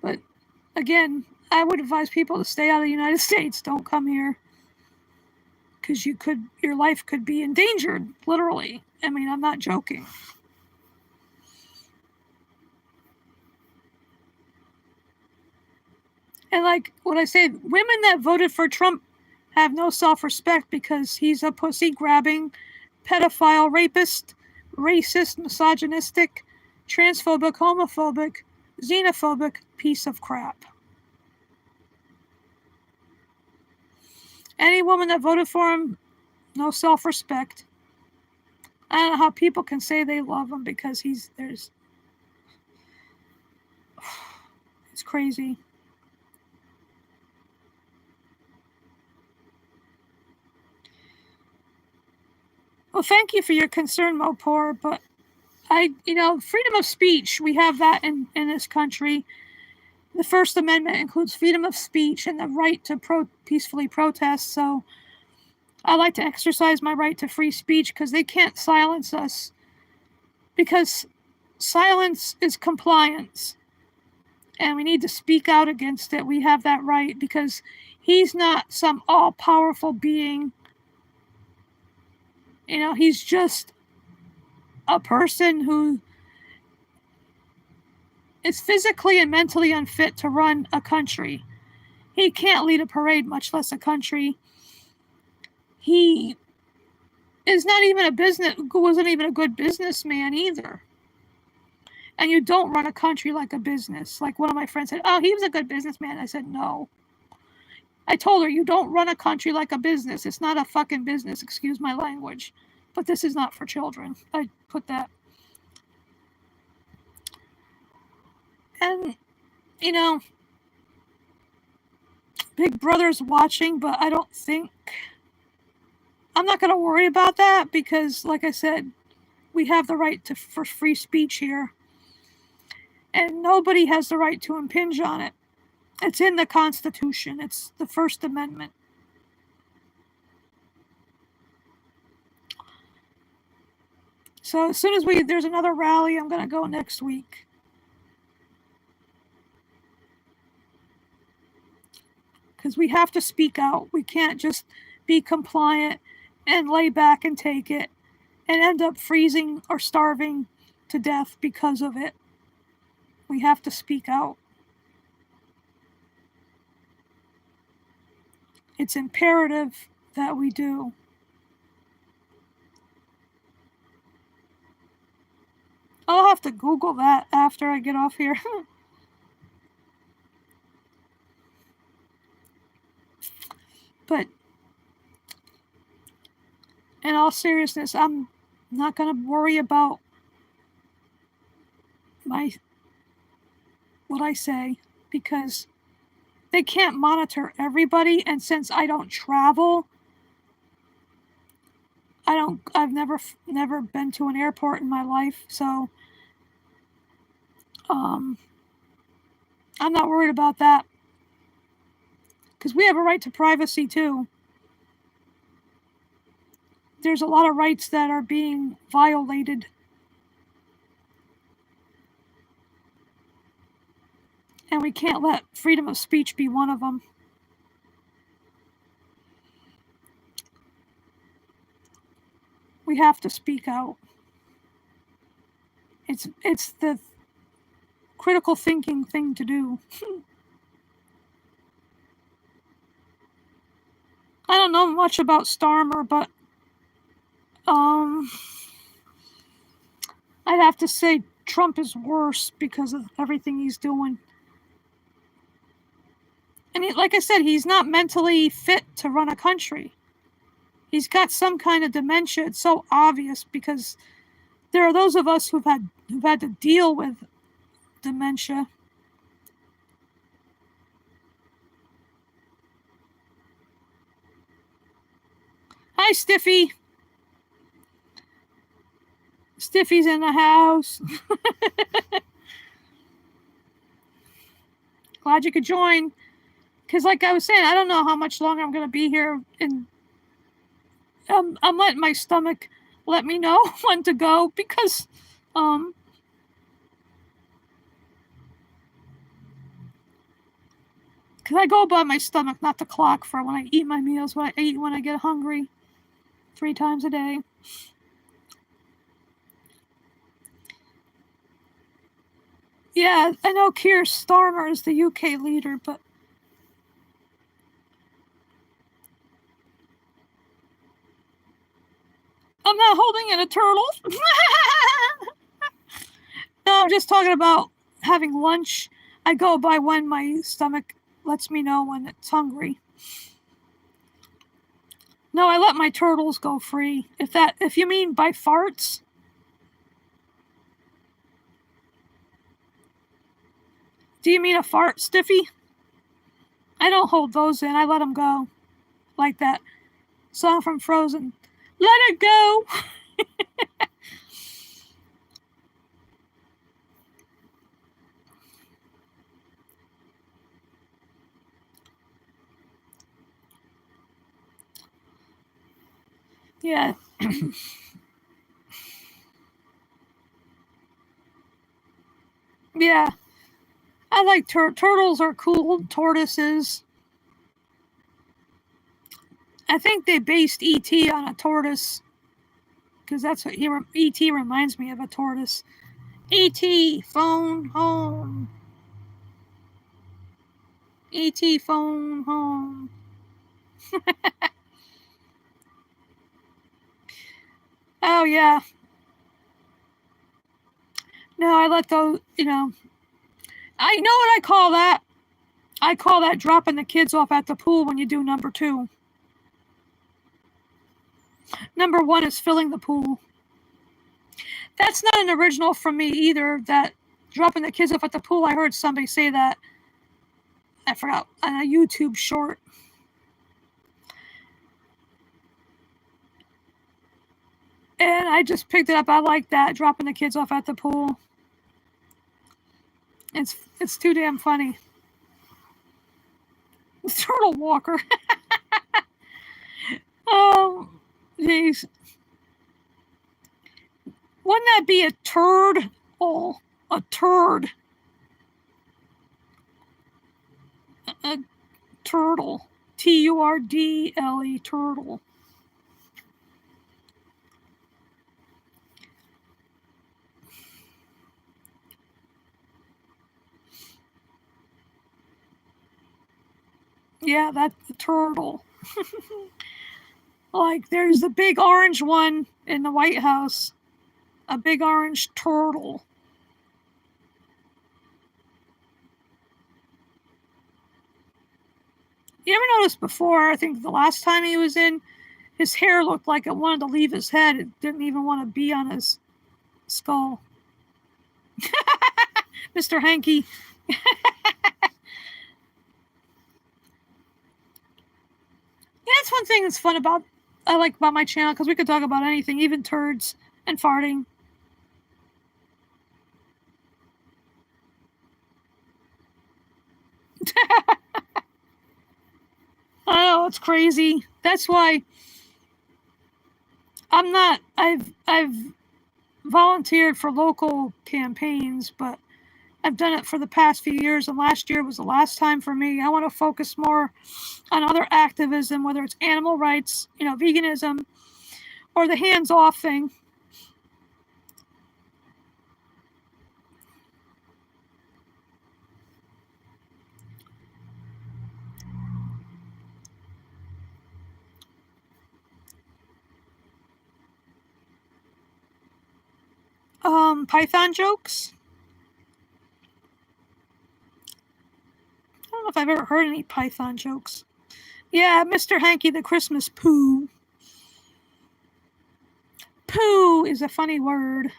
But again, I would advise people to stay out of the United States. Don't come here. Because your life could be endangered, literally. I mean, I'm not joking. And like what I say, women that voted for Trump have no self-respect because he's a pussy-grabbing, pedophile, rapist, racist, misogynistic, transphobic, homophobic, xenophobic piece of crap. Any woman that voted for him, no self-respect. I don't know how people can say they love him because it's crazy. Well, thank you for your concern, Mopor, but freedom of speech, we have that in this country. The First Amendment includes freedom of speech and the right to peacefully protest, so I like to exercise my right to free speech because they can't silence us, because silence is compliance, and we need to speak out against it. We have that right because he's not some all-powerful being. He's just a person who is physically and mentally unfit to run a country. He can't lead a parade, much less a country. He is not even wasn't even a good businessman either. And you don't run a country like a business. Like one of my friends said, oh, he was a good businessman. I said, no. I told her, you don't run a country like a business. It's not a fucking business, excuse my language. But this is not for children. I put that. And, Big Brother's watching, but I'm not going to worry about that because, like I said, we have the right for free speech here. And nobody has the right to impinge on it. It's in the Constitution. It's the First Amendment. So as soon as there's another rally, I'm going to go next week. Because we have to speak out. We can't just be compliant and lay back and take it and end up freezing or starving to death because of it. We have to speak out. It's imperative that we do. I'll have to Google that after I get off here. But in all seriousness, I'm not going to worry about what I say because they can't monitor everybody. And since I don't travel, I've never been to an airport in my life. So, I'm not worried about that because we have a right to privacy too. There's a lot of rights that are being violated. And we can't let freedom of speech be one of them. We have to speak out. It's the critical thinking thing to do. I don't know much about Starmer, but I'd have to say Trump is worse because of everything he's doing. And like I said, he's not mentally fit to run a country. He's got some kind of dementia. It's so obvious because there are those of us who've had to deal with dementia. Hi, Stiffy. Stiffy's in the house. Glad you could join. Because like I was saying, I don't know how much longer I'm going to be here. And I'm letting my stomach let me know when to go because I go by my stomach, not the clock, for when I eat my meals, when I get hungry 3 times a day. Yeah, I know Keir Starmer is the UK leader, but I'm not holding in a turtle. No, I'm just talking about having lunch. I go by when my stomach lets me know when it's hungry. No, I let my turtles go free. If you mean by farts. Do you mean a fart, Stiffy? I don't hold those in. I let them go. Like that song from Frozen. Let it go. Yeah. Yeah. I like turtles are cool. Tortoises. I think they based E.T. on a tortoise because that's what E.T. reminds me of, a tortoise. E.T. phone home. E.T. phone home. Oh yeah. No, I let those. I know what I call that. I call that dropping the kids off at the pool when you do number 2. Number 1 is filling the pool. That's not an original from me either, that dropping the kids off at the pool. I heard somebody say that. I forgot, on a YouTube short. And I just picked it up. I like that, dropping the kids off at the pool. It's too damn funny. Turtle Walker. Oh, jeez. Wouldn't that be a turd? Oh, a turd. A turtle. Turdle. Turtle. Yeah, that's the turtle. Like, there's a big orange one in the White House. A big orange turtle. You ever noticed before, I think the last time he was in, his hair looked like it wanted to leave his head. It didn't even want to be on his skull. Mr. Hanky. Yeah, that's one thing that's fun about, I like about my channel, because we could talk about anything, even turds and farting. I know, it's crazy. That's why I've volunteered for local campaigns, but I've done it for the past few years, and last year was the last time for me. I want to focus more on other activism, whether it's animal rights, veganism, or the hands-off thing. Python jokes. I don't know if I've ever heard any Python jokes. Yeah, Mr. Hanky the Christmas poo. Poo is a funny word.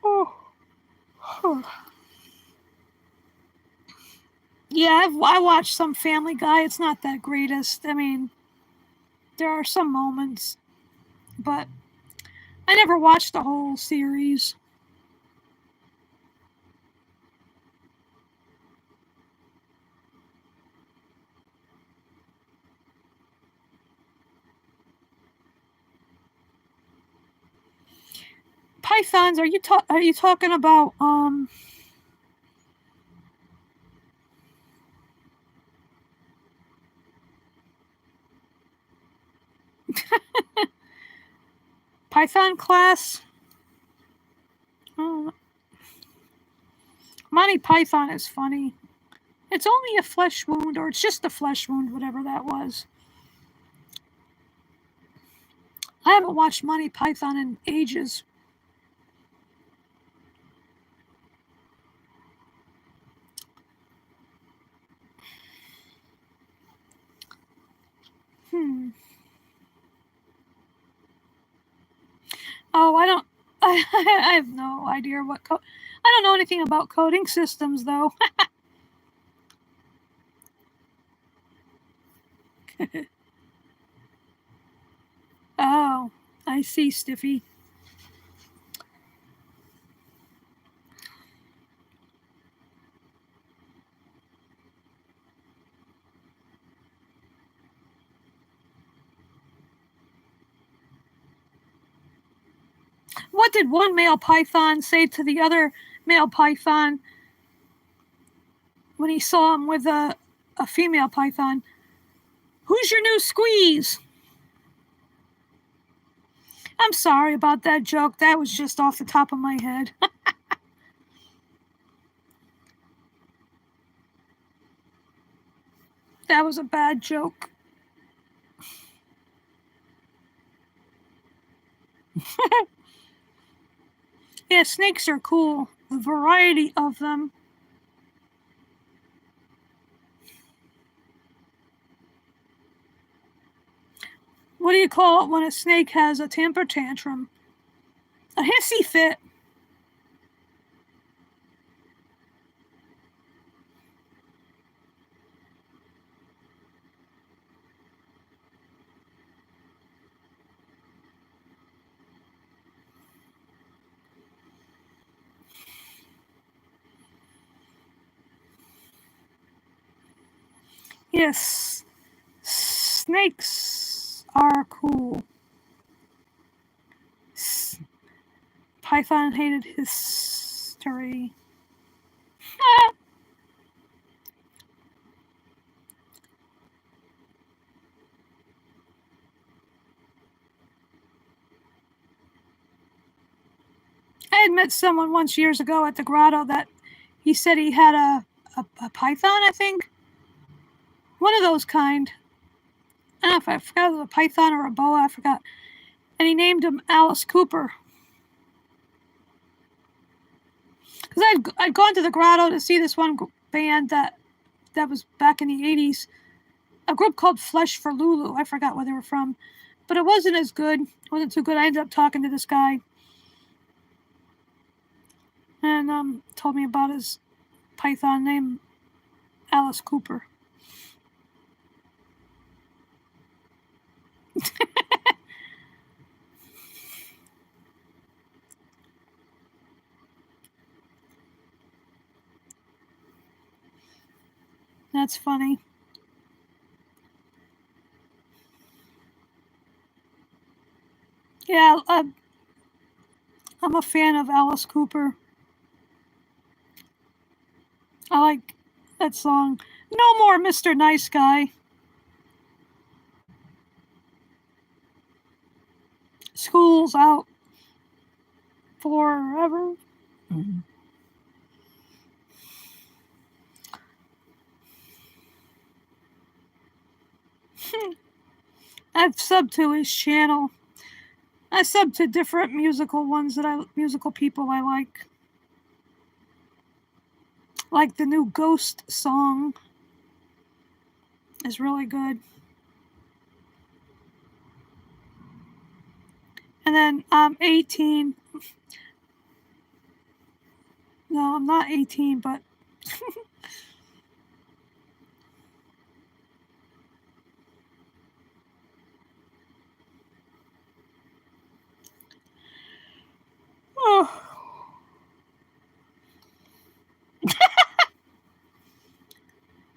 Oh. Yeah, I watched some Family Guy. It's not that greatest. I mean, there are some moments, but I never watched the whole series. Pythons? Are you talking about Python class? Oh, Monty Python is funny. It's only a flesh wound, or it's just a flesh wound, whatever that was. I haven't watched Monty Python in ages. Oh, I don't. I have no idea what. I don't know anything about coding systems, though. Oh, I see, Stiffy. What did one male python say to the other male python when he saw him with a female python? Who's your new squeeze? I'm sorry about that joke. That was just off the top of my head. That was a bad joke. Yeah, snakes are cool. The variety of them. What do you call it when a snake has a temper tantrum? A hissy fit. Yes, snakes are cool. Python hated history. I had met someone once years ago at the grotto that he said he had a python, I think. One of those kind. I don't know if I forgot if it was a python or a boa, I forgot. And he named him Alice Cooper. Because I'd gone to the grotto to see this one band that was back in the 80s. A group called Flesh for Lulu. I forgot where they were from. But it wasn't as good. It wasn't too good. I ended up talking to this guy. And told me about his python named Alice Cooper. That's funny. Yeah, I'm a fan of Alice Cooper. I like that song. No more Mr. Nice Guy. School's out forever. Mm-hmm. I've subbed to his channel. I sub to different musical people I like. Like the new Ghost song is really good. And then I'm 18. No, I'm not 18, but oh.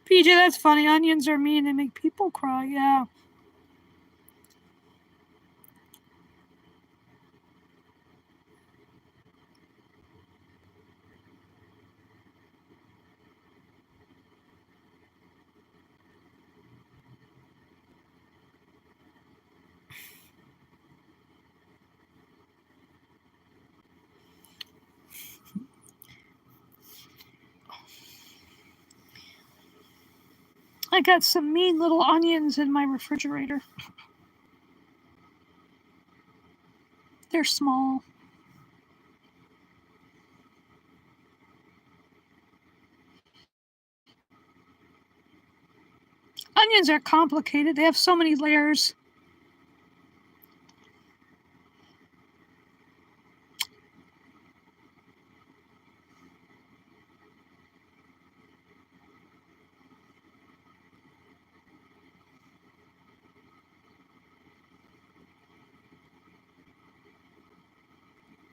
PJ, that's funny. Onions are mean. They make people cry. Yeah. I got some mean little onions in my refrigerator. They're small. Onions are complicated. They have so many layers.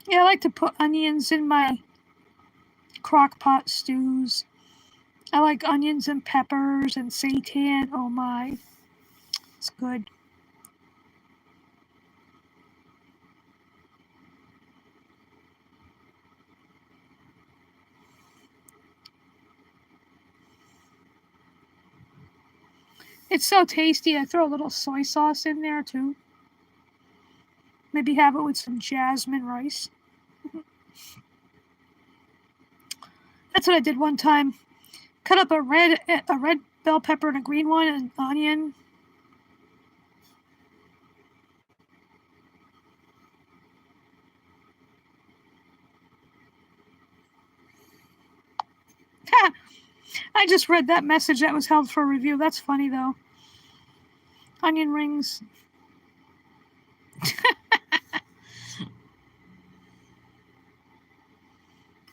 Yeah, I like to put onions in my crock pot stews. I like onions and peppers and seitan. Oh my, it's good. It's so tasty. I throw a little soy sauce in there too. Maybe have it with some jasmine rice. That's what I did one time. Cut up a red bell pepper and a green one and onion. I just read that message that was held for review. That's funny though. Onion rings.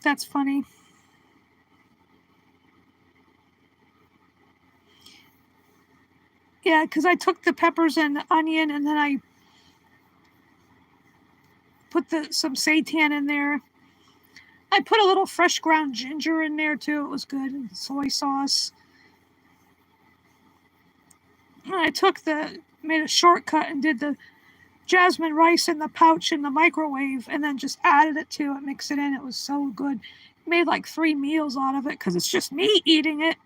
That's funny. Yeah, because I took the peppers and the onion and then I put some seitan in there. I put a little fresh ground ginger in there too. It was good. And soy sauce. And I made a shortcut and did the jasmine rice in the pouch in the microwave and then just added it to it, mixed it in. It was so good. Made like 3 meals out of it because it's just me eating it.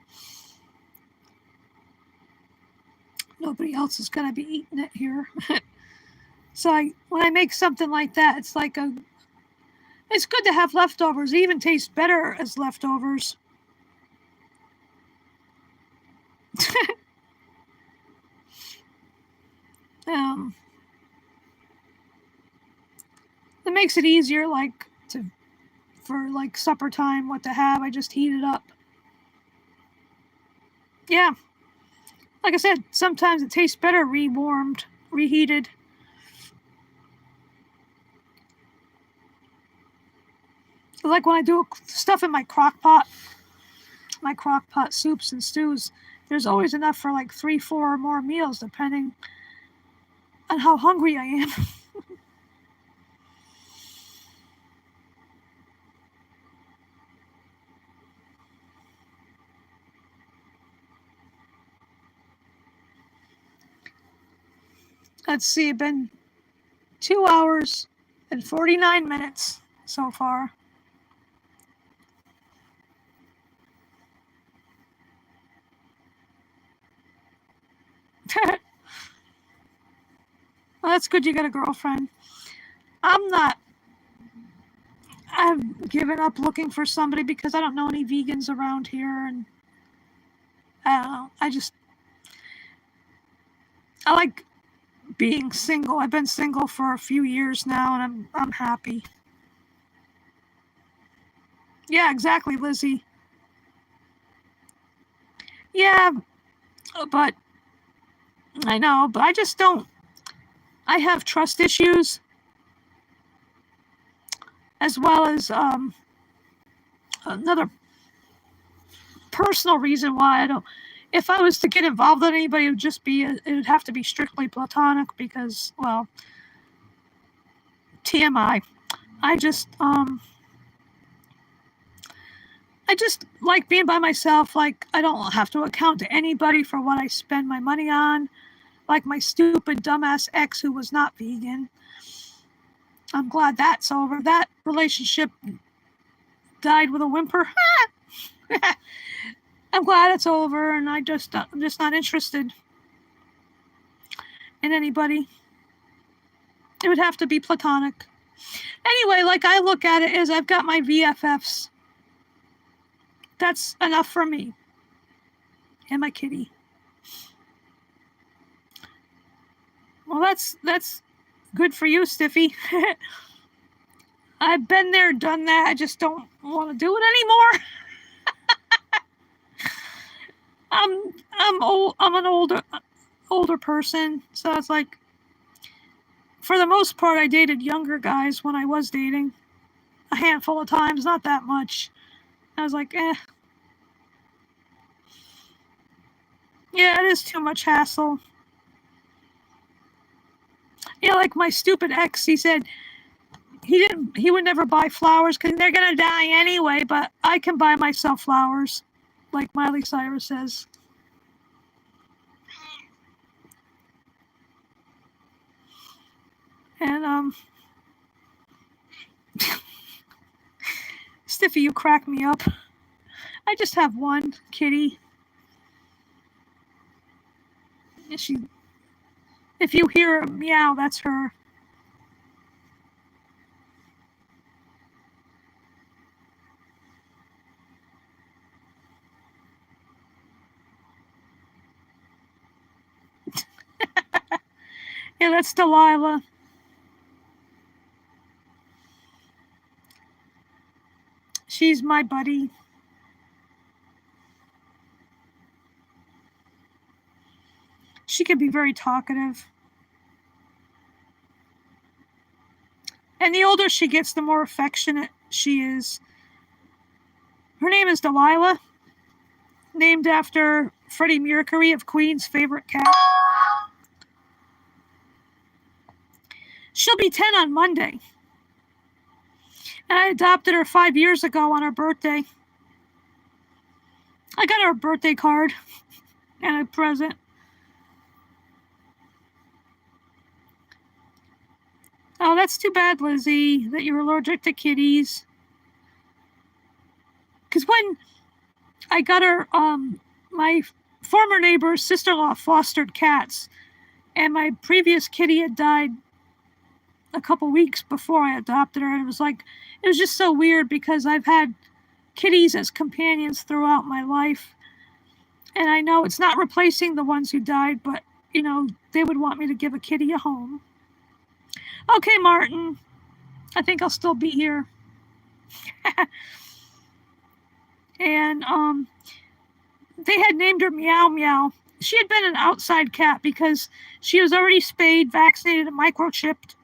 Nobody else is going to be eating it here. So when I make something like that, it's it's good to have leftovers. It even tastes better as leftovers. um, it makes it easier, for supper time, what to have. I just heat it up. Yeah, like I said, sometimes it tastes better rewarmed, reheated. Like when I do stuff in my crock pot soups and stews, there's always enough for like 3, 4 or more meals, depending on how hungry I am. Let's see, it's been 2 hours and 49 minutes so far. Well, that's good you got a girlfriend. I'm not. I've given up looking for somebody because I don't know any vegans around here, and I don't know. I like being single. I've been single for a few years now, and I'm happy. Yeah, exactly, Lizzie. Yeah, but I know, but I just don't. I have trust issues, as well as another personal reason why I don't. If I was to get involved with anybody, it would have to be strictly platonic because, well, TMI. I just I just like being by myself. Like I don't have to account to anybody for what I spend my money on. Like my stupid dumbass ex who was not vegan. I'm glad that's over. That relationship died with a whimper. I'm glad it's over, and I'm just not interested in anybody. It would have to be platonic. Anyway, like I look at it as I've got my VFFs. That's enough for me. And my kitty. Well, that's good for you, Stiffy. I've been there, done that. I just don't want to do it anymore. I'm old. I'm an older person, so it's like, for the most part, I dated younger guys when I was dating. A handful of times, not that much. I was like, eh. Yeah, it is too much hassle. Yeah, like my stupid ex, he said, he would never buy flowers because they're gonna die anyway, but I can buy myself flowers, like Miley Cyrus says. And Stiffy, you crack me up. I just have one kitty. If you hear a meow, that's her. Yeah, that's Delilah. She's my buddy. She can be very talkative. And the older she gets, the more affectionate she is. Her name is Delilah, named after Freddie Mercury of Queen's favorite cat. She'll be 10 on Monday. And I adopted her 5 years ago on her birthday. I got her a birthday card and a present. Oh, that's too bad, Lizzie, that you're allergic to kitties. Because when I got her, my former neighbor's sister-in-law fostered cats, and my previous kitty had died a couple weeks before I adopted her. And it was just so weird because I've had kitties as companions throughout my life. And I know it's not replacing the ones who died, but, they would want me to give a kitty a home. Okay, Martin. I think I'll still be here. And they had named her Meow Meow. She had been an outside cat because she was already spayed, vaccinated, and microchipped.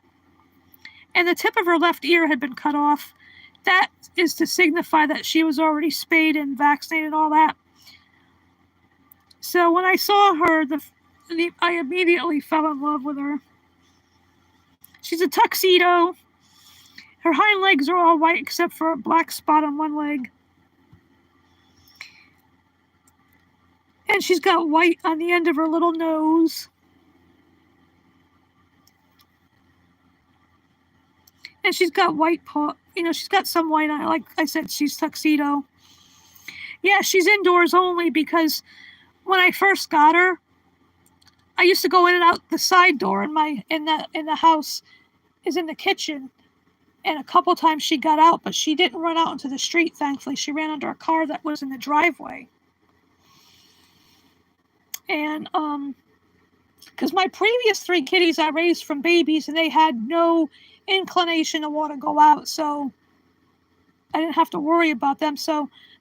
And the tip of her left ear had been cut off. That is to signify that she was already spayed and vaccinated and all that. So when I saw her, I immediately fell in love with her. She's a tuxedo. Her hind legs are all white except for a black spot on one leg. And she's got white on the end of her little nose. And she's got white paw. She's got some white on it. Like I said, she's tuxedo. Yeah, she's indoors only because when I first got her, I used to go in and out the side door in the house is in the kitchen. And a couple times she got out, but she didn't run out into the street, thankfully. She ran under a car that was in the driveway. And because my previous 3 kitties I raised from babies, and they had no inclination to want to go out, so I didn't have to worry about them.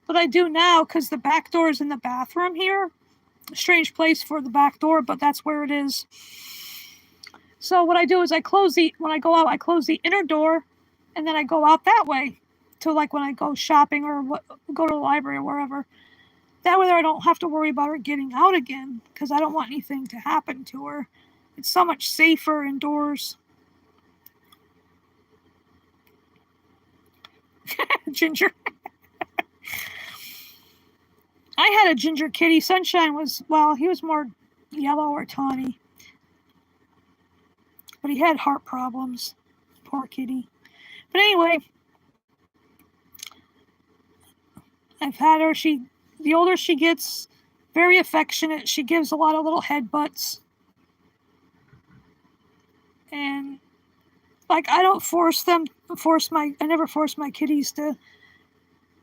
But I do now because the back door is in the bathroom here. Strange place for the back door, but that's where it is. So what I do is when I go out, I close the inner door, and then I go out that way to when I go shopping or go to the library or wherever. That way I don't have to worry about her getting out again because I don't want anything to happen to her. It's so much safer indoors. Ginger. I had a ginger kitty. Sunshine he was more yellow or tawny. But he had heart problems. Poor kitty. But anyway, I've had her. The older she gets, very affectionate. She gives a lot of little headbutts. And I don't I never force my kitties to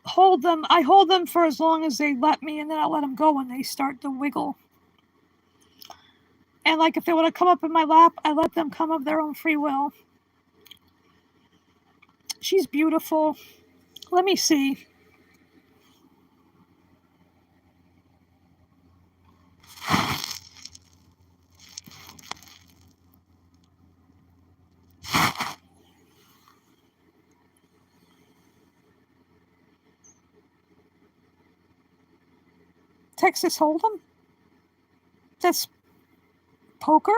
hold them. I hold them for as long as they let me, and then I let them go when they start to wiggle. And if they want to come up in my lap, I let them come of their own free will. She's beautiful. Let me see. Texas Hold'em? That's poker?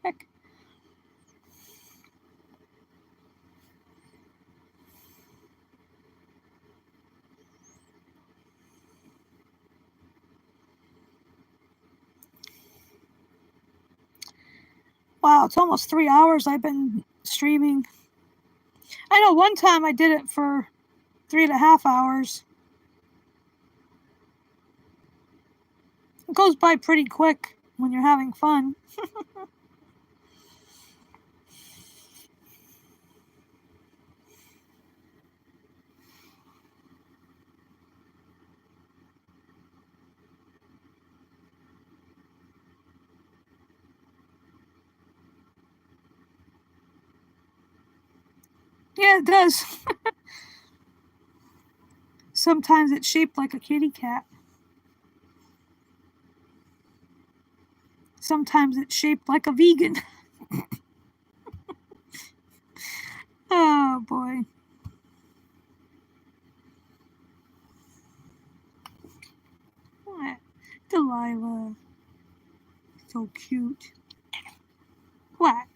heck? Wow, it's almost 3 hours I've been streaming. I know one time I did it for 3.5 hours. It goes by pretty quick when you're having fun. Yeah, it does. Sometimes it's shaped like a kitty cat. Sometimes it's shaped like a vegan. Oh boy. What? Delilah. So cute. What?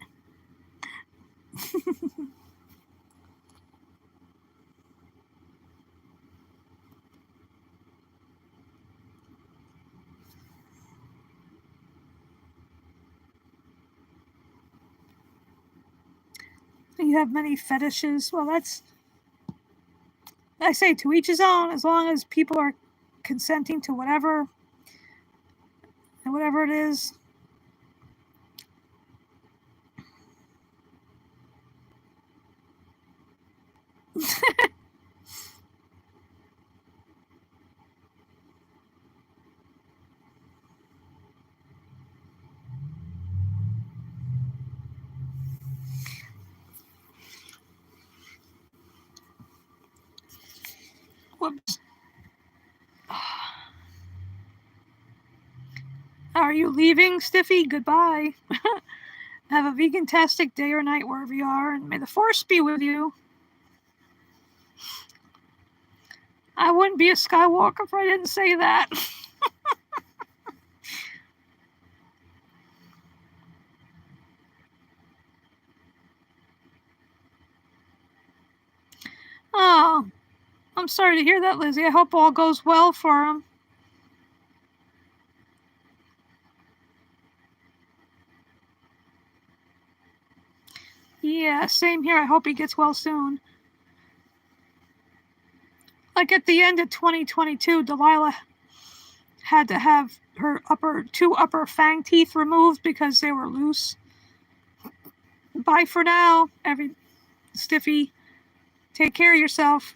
You have many fetishes. Well, that's, I say, to each his own, as long as people are consenting to whatever it is. Whoops. Are you leaving, Stiffy? Goodbye. Have a vegan-tastic day or night wherever you are, and may the force be with you. I wouldn't be a Skywalker if I didn't say that. Oh, I'm sorry to hear that, Lizzie. I hope all goes well for him. Yeah, same here. I hope he gets well soon. Like at the end of 2022, Delilah had to have her two upper fang teeth removed because they were loose. Bye for now, Stiffy. Take care of yourself.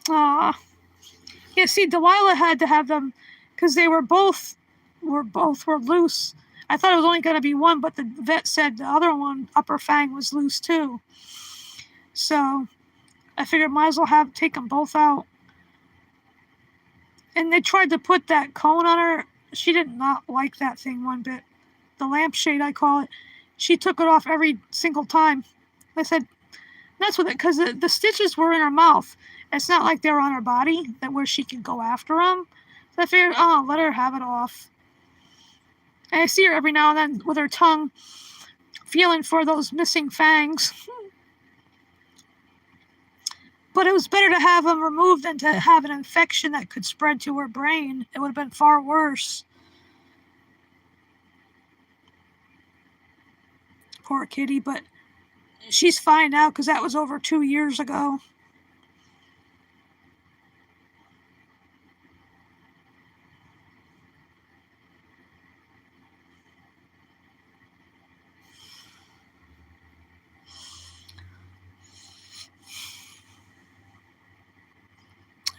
Aw. Yeah, see, Delilah had to have them because they were both were loose. I thought it was only going to be one, but the vet said the other one, upper fang, was loose too. So I figured might as well take them both out. And they tried to put that cone on her. She did not like that thing one bit. The lampshade, I call it. She took it off every single time. I said, that's with it, because the stitches were in her mouth. It's not like they were on her body where she could go after them. So I figured, oh, let her have it off. And I see her every now and then with her tongue feeling for those missing fangs. But it was better to have them removed than to have an infection that could spread to her brain. It would have been far worse. Poor kitty, but she's fine now because that was over 2 years ago.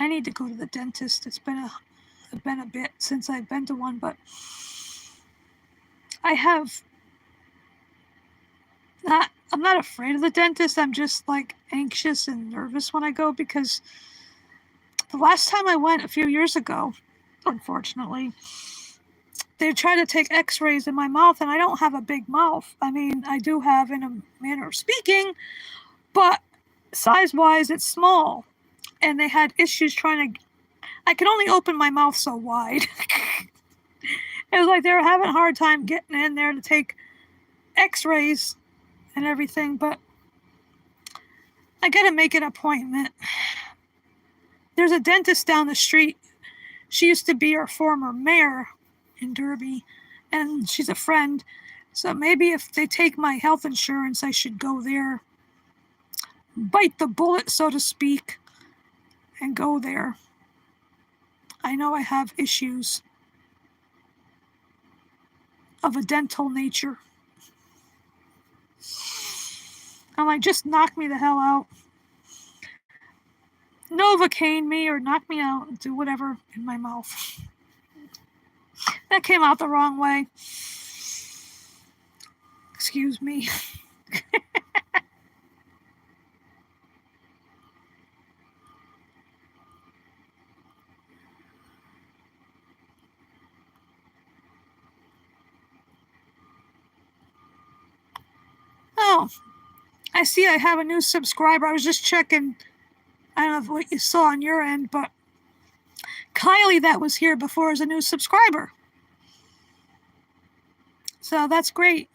I need to go to the dentist. It's been a bit since I've been to one, but I'm not afraid of the dentist. I'm just like anxious and nervous when I go because the last time I went a few years ago, unfortunately, they tried to take x-rays in my mouth, and I don't have a big mouth. I mean, I do have, in a manner of speaking, but size-wise, it's small. And they had issues trying to I could only open my mouth so wide. It was like they were having a hard time getting in there to take x-rays and everything, but I gotta make an appointment. There's a dentist down the street. She used to be our former mayor in Derby, and she's a friend. So maybe if they take my health insurance, I should go there. Bite the bullet, so to speak, and go there. I know I have issues of a dental nature. I'm like, just knock me the hell out. Novocaine me or knock me out and do whatever in my mouth. That came out the wrong way. Excuse me. Oh, I see I have a new subscriber. I was just checking. I don't know what you saw on your end, but Kylie, that was here before, is a new subscriber. So that's great.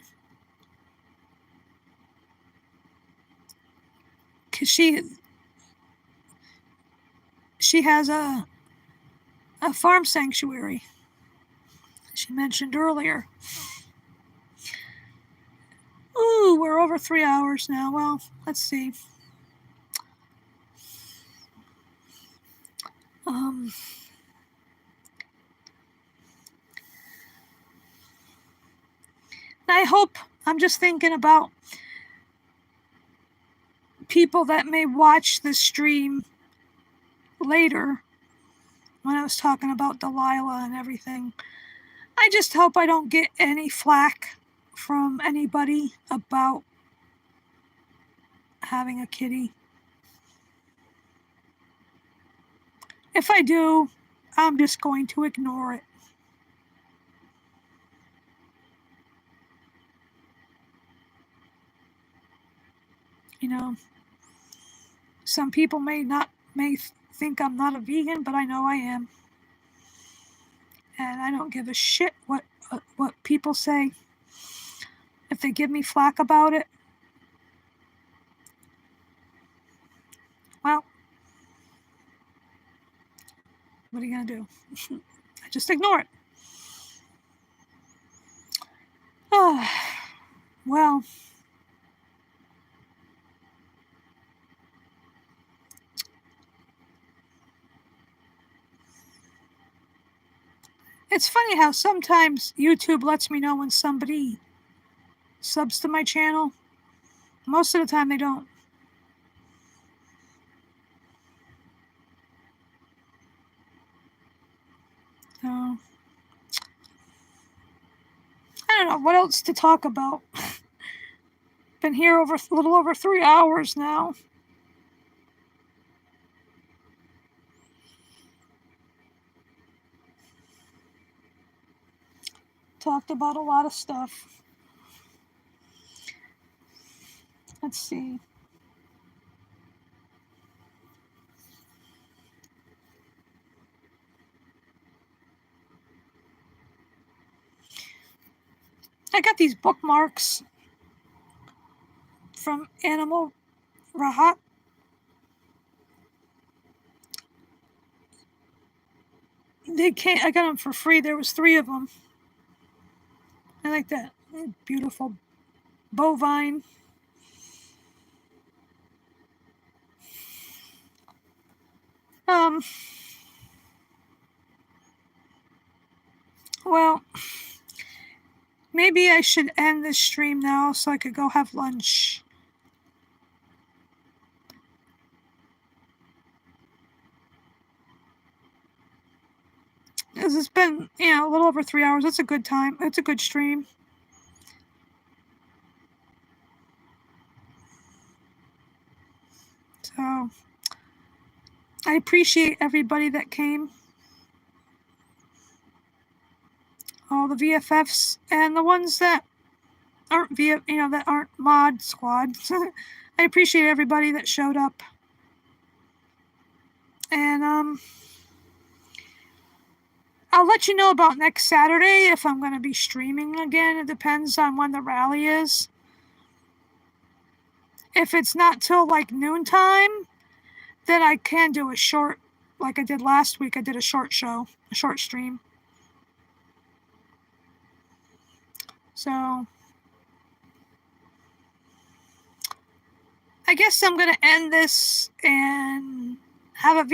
Because she has a farm sanctuary, she mentioned earlier. Ooh, we're over 3 hours now. Well, let's see. I hope, I'm just thinking about people that may watch the stream later when I was talking about Delilah and everything. I just hope I don't get any flack from anybody about having a kitty. If I do, I'm just going to ignore it. You know, some people may think I'm not a vegan, but I know I am. And I don't give a shit what people say. If they give me flack about it, well, what are you going to do? I just ignore it. Oh, well, it's funny how sometimes YouTube lets me know when somebody subs to my channel. Most of the time they don't. So, I don't know what else to talk about. Been here a little over 3 hours now. Talked about a lot of stuff. Let's see. I got these bookmarks from Animal Rahat. I got them for free. There was 3 of them. I like that beautiful bovine. Well, maybe I should end this stream now so I could go have lunch. Because it's been, a little over 3 hours. It's a good time. It's a good stream. So, I appreciate everybody that came. All the VFFs and the ones that aren't that aren't mod squad. I appreciate everybody that showed up. And I'll let you know about next Saturday if I'm going to be streaming again. It depends on when the rally is. If it's not till like noontime, then I can do a short, like I did last week. I did a short show, a short stream. So I guess I'm going to end this and have a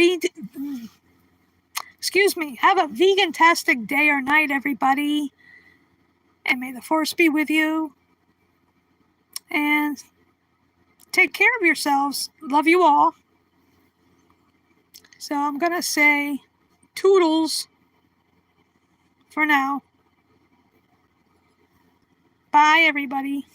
vegan-tastic day or night, everybody. And may the force be with you. And take care of yourselves. Love you all. So I'm going to say toodles for now. Bye, everybody.